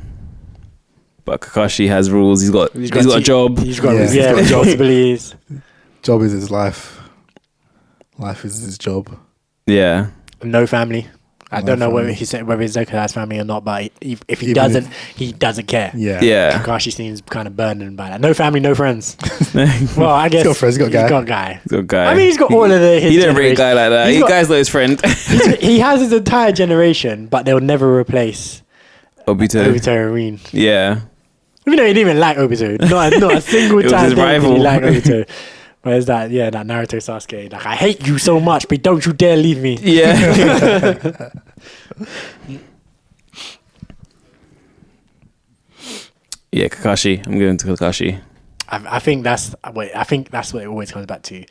But Kakashi has rules. He's got a job. He's got responsibilities. Job is his life. Life is his job. Yeah. No family. I don't know whether Hisoka has family or not, but if he doesn't, he doesn't care. Yeah. Kakashi seems kind of burdened by that. No family, no friends. Well, I guess he's got friends. He's got guy. I mean, he's got all of his He didn't rate a guy like that. He guy's not his friend. He has his entire generation, but they'll never replace Obito and Rin. Yeah. Even though he didn't even like Obito. Not a single It was time his did rival. he like Obito. Whereas that Naruto Sasuke, like, I hate you so much, but don't you dare leave me. Yeah. Yeah, Kakashi. I'm going to Kakashi. I think that's what it always comes back to.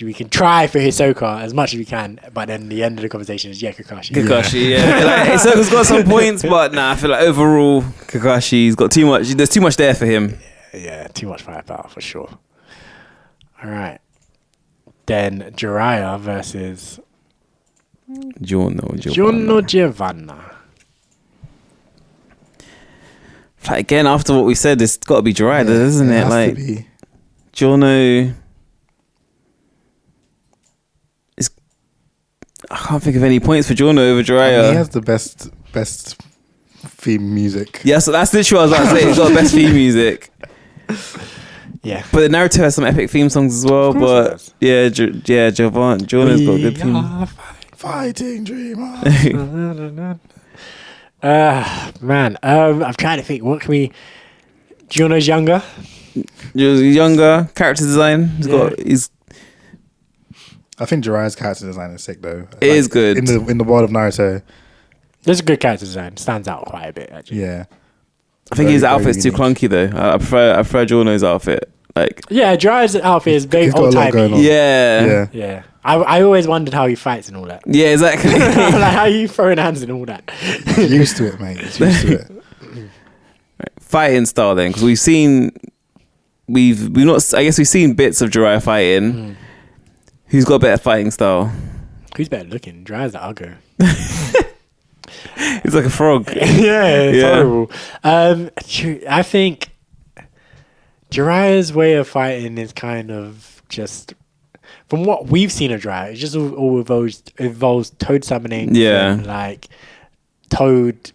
We can try for Hisoka as much as we can, but then the end of the conversation is Kakashi. Kakashi, yeah. Like, Hisoka's got some points, but I feel like overall Kakashi's got too much. There's too much there for him. Yeah, too much firepower for sure. All right. Then Jiraiya versus Giorno Giovanna. Like, again, after what we said, it's got to be Jiraiya, isn't it? Like, Giorno is... I can't think of any points for Giorno over Jiraiya. He has the best theme music. Yeah, so that's literally what I was about to say. He's got the best theme music. Yeah. But Naruto has some epic theme songs as well. But Giorno's got a good theme. Fighting dreamer. Man, I'm trying to think. What can we? Giorno's younger. Younger character design. I think Jiraiya's character design is sick though. It is good in the world of Naruto. There's a good character design. Stands out quite a bit actually. Yeah. I think his outfit's too clunky though. I prefer Giorno's outfit. Like, yeah, Jiraiya's outfit is very old timey. Yeah. I always wondered how he fights and all that. Yeah, exactly. Like, how you throwing hands and all that. Used to it, mate. It's used to it. Right. Fighting style then, because we've seen bits of Jiraiya fighting. Who's got better fighting style? Who's better looking? Jiraiya's the uggo. He's like a frog. It's horrible. I think Jiraiya's way of fighting is kind of just, from what we've seen of Jiraiya, it just all involves toad summoning. Yeah. And like toad,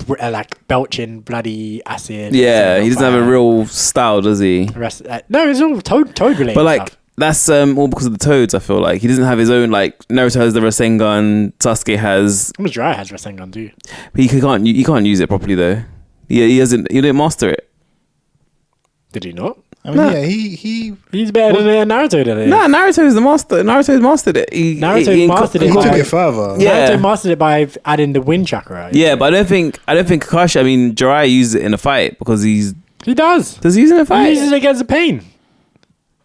like belching bloody acid. Yeah, he doesn't have a real style, does he? No, it's all toad related. But like, stuff. that's all because of the toads. I feel like he doesn't have his own. Like, Naruto has the Rasengan, Sasuke has. Jiraiya has Rasengan too. But he can't use it properly though. Yeah, he didn't master it. Did he not? I mean, he's better than Naruto. No, Naruto's the master. Naruto's mastered it. He took it further. Yeah. Naruto mastered it by adding the wind chakra. Yeah, but I don't think Kakashi. I mean, Jiraiya uses it in a fight because he does. Does he use it in a fight? He uses it against the pain.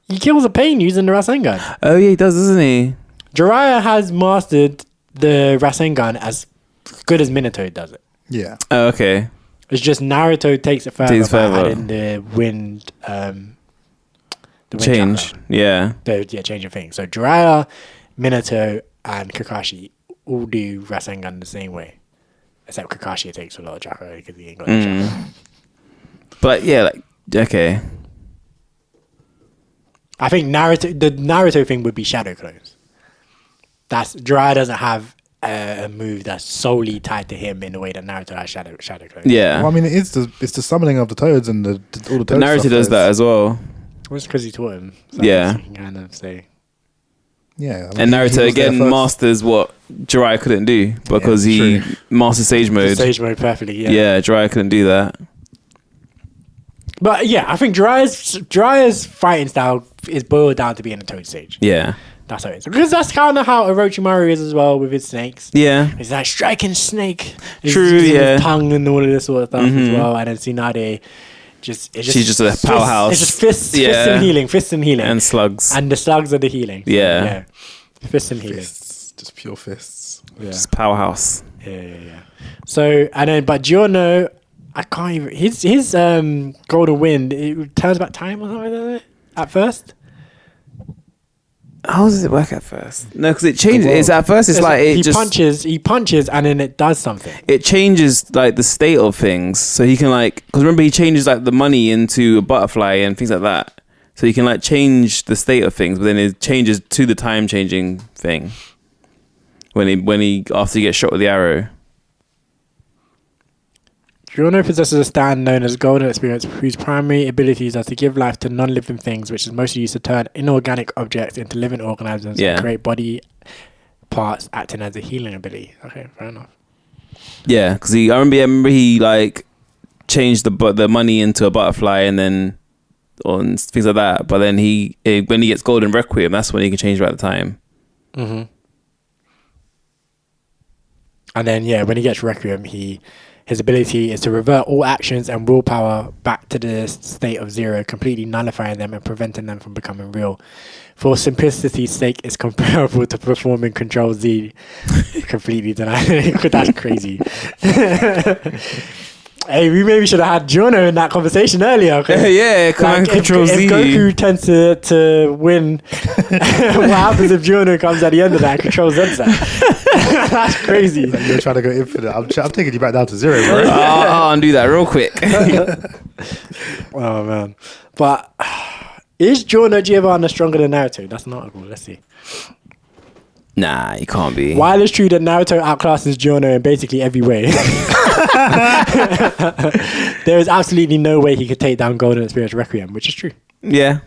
He kills the pain using the Rasengan. Oh yeah, he does, doesn't he? Jiraiya has mastered the Rasengan as good as Minato does it. Yeah. Oh, okay. It's just Naruto takes it further, Takes by further. adding the wind. The wind Change. chakra. Yeah. Change of things. So Jiraiya, Minato, and Kakashi all do Rasengan the same way, except Kakashi takes a lot of chakra because he ain't got any chakra. But yeah, like okay. I think the Naruto thing would be shadow clones. Jiraiya doesn't have a move that's solely tied to him in the way that Naruto has shadow clones. Yeah. Well, I mean, it's the summoning of the toads and all the But toads. Naruto does that as well. Well, it's because he taught him. So Yeah. I guess you can kind of say. Yeah, I And mean, he Naruto was there again first. masters what Jiraiya couldn't do because he true. masters Sage mode. Sage mode perfectly, Yeah, Jiraiya couldn't do that. But yeah, I think Jiraiya's fighting style is boiled down to being a Toad Sage. Yeah. That's how it is. Because that's kind of how Orochimaru is as well with his snakes. Yeah. He's like striking snake. He's True, using yeah. his tongue and all of this sort of stuff as well. And then Tsunade She's just a powerhouse. It's just fists Yeah. and healing, fists and healing. And slugs. And the slugs are the healing. So, Yeah. Fists and healing. Fists, just pure fists. Yeah. Just powerhouse. Yeah. So, and then, but Giorno, I can't even, his golden wind, it turns back time or something like that at first. How does it work at first? No, because it changes. It's at first. It's like it he punches, and then it does something. It changes like the state of things, so he can like because remember he changes like the money into a butterfly and things like that. So he can like change the state of things, but then it changes to the time changing thing when he after he gets shot with the arrow. Giorno possesses a stand known as Golden Experience, whose primary abilities are to give life to non-living things, which is mostly used to turn inorganic objects into living organisms and create body parts, acting as a healing ability. Okay, fair enough. Yeah, because I remember he like changed the money into a butterfly and then on things like that. But then when he gets Golden Requiem, that's when he can change back the time. Mm-hmm. And then when he gets Requiem, his ability is to revert all actions and willpower back to the state of zero, completely nullifying them and preventing them from becoming real. For simplicity's sake, it's comparable to performing Control Z. Completely denied. That's crazy. Hey, we maybe should have had Giorno in that conversation earlier. Okay? Yeah, Command Control Z. If Goku tends to win, what happens if Giorno comes at the end of that and controls Z? That's crazy. Like you're trying to go infinite. I'm taking you back down to zero, bro. I'll undo that real quick. Oh man, but is Giorno Giovanna stronger than Naruto? That's an article. Let's see. Nah, you can't be. While it's true that Naruto outclasses Giorno in basically every way, there is absolutely no way he could take down Golden Experience Requiem, which is true. Yeah.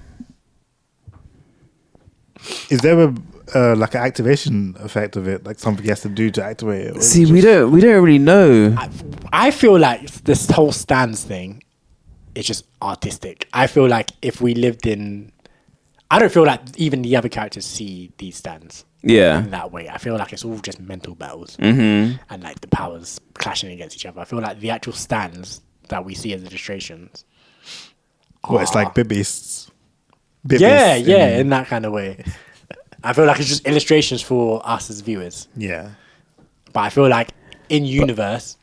Is there a like an activation effect of it, like something he has to do to activate it? Or See, is it we just- don't really know. I feel like this whole stands thing is just artistic. I feel like if we lived in, I don't feel like even the other characters see these stands Yeah. in that way. I feel like it's all just mental battles Mm-hmm. and like the powers clashing against each other. I feel like the actual stands that we see as illustrations. Well, it's like Bit Beasts. Bit Yeah, Beasts in that kind of way. I feel like it's just illustrations for us as viewers. Yeah. But I feel like in universe,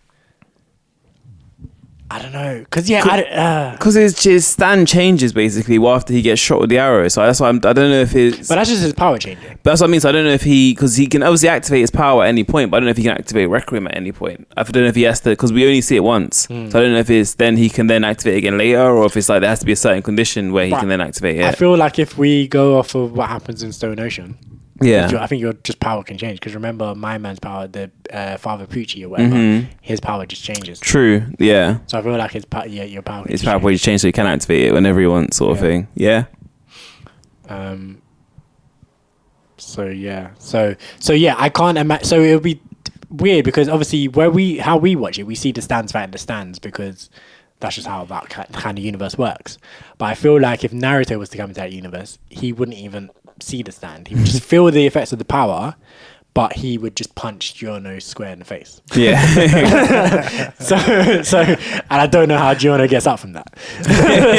I don't know, because Because his stand changes basically after he gets shot with the arrow. So that's why I don't know if it's. but that's just his power changing. But that's what I mean. So I don't know if because he can obviously activate his power at any point, but I don't know if he can activate Requiem at any point. I don't know if he has to, because we only see it once. So I don't know if it's then he can then activate again later, or if it's like there has to be a certain condition where he But can then activate I it. feel like if we go off of what happens in Stone Ocean, Yeah. I think your just power can change. Because remember, my man's power, the Father Pucci or whatever, his power just changes. True. Yeah. So I feel like your power. Can His just power point change so he can activate it whenever he wants, sort of thing. Yeah. So yeah, I can't imagine. So it'll be weird because obviously how we watch it, we see the stands fighting the stands because that's just how that kind of universe works. But I feel like if Naruto was to come into that universe, he wouldn't even see the stand. He would just feel the effects of the power, but he would just punch Giorno square in the face. Yeah. So, and I don't know how Giorno gets up from that.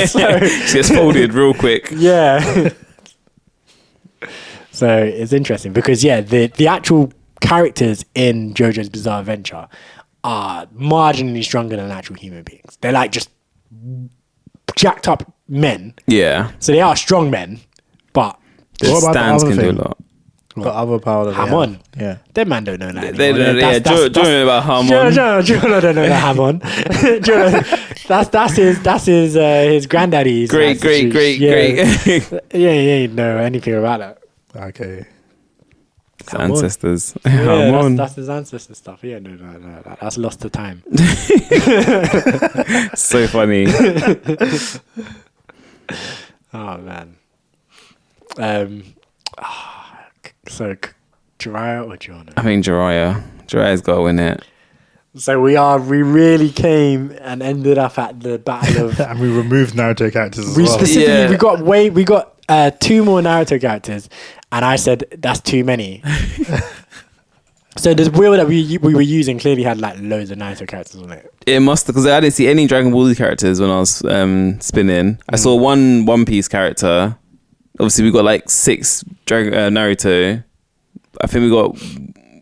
She gets folded real quick. Yeah. So it's interesting because the actual characters in JoJo's Bizarre Adventure are marginally stronger than actual human beings. They're like just jacked up men. Yeah. So they are strong men, but The What about the stands other can do a thing? lot. The other power that they Hamon. have. Yeah. Them man don't know that. They anymore. don't, yeah, Joe know about Harmon. Joe don't know that Hamon. That's his granddaddy's. Great. Yeah, he ain't know anything about that. Okay. His ancestors. Yeah, Harmon. that's his ancestor stuff. Yeah, no. That's lost to time. So funny. Oh man. So Jiraiya or Giorno? I think Jiraiya. Jiraiya's got to win it. So we really came and ended up at the battle of. And we removed Naruto characters as We well. specifically Yeah. we got 2 more Naruto characters, and I said that's too many. So the wheel that we were using clearly had like loads of Naruto characters on it. It must, because I didn't see any Dragon Ball Z characters when I was spinning. I saw one Piece character. Obviously, we got like 6 Naruto. I think we got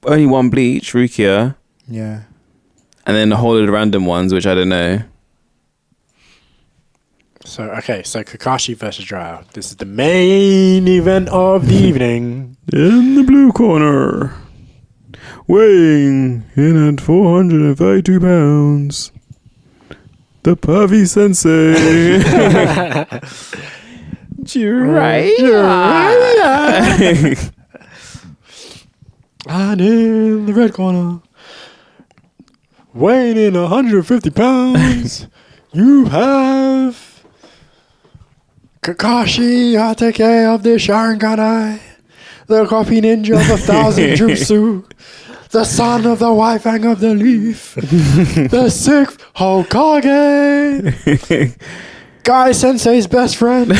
only 1 Bleach, Rukia, Yeah. and then a whole load of random ones, which I don't know. So Kakashi versus Jiraiya. This is the main event of the evening. In the blue corner, weighing in at 432 pounds, the Pervy Sensei. Jiraiya. And in the red corner, weighing in 150 pounds, you have Kakashi Hatake of the Sharingan Eye, the copy ninja of 1,000 jutsu, the son of the Wi-Fang of the Leaf, the 6th Hokage, Guy Sensei's best friend,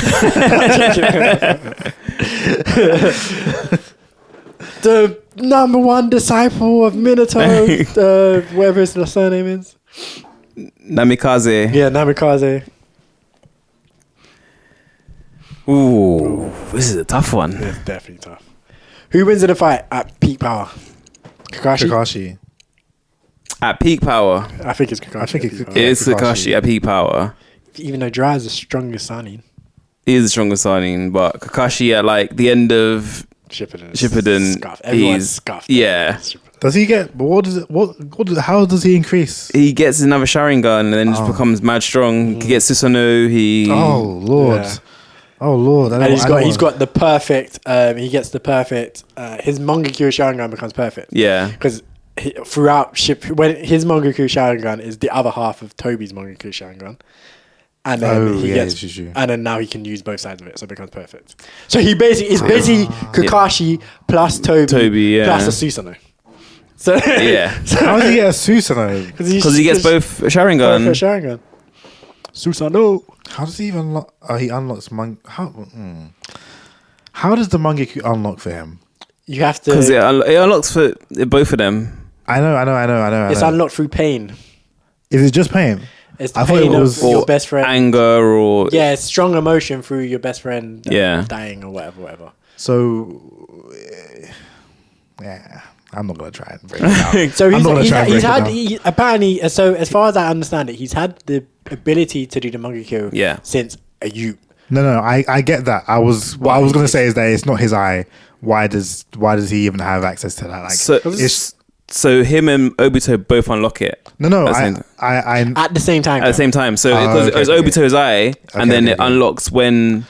the number 1 disciple of Minato, whatever his surname is. Namikaze. Yeah, Namikaze. Ooh, this is a tough one. It's definitely tough. Who wins in a fight at peak power? Kakashi? Kakashi. At peak power, I think it's Kakashi. I think at it's peak it power. is Kakashi. Kakashi at peak power. Even though Jiraiya's the strongest signing. He is the strongest signing, but Kakashi at like the end of Shippuden, Scuffed. Everyone's he's scuffed. yeah. Does he get? But how does he increase? He gets another Sharingan and then just becomes mad strong. He gets Susanoo. Oh Lord! Yeah. Oh Lord! And he's got the perfect. He gets the perfect. His Mangekyou Sharingan becomes perfect. Yeah, Because throughout when his Mangekyou Sharingan is the other half of Tobi's Mangekyou Sharingan, and then and then now he can use both sides of it, so it becomes perfect. So he basically Kakashi plus Tobi plus a Susanoo. So yeah. How does he get a Susanoo? Because he gets both Sharingan. Both Sharingan. Susanoo. How does he even unlock? He unlocks How does the Mangekyou unlock for him? You have to. Because it unlocks for both of them. I know. It's unlocked through pain. Is it just pain? It's the I thought pain it was of your best friend. Anger or Yeah, it's strong emotion through your best friend Yeah. dying or whatever. So, yeah, I'm not gonna try and break it down. So I'm not gonna try and break it down. apparently, so as far as I understand it, he's had the ability to do the Mangekyou since a youth. No, I get that. What I was gonna say is that it's not his eye. Why does he even have access to that? Like, so him and Obito both unlock it. No, at At the same time. the same time. So it was Obito's eye, and then it unlocks when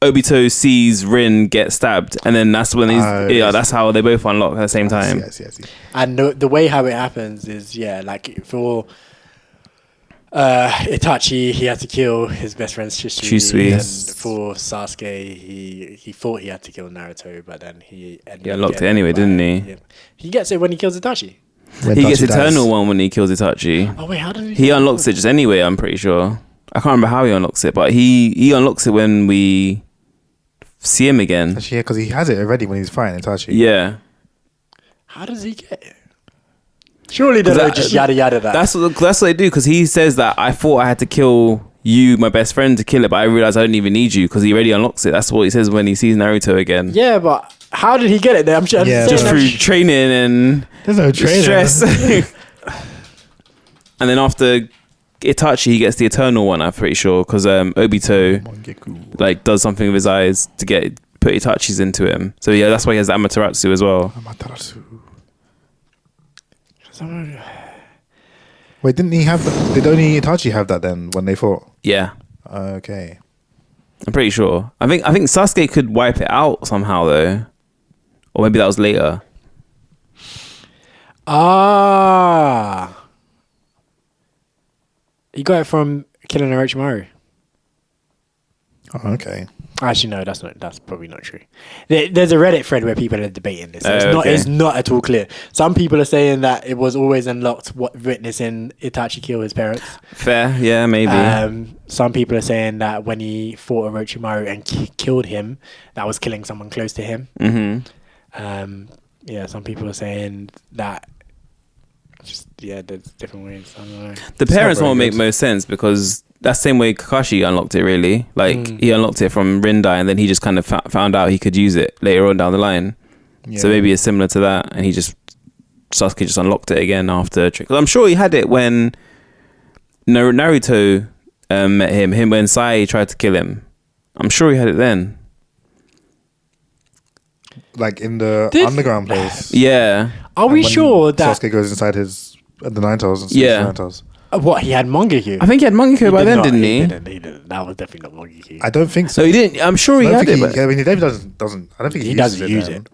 Obito sees Rin get stabbed, and then that's when that's how they both unlock at the same time. Yes. And the way how it happens is like for Itachi, he had to kill his best friend Shisui. And for Sasuke, he thought he had to kill Naruto, but then he unlocked it anyway, didn't he? He gets it when he kills Itachi. He gets Eternal one when he kills Itachi. Oh wait, how did he unlocks it just anyway? I'm pretty sure. I can't remember how he unlocks it, but he unlocks it when we see him again. Actually, yeah, because he has it already when he's fighting Itachi. Yeah. How does he get it? Surely they don't just yada that. That's what they do, because he says that I thought I had to kill you, my best friend, to kill it, but I realized I don't even need you because he already unlocks it. That's what he says when he sees Naruto again. Yeah, but how did he get it there? I'm sure just through training and there's no training. Stress. And then after Itachi, he gets the eternal one, I'm pretty sure, because Obito like does something with his eyes to put Itachi's into him. So yeah, that's why he has the Amaterasu as well. Wait, didn't he have that? Did only Itachi have that then when they fought? Yeah. Okay. I'm pretty sure. I think Sasuke could wipe it out somehow though. Or maybe that was later. He got it from killing Orochimaru. Oh, okay. Actually, no, that's probably not true. There's a Reddit thread where people are debating this. So it's not at all clear. Some people are saying that it was always unlocked witnessing Itachi kill his parents. Fair, yeah, maybe. Some people are saying that when he fought Orochimaru and killed him, that was killing someone close to him. Yeah, some people are saying that. There's different ways. I don't know. The parents won't make most sense because that's the same way Kakashi unlocked it, really. Like, he unlocked it from Rindai and then he just kind of found out he could use it later on down the line. Yeah. So maybe it's similar to that, and Sasuke just unlocked it again after a trick. I'm sure he had it when Naruto met him when Sai tried to kill him. I'm sure he had it then. Like in the underground place. Yeah. Are we sure that Sasuke goes inside the Nine Tails and sees the Nine Tails? What, he had Mangekyo? I think he had Mangekyo by then, didn't he? He didn't. That was definitely not Mangekyo. I don't think so. No, he didn't. I'm sure he had it. I mean, David doesn't. I don't think he doesn't use it.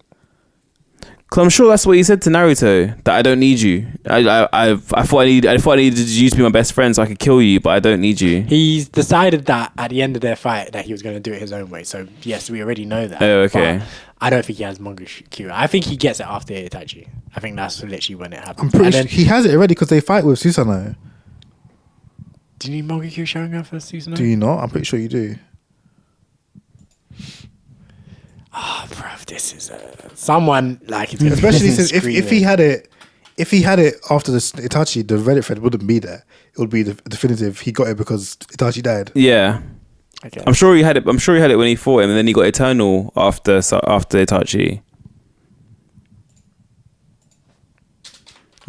Cause I'm sure that's what he said to Naruto, that I don't need you. I thought I needed you to be my best friend so I could kill you, but I don't need you. He's decided that at the end of their fight that he was going to do it his own way. So yes, we already know that. Oh, okay. But I don't think he has Mangekyo. I think he gets it after Itachi. I think that's literally when it happens. I'm pretty sure he has it already because they fight with Susanoo. Do you need Mangekyo Sharingan for Susanoo? Do you not? I'm pretty sure you do. Bruv, this is someone like it's especially since if he had it after the Itachi, the Reddit thread wouldn't be there. It would be the definitive. He got it because Itachi died. Yeah, okay. I'm sure he had it. I'm sure he had it when he fought him, and then he got Eternal after Itachi.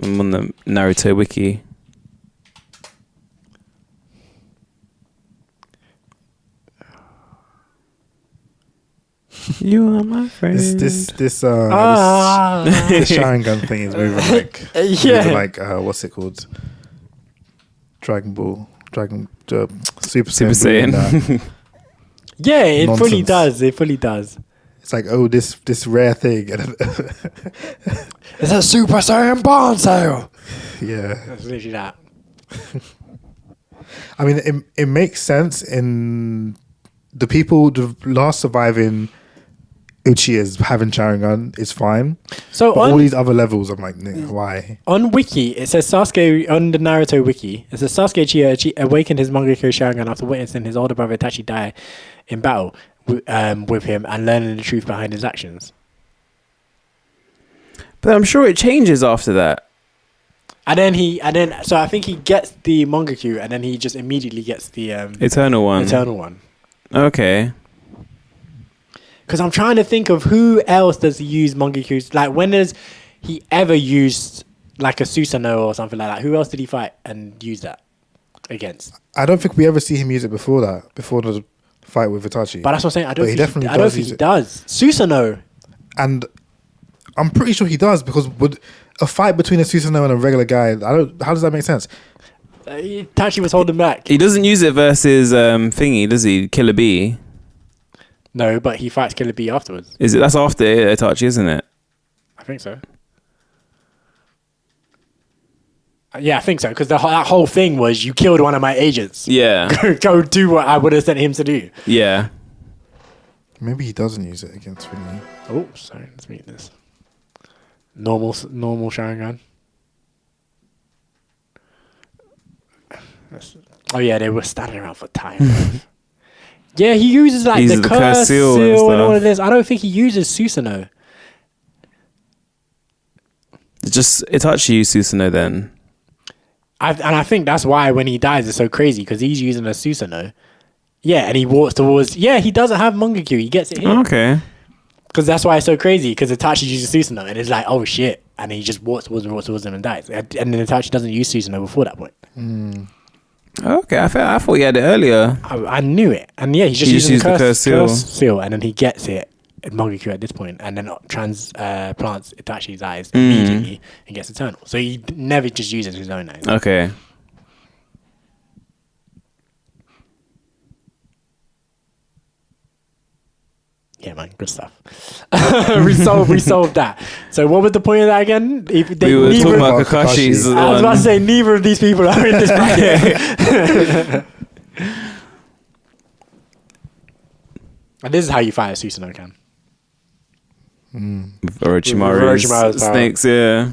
I'm on the Naruto wiki. You are my friend. This Sharingan thing is moving like what's it called? Dragon Ball, Super Saiyan. Yeah, it fully does. It fully does. It's like, oh, this rare thing. It's a Super Saiyan barn sale. Yeah, that's literally that. I mean, it makes sense in the last surviving Uchihas having Sharingan is fine. So but all these other levels, I'm like, why? On Wiki, it says Sasuke, on the Naruto Wiki, it says Sasuke Uchiha awakened his Mangekyo Sharingan after witnessing his older brother Itachi die in battle with him and learning the truth behind his actions. But I'm sure it changes after that. So I think he gets the Mangekyo and then he just immediately gets the Eternal one. Okay. Because I'm trying to think of who else does he use Mangekyo. Like, when has he ever used like a Susanoo or something like that? Who else did he fight and use that against? I don't think we ever see him use it before the fight with Itachi. But that's what I'm saying. I don't think he does. Susanoo. And I'm pretty sure he does, because would a fight between a Susanoo and a regular guy, how does that make sense? Itachi was holding back. He doesn't use it versus thingy, does he? Killer Bee. No, but he fights Killer Bee afterwards. Is it? That's after Itachi, isn't it? I think so. Yeah, I think so. Because that whole thing was, you killed one of my agents. Yeah. Go do what I would have sent him to do. Yeah. Maybe he doesn't use it against Winnie. Oh, sorry. Let's meet this. Normal Sharingan. Oh yeah, they were standing around for time. Yeah, he uses the curse seal and all of this. I don't think he uses Susanoo. Just Itachi used Susanoo then. I think that's why when he dies it's so crazy, because he's using a Susanoo. Yeah, and he walks towards. Yeah, he doesn't have Mangekyo. He gets it here. Okay. Because that's why it's so crazy. Because Itachi uses Susanoo, and it's like, oh shit, and he just walks towards him, and dies. And then Itachi doesn't use Susanoo before that point. Okay, I thought he had it earlier. I knew it, and yeah, he just uses the curse seal, and then he gets it in Mangekyou at this point, and then transplants Itachi's eyes immediately and gets Eternal. So he never just uses his own eyes. Okay. Yeah, man, good stuff. we solved that. So what was the point of that again? We were talking about Kakashi's. I was about to say neither of these people are in this bracket. And this is how you fight a Susanoo can. Orochimaru's snakes, yeah.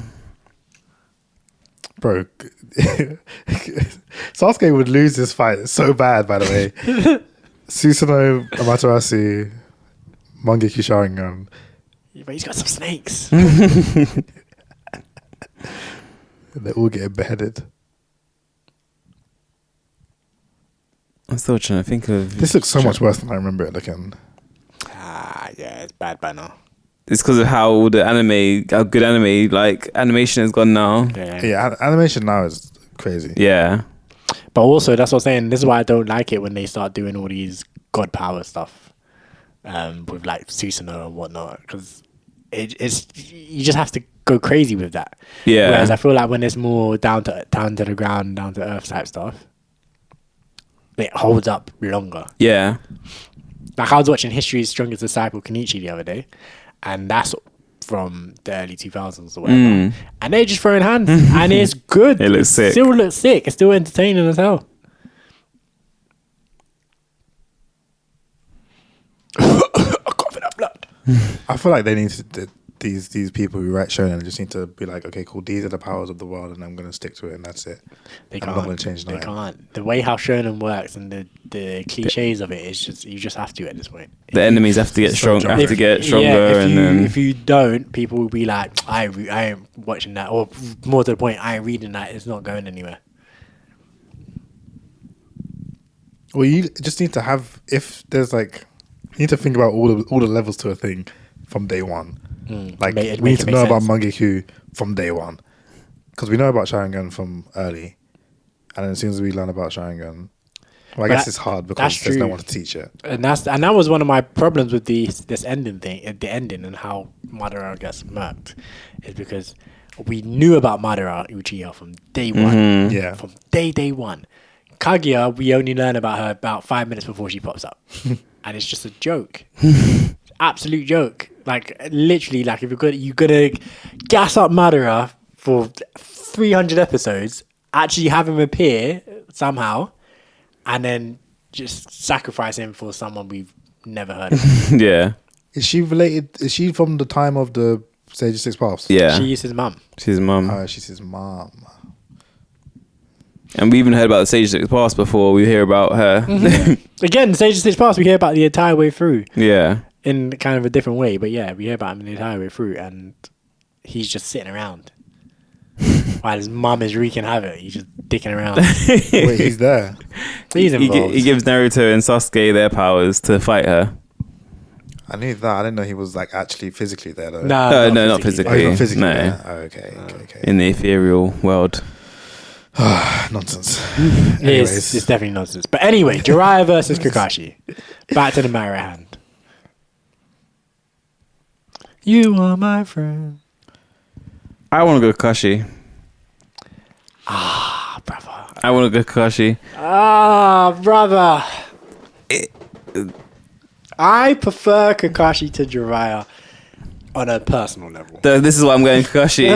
Bro, Sasuke would lose this fight so bad, by the way. Susanoo, Amaterasu, Mangekyou Sharingan. Yeah, but he's got some snakes. They all get beheaded. I'm still trying to think of... This looks so much worse than I remember it looking. Yeah, it's bad by now. It's because of how good anime, like, animation has gone now. Yeah, animation now is crazy. Yeah. But also, that's what I'm saying. This is why I don't like it when they start doing all these god power stuff. With like Susanoo and whatnot, because it's you just have to go crazy with that. Yeah. Whereas I feel like when it's more down to the ground, down to earth type stuff, it holds up longer. Yeah. Like I was watching History's Strongest Disciple Kenichi the other day, and that's from the early 2000s or whatever. And they're just throwing hands, and it's good. It looks sick. Still looks sick. It's still entertaining as hell. Blood. I feel like they need to these people who write shonen just need to be like, okay, cool, these are the powers of the world, and I'm going to stick to it, and that's it. I'm not going to change that. They can't. The way how shonen works and the cliches of it is just you just have to at this point. The enemies have to get stronger. If you don't, people will be like, I ain't watching that, or more to the point, I ain't reading that. It's not going anywhere. Well, you just need to have, if there's like, you need to think about all the levels to a thing from day one. Like we need to know about Mangekyou from day one, because we know about Sharingan from early, and then as soon as we learn about Sharingan, well, I guess it's hard because there's no one to teach it. And that was one of my problems with this ending thing, the ending and how Madara gets murked, is because we knew about Madara Uchiha from day one. Yeah, from day one. Kaguya, we only learn about her about 5 minutes before she pops up, and it's just a joke. Absolute joke. Like literally, like if you're gonna gas up Madara for 300 episodes, actually have him appear somehow, and then just sacrifice him for someone we've never heard of. Yeah. Is she related? Is she from the time of the Sage of Six Paths? Yeah. She's his mum. She's his mum. She's his mom. And we even heard about the Sage of Six Paths before we hear about her. Again, Sage of Six Paths we hear about the entire way through. Yeah. In kind of a different way, but yeah, we hear about him the entire way through, and he's just sitting around while his mum is wreaking havoc. He's just dicking around. Wait, he's there. He's involved. He gives Naruto and Sasuke their powers to fight her. I knew that. I didn't know he was like actually physically there though. No, not physically. Oh, he's not physically no. there. Oh, okay. In the ethereal world. Nonsense. It's definitely nonsense. But anyway, Jiraiya versus Kakashi. Back to the Madara hand. You are my friend. I want to go Kakashi. Brother. I want to go Kakashi. Brother. I prefer Kakashi to Jiraiya on a personal level. This is why I'm going Kakashi.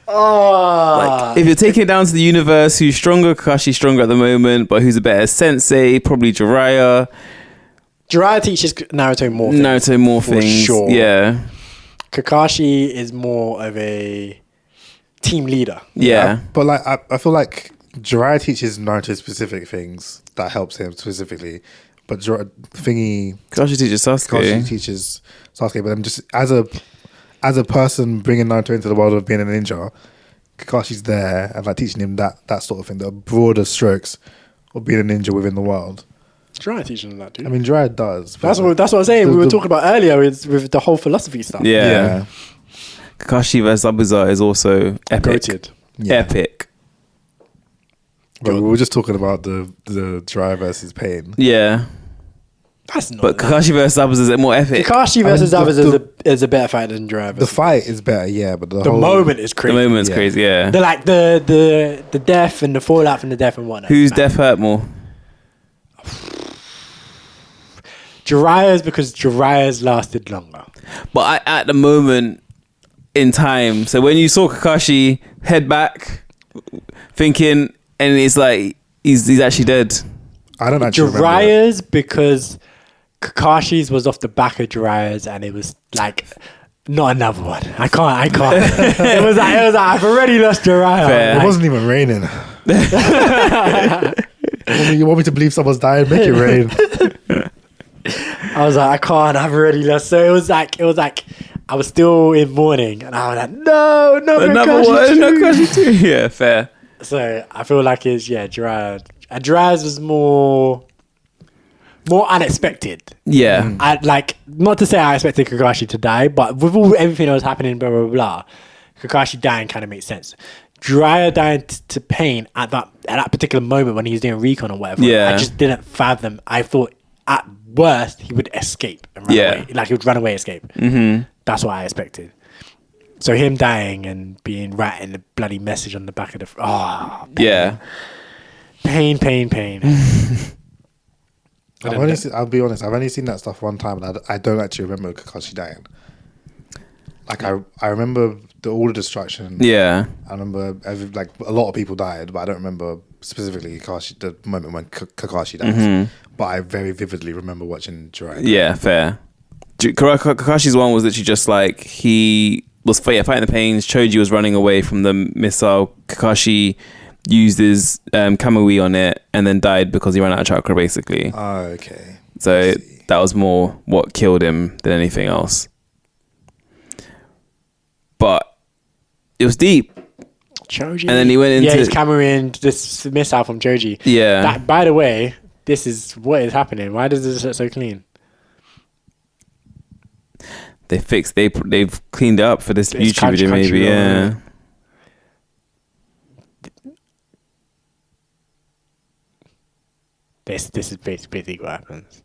Like, if you're taking it down to the universe, who's stronger? Kakashi's stronger at the moment, but who's a better sensei? Probably Jiraiya. Jiraiya teaches Naruto more things. For sure. Yeah. Kakashi is more of a team leader. Yeah. But like I feel like Jiraiya teaches Naruto specific things that helps him specifically. But Kakashi teaches Sasuke. Kakashi teaches Sasuke, but then just as a person bringing Naruto into the world of being a ninja, Kakashi's there and like teaching him that sort of thing, the broader strokes of being a ninja within the world. Jiraiya teaching him that, dude. I mean, Jiraiya does. That's what I'm saying. We were talking about earlier with the whole philosophy stuff. Yeah. Kakashi vs Zabuza is also epic. Goated. Yeah. Epic. But we were just talking about the Jiraiya versus Pain. Yeah. That's not. But Kakashi vs Zabuza is more epic. Kakashi versus Zabuza is a better fight than Jiraiya. The fight is better, yeah, but the whole moment is crazy. The moment's crazy, yeah. The death and the fallout from the death and whatnot. Whose death hurt more? Jiraiya's, because Jiraiya's lasted longer. But at the moment in time, so when you saw Kakashi head back, thinking, and it's like he's actually dead. I don't actually remember. Jiraiya's because Kakashi's was off the back of Jiraiya's, and it was like not another one. I can't. it was like I've already lost Jiraiya. Fair. It wasn't even raining. You want me to believe someone's dying? Make it rain. I was like, I can't. I've already lost. So it was like I was still in mourning, and I was like, no, Another one, no Kakashi too. Yeah, fair. So I feel like it's Jiraiya. And Jiraiya's was more unexpected. Yeah. I like, not to say I expected Kakashi to die, but with everything that was happening, blah blah blah, Kakashi dying kind of makes sense. Jiraiya dying to Pain at that particular moment when he was doing recon or whatever. Yeah. I just didn't fathom. I thought at worst he would escape and run away. Like he would run away, escape. Mm-hmm. That's what I expected. So him dying and being writing the bloody message on the back of the pain. Yeah. Pain. I'll be honest, I've only seen that stuff one time, and I don't actually remember Kakashi dying. Like I remember all the destruction. Yeah. I remember like a lot of people died, but I don't remember specifically Kakashi, the moment when Kakashi dies. Mm-hmm. But I very vividly remember watching Jiraiya. Yeah, fair. Kakashi's one was literally just like he was fighting the pains. Choji was running away from the missile. Kakashi used his Kamui on it and then died because he ran out of chakra, basically. Oh, okay. So that was more what killed him than anything else. But it was deep. Choji. And then he went into... Yeah, he's carrying this missile from Choji. Yeah. That, by the way, this is what is happening. Why does this look so clean? They've cleaned it up for this It's YouTube video, maybe, yeah. This is basically what happens.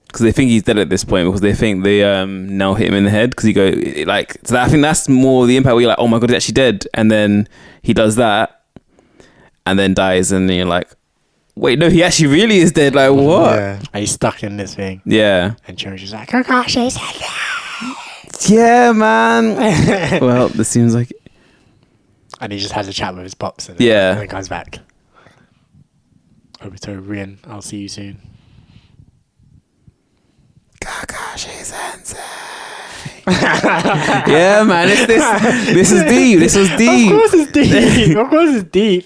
Because they think he's dead at this point, because they think they now hit him in the head, because he go like, so I think that's more the impact where you're like, oh my god, he's actually dead, and then he does that and then dies, and then you're like, wait, no, he actually really is dead, like what? Yeah. And he's stuck in this thing. Yeah. And Choji's like, Kakashi's Yeah, man. Well, this seems like it. And he just has a chat with his pops and then comes back. Obito, Rien, I'll see you soon. Kakashi Sensei. Yeah, man, this is deep. This was deep. Of course it's deep. Of course it's deep.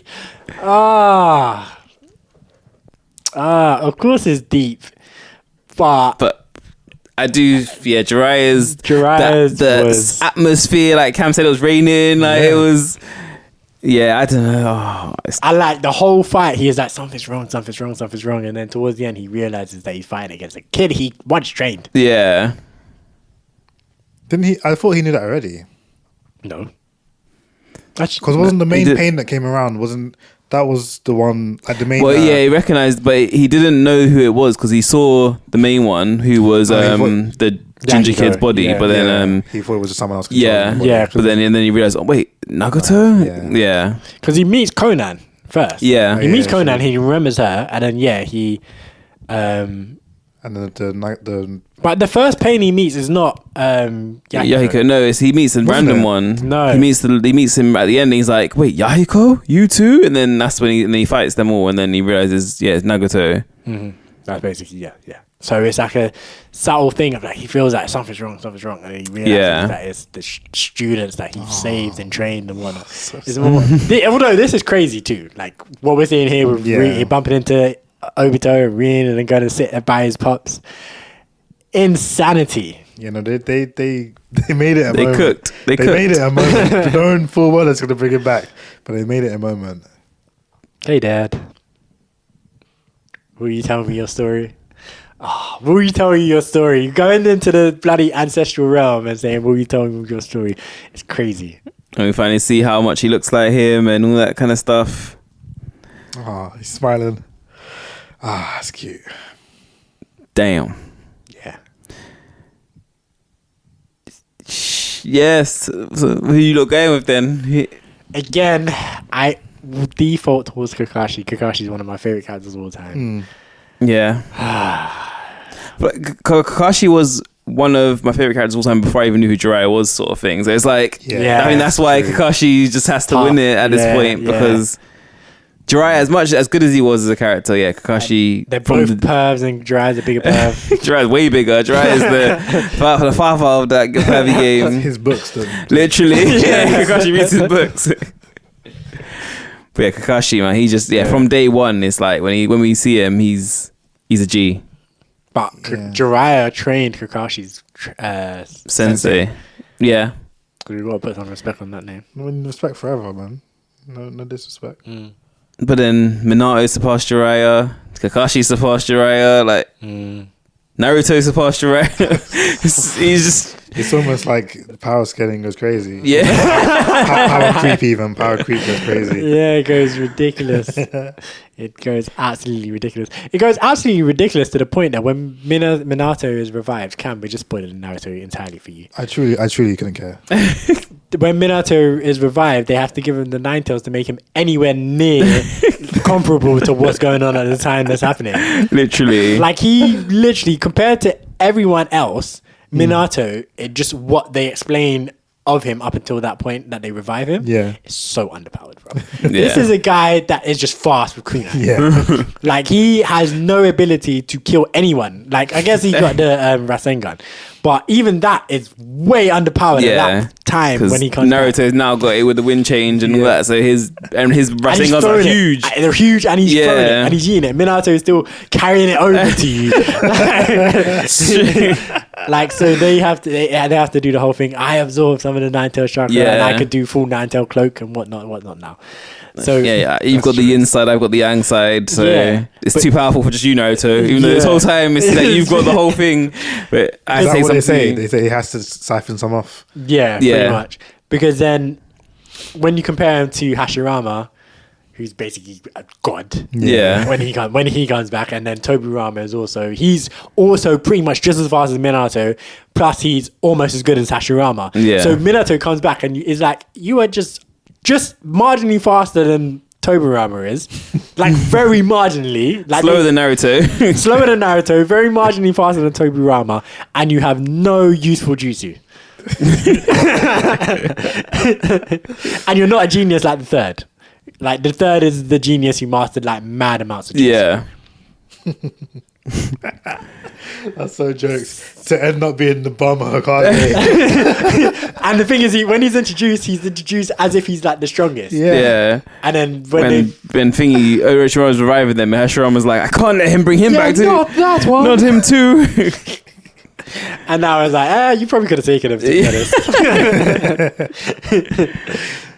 Of course it's deep. But I do, Jiraiya's was atmosphere, like Cam said, it was raining, like it was. Yeah, I don't know. I like the whole fight. He is like, something's wrong, and then towards the end, he realizes that he's fighting against a kid he once trained. Yeah. Didn't he? I thought he knew that already. No, because wasn't the main pain that came around? That was the one at the main? Well, yeah, he recognized, but he didn't know who it was because he saw the main one, who was the ginger kid's body. Yeah. But then he thought it was just someone else. Yeah. But then he realized, oh wait, Nagato. Yeah. Because he meets Conan first. Yeah. He meets Conan. He remembers her, and then he. And then the But the first pain he meets is not Yahiko. No, he meets a random one. No, he meets him at the end. And he's like, "Wait, Yahiko, you too?" And then that's when he fights them all. And then he realizes, it's Nagato. Mm-hmm. That's basically yeah. So it's like a subtle thing of like he feels like something's wrong, and he realizes that it's the students that he saved and trained and whatnot. Although this is crazy too, like what we're seeing here with he bumping into Obito and Rien and then going to sit by his pops. Insanity. You know, they made it a moment. Cooked. They made it a moment. Knowing full well it's going to bring it back, but they made it a moment. Hey, Dad. Will you tell me your story? Oh, will you tell me your story? Going into the bloody ancestral realm and saying, will you tell me your story? It's crazy. And we finally see how much he looks like him and all that kind of stuff. Oh, he's smiling. Ah, that's cute. Damn. Yeah. Yes. So who you lot going with then? Again, I default towards Kakashi. Kakashi's one of my favorite characters of all time. Yeah. But Kakashi was one of my favorite characters of all time before I even knew who Jiraiya was, sort of thing. So it's like, Yeah. I mean, that's why Kakashi just has to win it at this point because Jiraiya, as good as he was as a character, Kakashi. They're both pervs, and Jiraiya's a bigger perv. Jiraiya's way bigger. Jiraiya is the father of that pervy game. His books, Literally, Kakashi reads his books. But Kakashi, man, he just from day one, it's like when we see him, he's a G. But Jiraiya trained Kakashi's Sensei. Yeah. We gotta put some respect on that name. Respect forever, man. No disrespect. But then Minato surpassed Jiraiya, Kakashi surpassed Jiraiya, like Naruto surpassed Jiraiya. It's almost like power scaling goes crazy. Yeah. Power creep goes crazy. Yeah, it goes ridiculous. It goes absolutely ridiculous. It goes absolutely ridiculous to the point that when Minato is revived, Cam, we just spoiled Naruto entirely for you. I truly couldn't care. When Minato is revived, they have to give him the Nine Tails to make him anywhere near comparable to what's going on at the time that's happening. Literally. Like he literally, compared to everyone else, Minato, it just what they explain of him up until that point that they revive him, is so underpowered, bro. This is a guy that is just fast with kunai. Yeah. Like he has no ability to kill anyone. Like I guess he got the Rasengan, but even that is way underpowered at that time when he comes. Naruto's now got it with the wind change and all that, so his Rasengans are huge. They're huge, and he's throwing it and he's eating it. Minato is still carrying it over to you. Like so, they have to do the whole thing. I absorb some of the Nine Tail chakra, and I could do full Nine Tail cloak and whatnot now. So you've got the yin side, I've got the yang side, so it's too powerful for just you, Naruto. Even though this whole time it's that you've got the whole thing, but I say what something. they say he has to siphon some off. Yeah, pretty much. Because then, when you compare him to Hashirama, who's basically a god. Yeah. When he comes back, and then Tobirama he's also pretty much just as fast as Minato, plus he's almost as good as Hashirama. Yeah. So Minato comes back and is like, you are just marginally faster than Tobirama is. Like very marginally. Like Slower than Naruto. Slower than Naruto, very marginally faster than Tobirama, and you have no useful jutsu. And you're not a genius like the third. Like the third is the genius who mastered like mad amounts of jutsu. Yeah. That's so jokes. To end up being the bum Hokage. And the thing is, when he's introduced as if he's like the strongest. Yeah. And then when Orochimaru's reviving them, Hashirama's like, I can't let him bring him back to not that one. Not him too. And now I was like, you probably could have taken him, to be honest.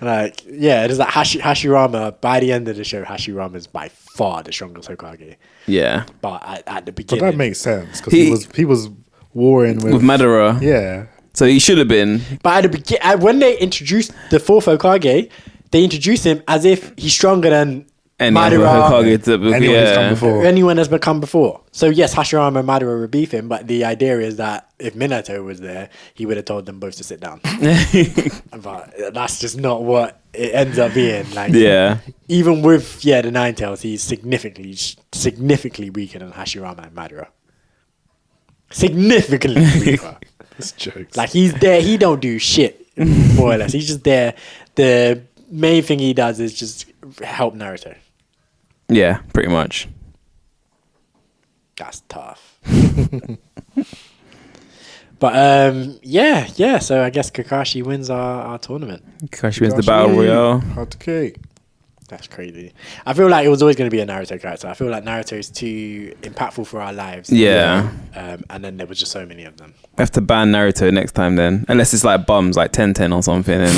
Like, it is like Hashirama, by the end of the show, Hashirama is by far the strongest Hokage. Yeah. But at the beginning. But that makes sense, because he was warring with Madara. Yeah. So he should have been. But at the beginning, when they introduced the fourth Hokage, they introduced him as if he's stronger than Madara, anyone has become before. So yes, Hashirama and Madara would beef him, but the idea is that if Minato was there, he would have told them both to sit down. But that's just not what it ends up being. Like, even with the Nine Tails, he's significantly weaker than Hashirama and Madara. Significantly weaker. It's jokes. Like he's there, he don't do shit, more or less. He's just there. The main thing he does is just help Naruto. Yeah, pretty much. That's tough. But so I guess Kakashi wins our tournament. Kakashi wins the Battle Royale. Hot cake. That's crazy. I feel like it was always going to be a Naruto character. I feel like Naruto is too impactful for our lives. Yeah. And then there was just so many of them. We have to ban Naruto next time then. Unless it's like bums, like 10-10 or something. And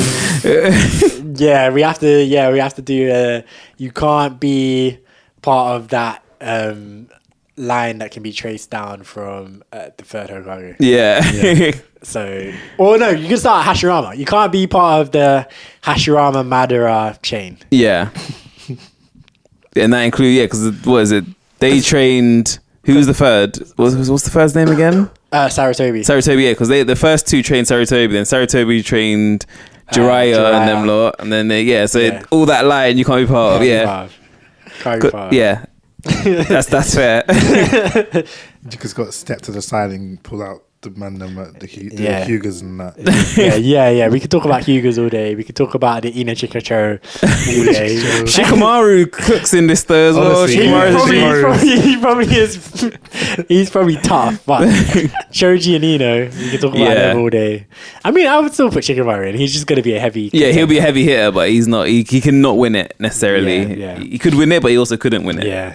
we have to do you can't be part of that line that can be traced down from the third Hokage. Yeah. So, or no, you can start at Hashirama. You can't be part of the Hashirama Madara chain. Yeah. And that includes, because what is it? They trained. Who's the third? What's the first name again? Sarutobi. Sarutobi, yeah, because the first two trained Sarutobi, then Sarutobi trained Jiraiya and them lot, and then all that line you can't be part of. Yeah. Can't be part of. Yeah. That's fair. You just got to step to the side and pull out the Hyugas and that. Yeah. We could talk about Hyugas all day. We could talk about the Ina Chikacho all day. Shikamaru cooks in this though as well. He's probably tough, but Choji and Ino, we could talk about them all day. I mean, I would still put Shikamaru in. He's just going to be a heavy. Yeah, he'll be a heavy hitter, but he's not. He cannot win it necessarily. Yeah. He could win it, but he also couldn't win it. Yeah.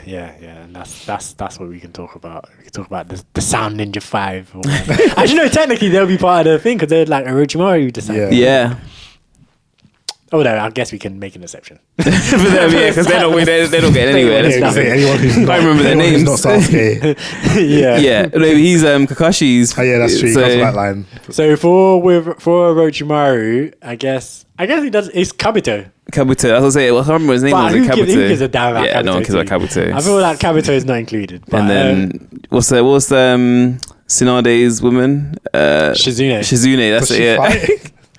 And that's what we can talk about. We can talk about the Sound Ninja 5. Actually, no, technically they'll be part of the thing because they're like Orochimaru disciples. Yeah. Oh no, I guess we can make an exception. For them, because they don't get anywhere. Anyone who's not, I remember their names. Not Sasuke. Yeah. Maybe he's Kakashi's. Oh yeah, that's true. So, that line. So for Orochimaru, I guess he does. It's Kabuto. Kabuto. I was gonna say, I remember his name was who Kabuto. gives a damn about Kabuto? No one cares about Kabuto. I feel like Kabuto is not included. But, and then what's Tsunade's woman? Shizune. That's it.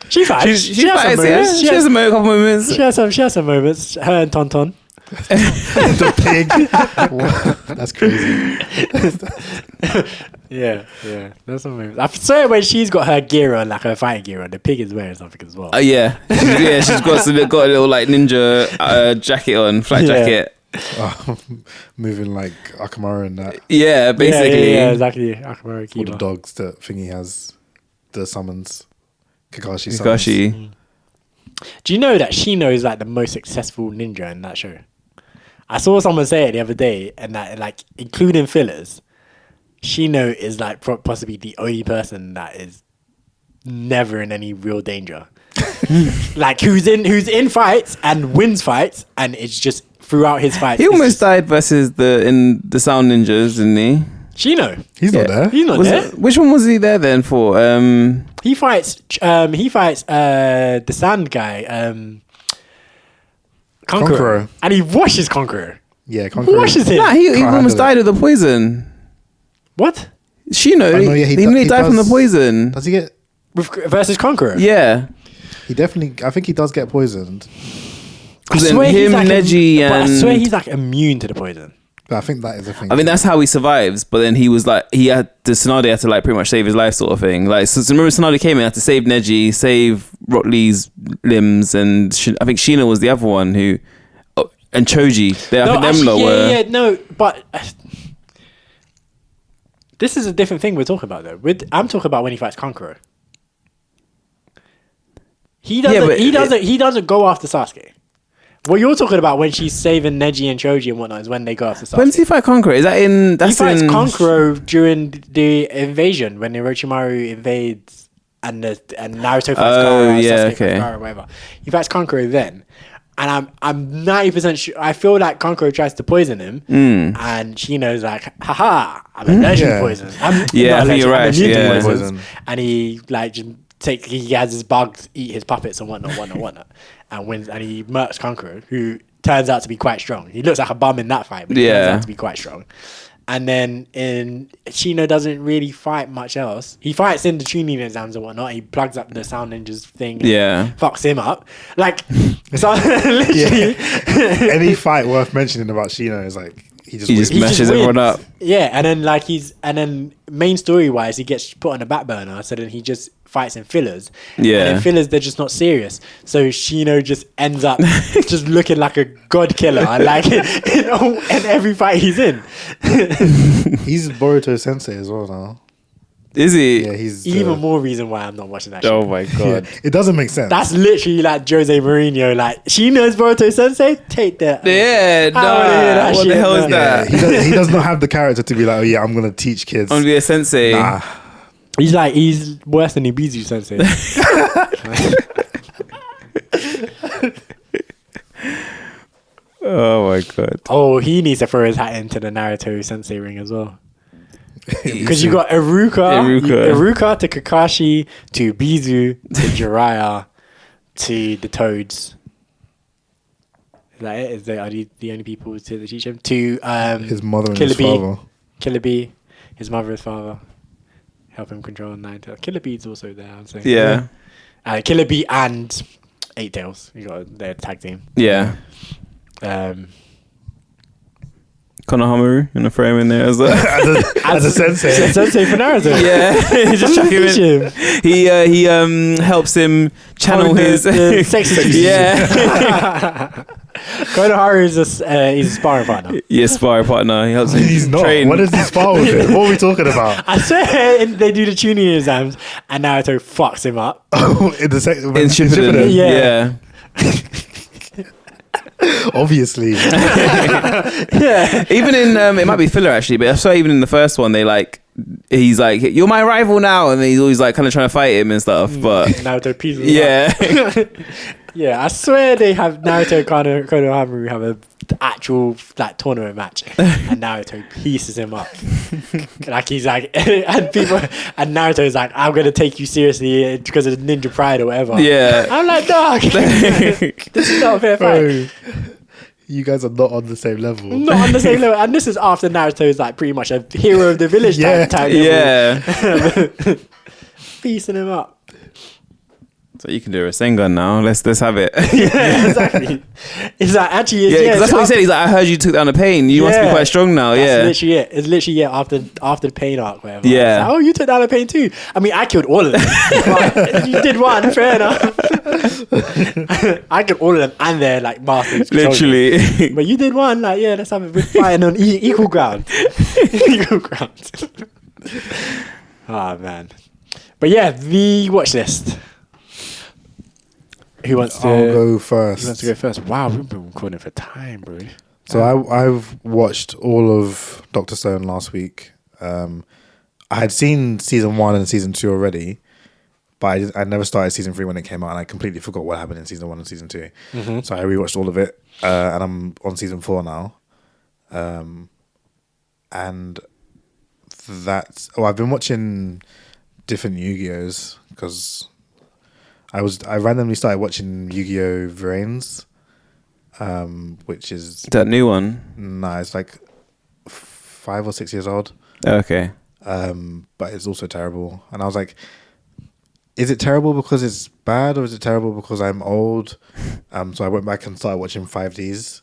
She fights. She has some moments. She has a couple moments. She has some moments. Her and Tonton. The pig. That's crazy. Yeah. That's some moments. I swear when she's got her gear on, like her fighting gear on, the pig is wearing something as well. Yeah. She's got a little like ninja jacket on, flight jacket. Moving like Akamaru and that. Yeah, basically. Yeah, exactly. Akamaru Kiba. All the dogs that thingy has the summons. Kakashi. Do you know that Shino is like the most successful ninja in that show? I saw someone say it the other day, and that like including fillers, Shino is like possibly the only person that is never in any real danger. Like who's in fights and wins fights, and it's just throughout his fights. He almost died versus the Sound Ninjas, didn't he? Shino. He's not there. He's not there. Which one was he there then for? He fights the sand guy, Conqueror. And he washes Conqueror. Yeah, Conqueror. Washes him. Nah, he almost died of the poison. What? Shino, he nearly died from the poison. Does he get versus Conqueror? Yeah. He definitely, I think he does get poisoned. I swear Neji but I and swear he's like immune to the poison. But I think that is a thing. I mean, that's how he survives. But then he was like, Tsunade had to like pretty much save his life, sort of thing. Like, so remember Tsunade came in, had to save Neji, save Rock Lee's limbs, and I think Shino was the other one who, and Choji. But this is a different thing we're talking about though. I'm talking about when he fights Conqueror. He doesn't go after Sasuke. What you're talking about when she's saving Neji and Choji and whatnot is when they go after Sasuke. When does he fight Conqueror? Is that in? He fights Conqueror during the invasion when Orochimaru invades and Naruto fights Gaara, Sasuke fights Gaara, whatever. He fights Conqueror then, and I'm 90% sure. I feel like Conqueror tries to poison him, and Shino's like, "Haha, I'm allergic to poison." I think you're right. Poison. And he like just. He has his bugs eat his puppets and whatnot, and wins. And he murks Conqueror, who turns out to be quite strong. He looks like a bum in that fight, but he turns out to be quite strong. And then Shino doesn't really fight much else. He fights in the tuning exams and whatnot. He plugs up the Sound Ninjas thing, and fucks him up. Like, so literally, any fight worth mentioning about Shino is like. He just meshes everyone up. Yeah, and then main story wise, he gets put on a back burner. So then he just fights in fillers. Yeah, and in fillers they're just not serious. So Shino just ends up just looking like a god killer. Like in every fight he's in. He's Boruto Sensei as well now. Is he? Yeah, he's even more reason why I'm not watching that. Oh my god, it doesn't make sense. That's literally like Jose Mourinho. Like she knows Boruto Sensei. Take that. Yeah, what the hell is that? He does not have the character to be like, oh yeah, I'm gonna teach kids. I'm gonna be a sensei. Nah. He's worse than Ibizu Sensei. Oh my god. Oh, he needs to throw his hat into the Naruto Sensei ring as well. Because you got Iruka to Kakashi to Bizu to Jiraiya to the Toads. Is that it? Are they the only people to teach him? To his mother and Killer his father. Killer Bee, his mother, his father. Help him control Naruto. Killer Bee's also there, I'm saying. Yeah. Killer Bee and Eight Tails. You got their tag team. Yeah. Konohamaru in the frame in there as a sensei. Sensei for Naruto. Yeah. Just chuck him in. He helps him channel his the sexy juices. Yeah. Konohamaru is he's a sparring partner. Yeah, sparring partner. He helps him He's not. train. What does he spar with him? What are we talking about? I swear they do the tuning exams and Naruto fucks him up. In the in Shippuden. Yeah. Obviously. Yeah. Even in it might be filler actually, but I saw even in the first one he's like, you're my rival now, and he's always like kind of trying to fight him and stuff. But Naruto pieces. yeah. Yeah, I swear they have Naruto and Konohamaru have a actual like tournament match, and Naruto pieces him up. Like he's like, and Naruto is like, I'm gonna take you seriously because of Ninja Pride or whatever. Yeah. I'm like, dog, this is not a fair fight. You guys are not on the same level. Not on the same level, and this is after Naruto is like pretty much a hero of the village type level. Yeah. Piecing him up. So you can do a Rasengan now. Let's have it. Yeah, exactly. It's like actually, Yeah, because that's what he said. He's like, I heard you took down the pain. You must be quite strong now. That's literally it. It's literally after the pain arc, whatever. Yeah. Like, oh, you took down the pain too. I mean, I killed all of them. But you did one, fair enough. I killed all of them, and they're like masters. Literally. But you did one. Like, yeah, let's have a big fight on equal ground. Equal ground. Oh man. But yeah, the watch list. Who wants to? I'll go first. Who wants to go first? Wow, we've been recording for time, bro. So I've watched all of Dr. Stone last week. I had seen season 1 and season 2 already, but I never started season 3 when it came out, and I completely forgot what happened in season 1 and season 2. Mm-hmm. So I rewatched all of it, and I'm on season 4 now. And I've been watching different Yu-Gi-Ohs because I randomly started watching Yu-Gi-Oh! Vrains, which is That new one? Nah, it's like 5 or 6 years old. Okay. But it's also terrible. And I was like, is it terrible because it's bad, or is it terrible because I'm old? So I went back and started watching 5Ds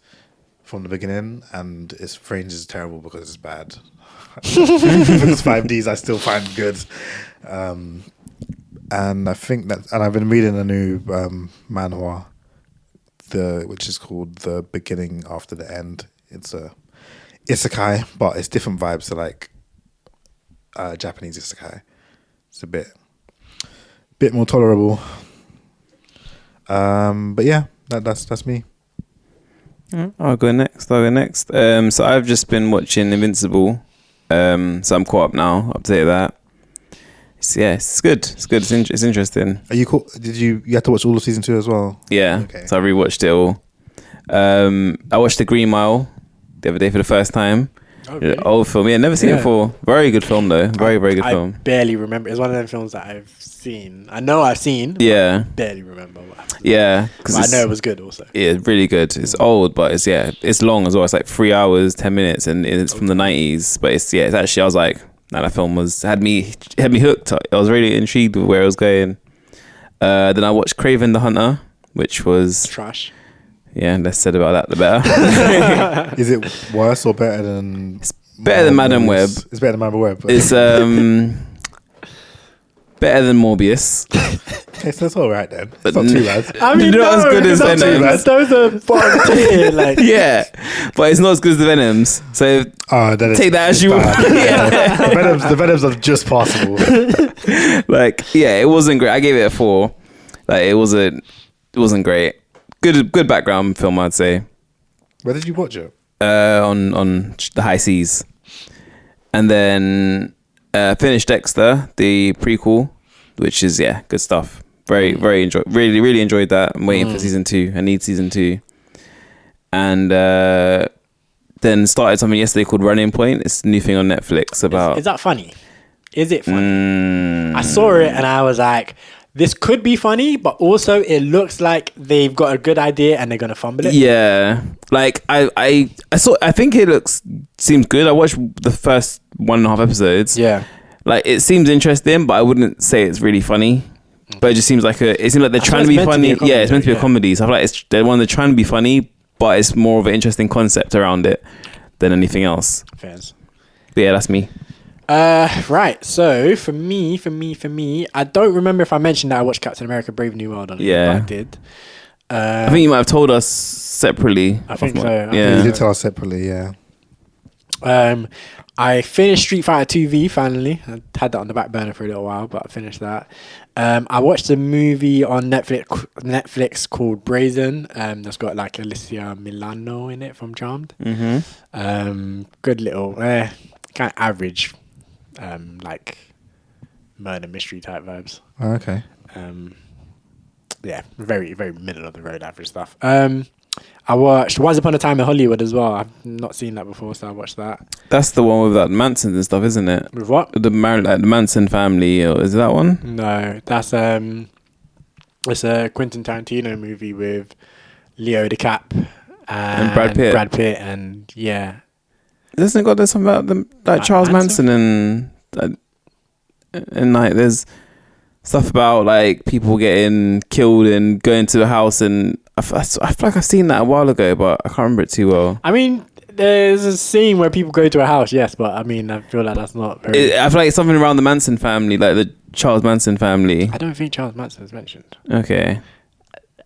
from the beginning, and Vrains is terrible because it's bad. Because 5Ds I still find good. And I think that, and I've been reading a new manhwa, which is called The Beginning After the End. It's a isekai, but it's different vibes to like Japanese isekai. It's a bit more tolerable. But yeah, that's me. I'll go next. So I've just been watching Invincible. So I'm caught up now. Up to date with that. It's good. It's interesting. Are you cool? Did you have to watch all of season 2 as well? Yeah. Okay. So I rewatched it all. I watched The Green Mile the other day for the first time. Okay. Old film. Yeah, never seen it before. Very good film though. Very good film. I barely remember. It's one of them films that I've seen. I know I've seen. Yeah. But I barely remember what happened. Yeah. But I know it was good also. Yeah, really good. It's old, but it's long as well. It's like 3 hours, 10 minutes, and it's from the 90s. But it's actually, I was like, that film had me hooked. I was really intrigued with where it was going. Then I watched Kraven the Hunter, which was trash. Yeah, less said about that, the better. Is it worse or better than? It's better than Madam Web. It's better than Madam Web. It's better than Morbius. Okay, so that's all right then. But It's not too bad. I mean, not as good as Venom. Those are bottom tier. Like, Yeah, but it's not as good as the Venoms. So take that as you will. Yeah. The Venoms are just passable. It wasn't great. I gave it a 4. Like it wasn't great. Good background film, I'd say. Where did you watch it? On the high seas, and then finished Dexter, the prequel, which is good stuff. Really enjoyed that. I'm waiting for season 2. I need season 2. and then started something yesterday called Running Point. It's a new thing on Netflix about. Is that funny? Is it funny? I saw it and I was like, this could be funny, but also it looks like they've got a good idea and they're gonna fumble it. Yeah, like I think it seems good. I watched the first 1.5 episodes. Yeah, like it seems interesting, but I wouldn't say it's really funny. But it just seems like they're trying to be funny. Yeah, it's meant to be a comedy. So I feel like they're trying to be funny, but it's more of an interesting concept around it than anything else. Fairs. But yeah, that's me. Right. So for me, I don't remember if I mentioned that I watched Captain America: Brave New World on it. Yeah, but I did. I think you might have told us separately. I think so. Yeah, you did tell us separately. Yeah. I finished Street Fighter 2V finally. I had that on the back burner for a little while, but I finished that. I watched a movie on Netflix called Brazen. That's got like Alicia Milano in it from Charmed. Mm-hmm. Good little, kind of average, like murder mystery type vibes. Oh, okay. Yeah, very, very middle of the road average stuff. I watched Once Upon a Time in Hollywood as well. I've not seen that before, so I watched that. That's the one with that Mansons and stuff, isn't it? With what? The Manson family, or is it that one? No, that's it's a Quentin Tarantino movie with Leo DiCap and Brad Pitt. And yeah. Doesn't it got something about them, like Charles Manson and like there's stuff about like people getting killed and going to the house, and I feel like I've seen that a while ago, but I can't remember it too well. I mean, there's a scene where people go to a house, yes, but I mean, I feel like that's not very... I feel like it's something around the Manson family, like the Charles Manson family. I don't think Charles Manson is mentioned. Okay.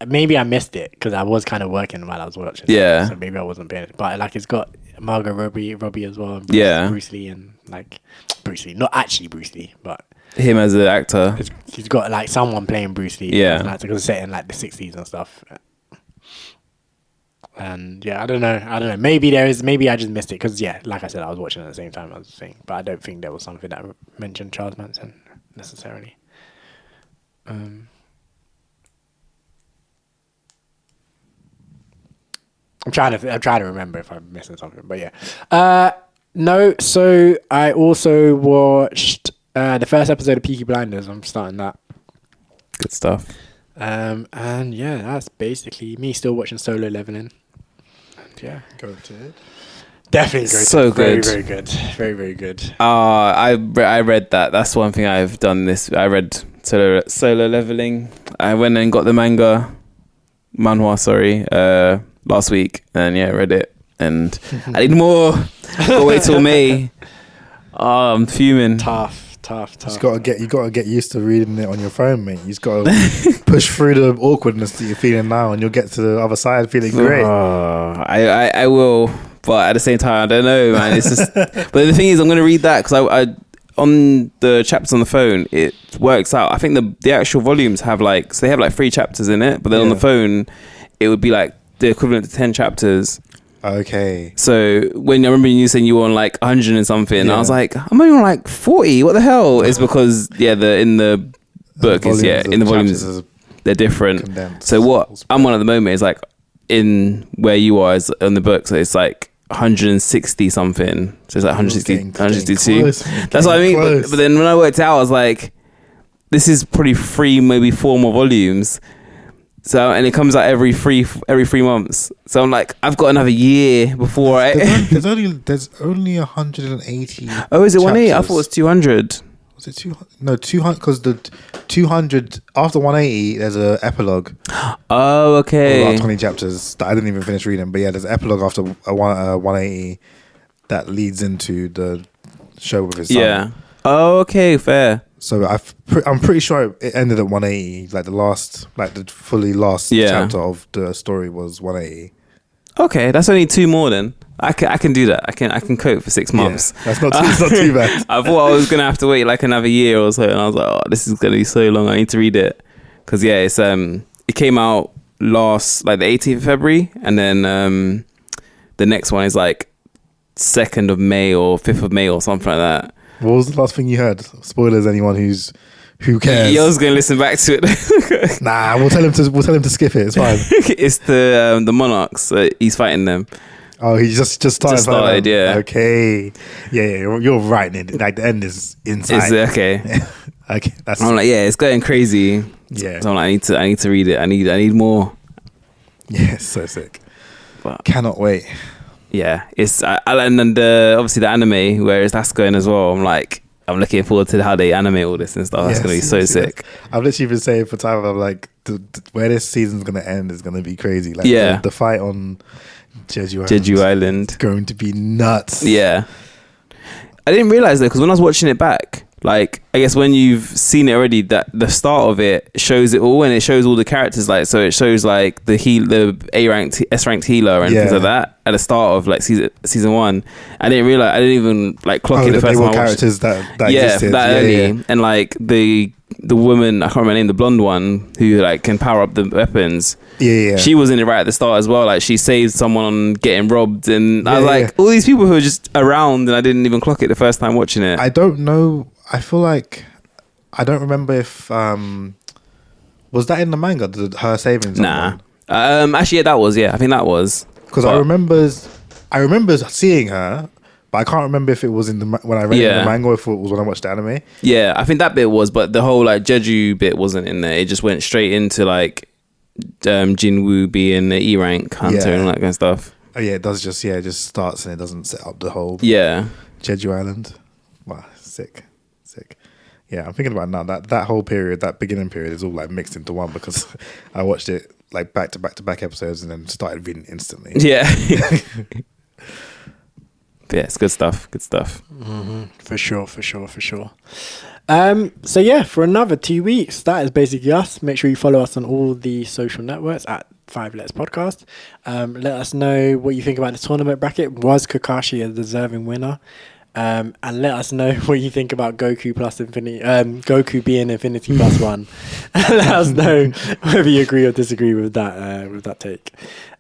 Maybe I missed it because I was kind of working while I was watching. Yeah. So maybe I wasn't paying it. But like, it's got Margot Robbie as well. And Bruce Lee and like Bruce Lee, not actually Bruce Lee, but him as an actor. He's got like someone playing Bruce Lee. Yeah. Because it's set in like the 60s and stuff. And yeah, I don't know. Maybe I just missed it because yeah, like I said, I was watching at the same time I was saying, but I don't think there was something that mentioned Charles Manson necessarily. I'm trying to remember if I'm missing something, but yeah. No, so I also watched the first episode of Peaky Blinders. I'm starting that. Good stuff. And yeah, that's basically me still watching Solo Leveling. And yeah, Goated. Definitely great. So very, good. very good. Very, very good. I read that. That's one thing I've done this. I read Solo Leveling. I went and got the manhwa, last week, and yeah, read it, and I need more. Gotta wait till May. Oh, I'm fuming. Tough. You gotta get used to reading it on your phone, mate. You just gotta push through the awkwardness that you're feeling now, and you'll get to the other side feeling great. I will, but at the same time, I don't know, man. It's just. But the thing is, I'm gonna read that because I on the chapters on the phone, it works out. I think the actual volumes have like 3 chapters in it, but then on the phone, it would be like the equivalent to 10 chapters. Okay. So when I remember you saying you were on like 100 and something, I was like, I'm only on like 40. What the hell? It's because in the book is in the volumes they're different. Condensed. So what I'm on at the moment is like in where you are is on the book, so it's like 160 something. So it's like 160, 162. That's what I mean. But then when I worked out, I was like, this is probably 4 more volumes. So, and it comes out every three months. So I'm like, I've got another year before there's only 180. Oh, is it 180? I thought it was 200. Was it 200? No, 200, because the 200 after 180 there's a epilogue. Oh, okay. About 20 chapters that I didn't even finish reading, but yeah, there's an epilogue after 180 that leads into the show with his son. Yeah. Oh, okay, fair. So I'm pretty sure it ended at 180. Like the fully last chapter of the story was 180. Okay, that's only 2 more then. I can do that. I can cope for 6 months. Yeah, it's not too bad. I thought I was gonna have to wait like another year or so, and I was like, oh, this is gonna be so long. I need to read it because it's it came out last like the 18th of February, and then the next one is like 2nd of May or 5th of May or something like that. What was the last thing you heard? Spoilers, anyone who's Who cares? Yo's gonna listen back to it. Nah, we'll tell him to skip it. It's fine. It's the Monarchs. He's fighting them. Oh, he just started. Yeah. Okay. Yeah. You're right. Like the end is inside. Okay. Okay. That's. I'm like, yeah, it's going crazy. Yeah. So I'm like, I need to read it. I need more. Yeah, it's so sick. But Cannot wait. yeah, it's and then obviously the anime, whereas that's going as well. I'm looking forward to how they animate all this and stuff. That's gonna be so sick. I've literally been saying for time. I'm like, where this season's gonna end is gonna be crazy. Like, yeah, the fight on Jeju Island is going to be nuts. Yeah, I didn't realize though, because when I was watching it back, like, I guess when you've seen it already, that the start of it shows it all, and it shows all the characters. Like, so it shows like the A ranked, S ranked healer and things like that at the start of like season 1. I didn't realize. I didn't even like clock it the first time I watched characters that existed. that early, and like the woman, I can't remember her name, the blonde one who like can power up the weapons. Yeah. She was in it right at the start as well. Like, she saved someone getting robbed, and I was like, all these people who are just around, and I didn't even clock it the first time watching it. I don't know. I feel like I don't remember if was that in the manga, her saving someone? Nah. Actually, I think that was, because I remember seeing her, but I can't remember if it was when I read it in the manga or if it was when I watched the anime. Yeah, I think that bit was, but the whole like Jeju bit wasn't in there. It just went straight into like Jin Woo being the E rank hunter and all that kind of stuff. Oh yeah, it does it just starts and it doesn't set up the whole Jeju Island. Wow, sick. Yeah, I'm thinking about now that whole period, that beginning period, is all like mixed into one, because I watched it like back to back episodes and then started reading instantly. Yeah. But yeah, it's good stuff. Mm-hmm. For sure. So yeah, for another 2 weeks, that is basically us. Make sure you follow us on all the social networks at 5 Letters Podcast. Let us know what you think about the tournament bracket. Was Kakashi a deserving winner? And let us know what you think about Goku plus Infinity. Goku being Infinity +1. Let us know whether you agree or disagree with that take.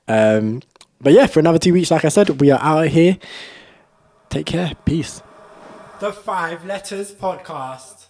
But yeah, for another 2 weeks, like I said, we are out of here. Take care. Peace. The 5 Letters Podcast.